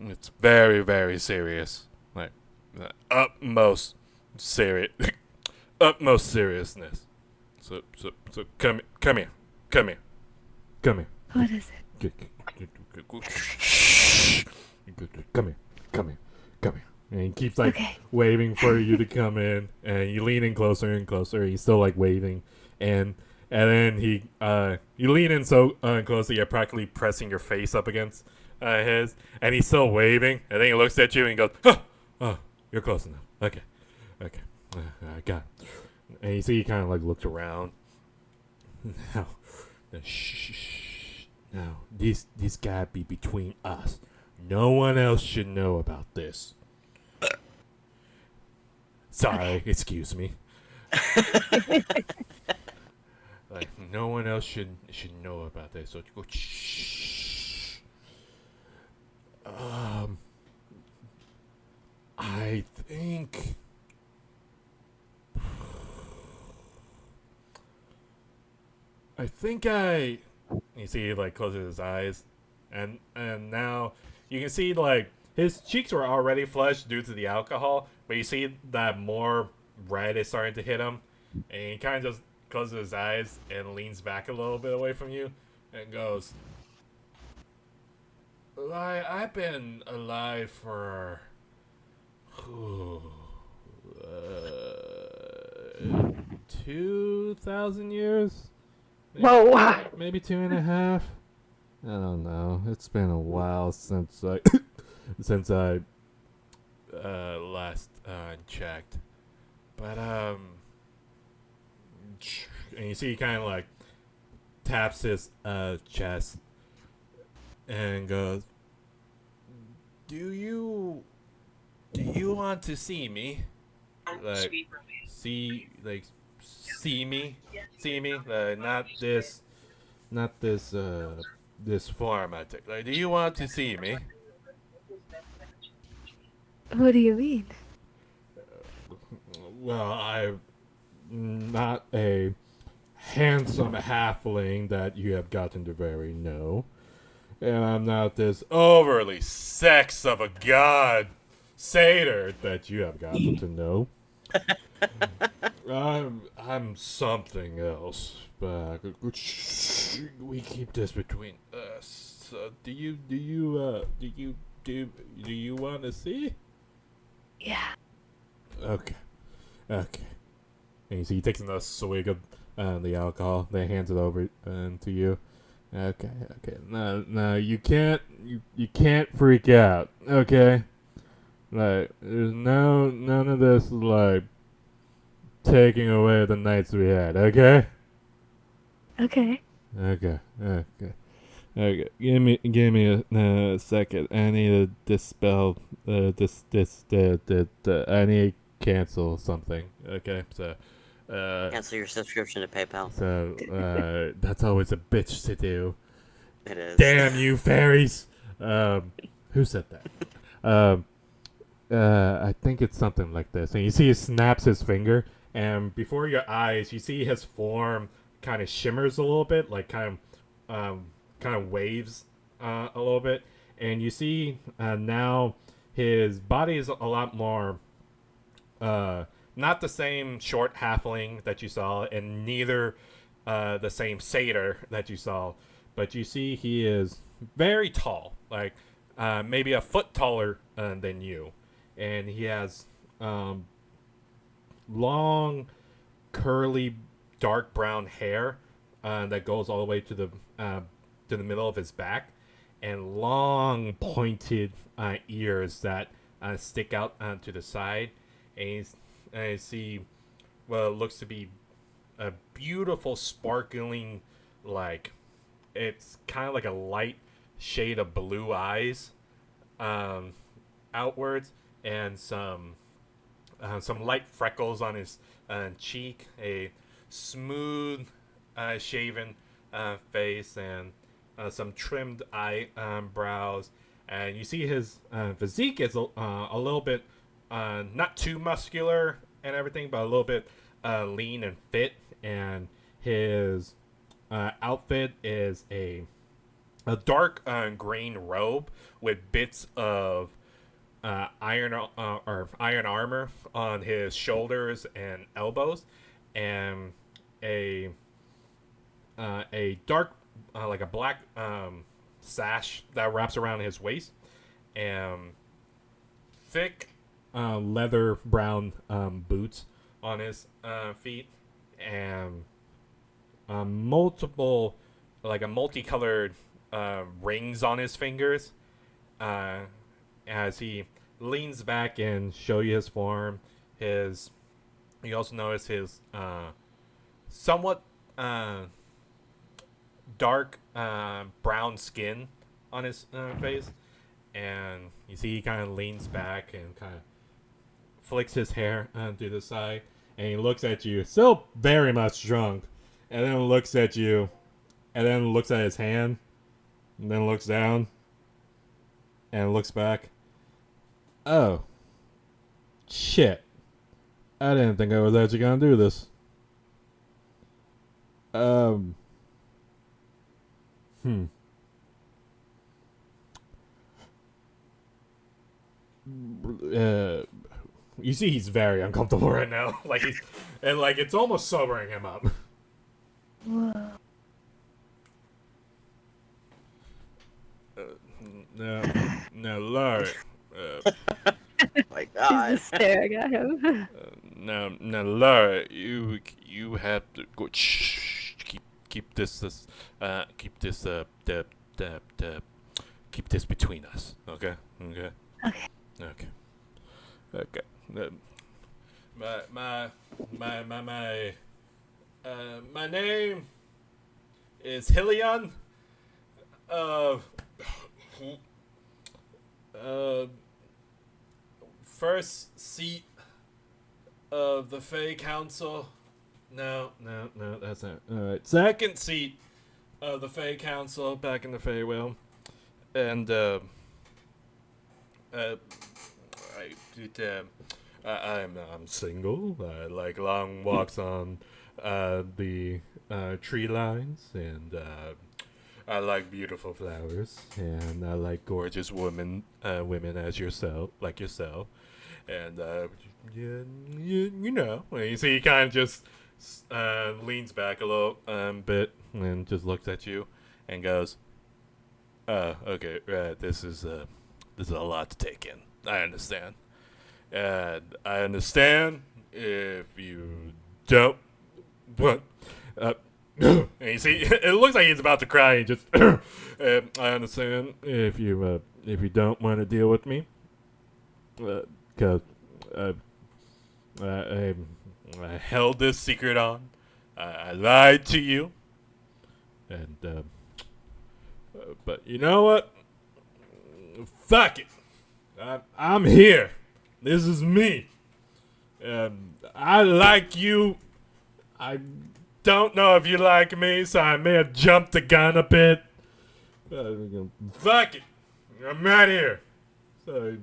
It's very, very serious. Like, the utmost serious, utmost seriousness. So come here. Come here. What is it? Come here. And he keeps like Okay. waving for you to come in, and you lean in closer and closer. He's still like waving, and then you lean in so close that you're practically pressing your face up against his, and he's still waving. And then he looks at you and he goes, "Oh, you're close enough. Okay, I got it." And you see he kind of like looks around. Now, shh. Now, this gotta be between us. No one else should know about this. Sorry, excuse me. Like, no one else should know about this. So go shh. I think you see he like closes his eyes and now you can see like his cheeks were already flushed due to the alcohol, but you see that more red is starting to hit him, and he kind of just closes his eyes and leans back a little bit away from you and goes, I've been alive for 2,000 years? Whoa. Maybe 2.5. I don't know. It's been a while since I last checked. But and you see he kind of like taps his chest and goes, "Do you want to see me? Like see me? Not this form I take. Like, do you want to see me?" What do you mean? Well, not a handsome halfling that you have gotten to very know. And I'm not this Overly sex of a god. Satyr. that you have gotten to know. I'm something else, but we keep this between us. Do you want to see? Yeah. Okay, okay. And you see, he takes another swig of the alcohol. They hands it over to you. Okay, okay. No, you can't freak out. Okay, like there's none of this like taking away the nights we had. Okay. Okay. Okay. Okay. Okay. Give me a second. I need to dispel I need to cancel something. Okay. Cancel your subscription to PayPal. That's always a bitch to do. It is. Damn you fairies. Who said that? Um I think it's something like this. And you see he snaps his finger, and before your eyes, you see his form kind of shimmers a little bit, like kind of waves a little bit, and you see now his body is a lot more not the same short halfling that you saw, and neither the same satyr that you saw, but you see he is very tall, like maybe a foot taller than you, and he has long, curly, dark brown hair that goes all the way to the middle of his back, and long, pointed ears that stick out to the side, and I see what looks to be a beautiful, sparkling, like it's kind of like a light shade of blue eyes outwards, and some light freckles on his cheek, a smooth shaven face, and some trimmed eyebrows. And you see his physique is a little bit not too muscular and everything, but a little bit lean and fit. And his outfit is a dark green robe with bits of iron armor on his shoulders and elbows, and a dark like a black sash that wraps around his waist, and thick leather brown boots on his feet, and multiple like a multicolored rings on his fingers as he leans back and show you his form. You also notice his somewhat dark brown skin on his face, and you see he kind of leans back and kind of flicks his hair to the side, and he looks at you, still very much drunk, and then looks at you, and then looks at his hand, and then looks down, and looks back. Oh, shit. I didn't think I was actually gonna do this. Hmm. You see he's very uncomfortable right now. Like it's almost sobering him up. Whoa. No, Laura. My She's God. just staring at him. Now, Laura, you have to go. Shh, keep this keep this between us. Okay. Okay. My name is Hillion. First seat of the Fey Council. No, that's not. Alright. Second seat of the Fey Council back in the Feywild. And, I'm single. I like long walks on the tree lines, and I like beautiful flowers, and I like gorgeous women as yourself, like yourself, and you know. And you see, he kind of just leans back a little bit and just looks at you, and goes, okay, right. This is a lot to take in. I understand. And I understand if you don't want. And you see, it looks like he's about to cry. He just. I understand if you don't want to deal with me, because I held this secret on. I lied to you, and but you know what? Fuck it. I'm here. This is me. I like you. I don't know if you like me, so I may have jumped the gun a bit. Fuck it. I'm out here. So,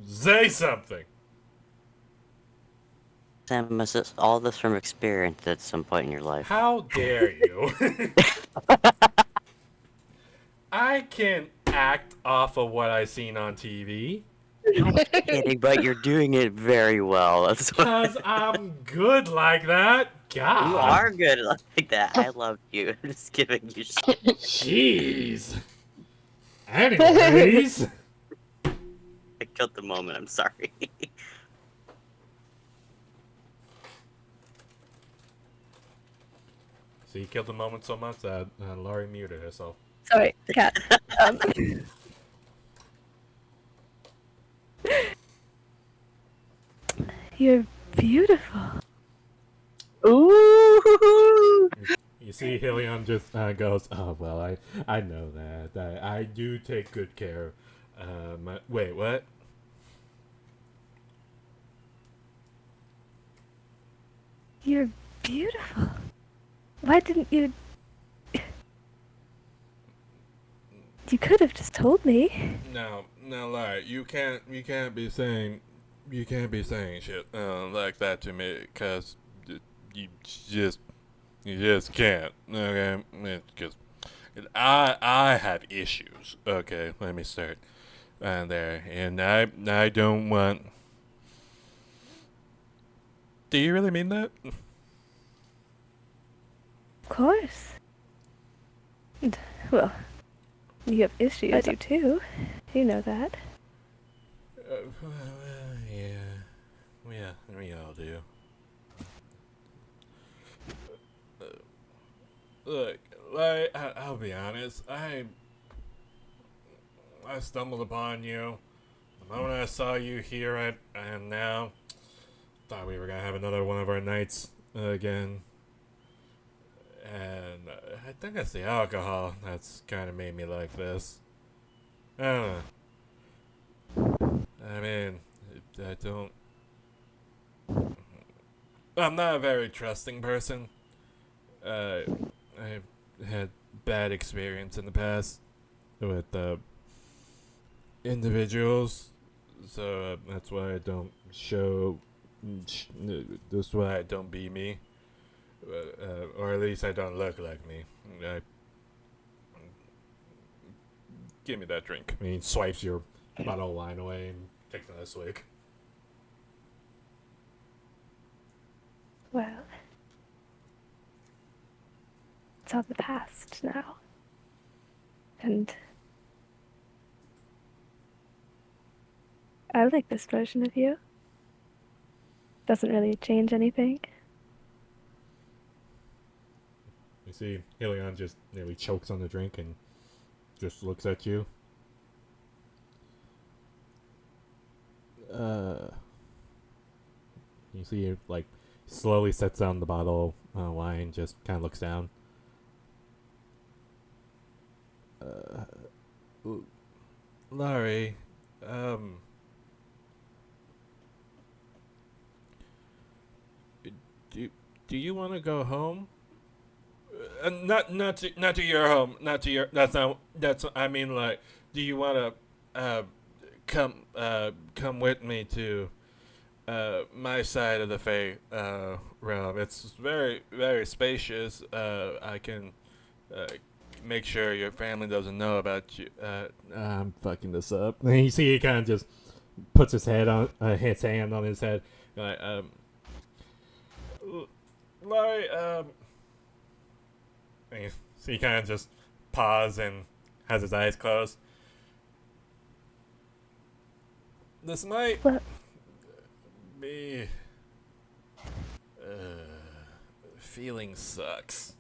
say something. Sam, is this all this from experience at some point in your life? How dare you? I can act off of what I seen on TV. I'm kidding, but you're doing it very well. That's what Because I'm good like that. God. you are good like that. I love you. I'm just giving you shit. Jeez. Anyways. I killed the moment. I'm sorry. So you killed the moment so much that Laurie muted herself. Sorry, cat. You're beautiful. Ooh. You see, Helion just goes, "Oh well, I know that. I do take good care. Wait, what? You're beautiful. Why didn't you? You could have just told me. No, Laurie, you can't be saying shit like that to me, cause you just can't. Okay, because I have issues. Okay, let me start there, and I don't want. Do you really mean that? Of course. Well, you have issues. I do too. You know that. Yeah, we all do. Look, I'll be honest. I stumbled upon you the moment I saw you here, and now thought we were gonna have another one of our nights again. And I think it's the alcohol that's kind of made me like this. I don't know. I mean, I don't. I'm not a very trusting person. I've had bad experience in the past with individuals, so that's why I don't show. That's why I don't be me, or at least I don't look like me. Give me that drink. I mean, he swipes your bottle of wine away and takes another swig. Well, it's all the past now. And I like this version of you. Doesn't really change anything. You see, Helion just nearly chokes on the drink and just looks at you. You see, he, like, slowly sets down the bottle of wine, just kind of looks down. Laurie, do you want to go home? Not to your home, not to your. That's I mean, like, do you want to come with me to my side of the Fey realm. It's very, very spacious. I can make sure your family doesn't know about you. I'm fucking this up. And you see, he kind of just puts his hand on his head. Like, Laurie, and so he kind of just pauses and has his eyes closed. This might What? be. Feeling sucks.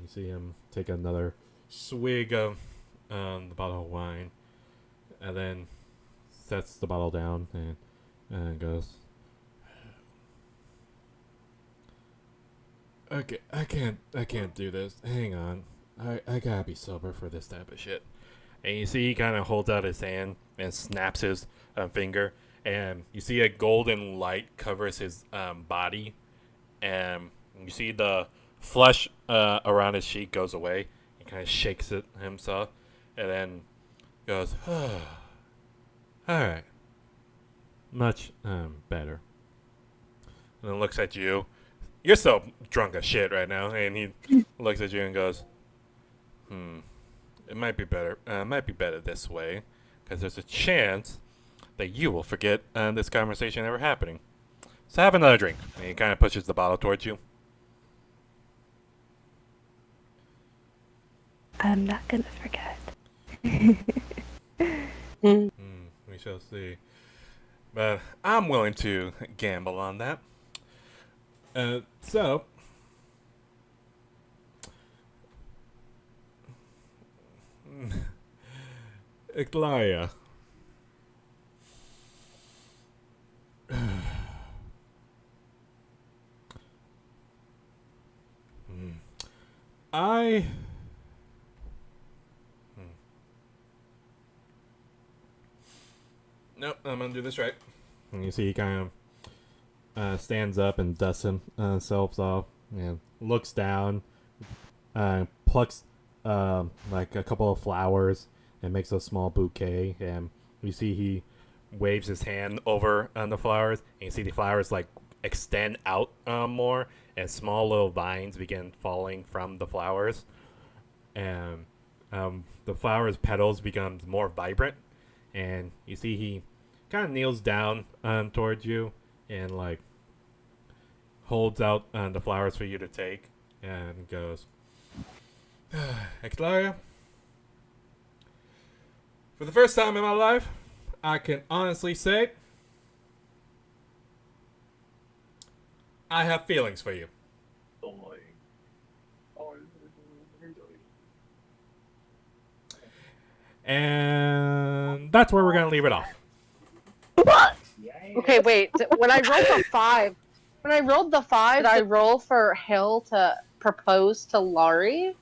you see him take another swig of the bottle of wine, and then sets the bottle down and goes, "Okay, I can't do this. Hang on, I gotta be sober for this type of shit." And you see he kind of holds out his hand and snaps his finger, and you see a golden light covers his body, and you see the flesh around his cheek goes away. He kind of shakes it himself, and then goes, All right, much better. and then looks at you. You're so drunk as shit right now, and he looks at you and goes, it might be better. Might be better this way, because there's a chance that you will forget this conversation ever happening. So have another drink. And he kind of pushes the bottle towards you. I'm not gonna forget. We shall see. But I'm willing to gamble on that. So, Eclaria. I Nope, I'm gonna do this right. and you see he kind of stands up and dusts himself off and looks down, plucks like a couple of flowers and makes a small bouquet. And you see he Waves his hand over on the flowers, and you see the flowers like extend out more, and small little vines begin falling from the flowers, and the flowers petals becomes more vibrant, and you see he kind of kneels down towards you and like holds out the flowers for you to take, and goes, Eclaria, for the first time in my life, I can honestly say I have feelings for you. And that's where we're going to leave it off. Okay, wait. When I rolled the five, did I roll for Hill to propose to Laurie?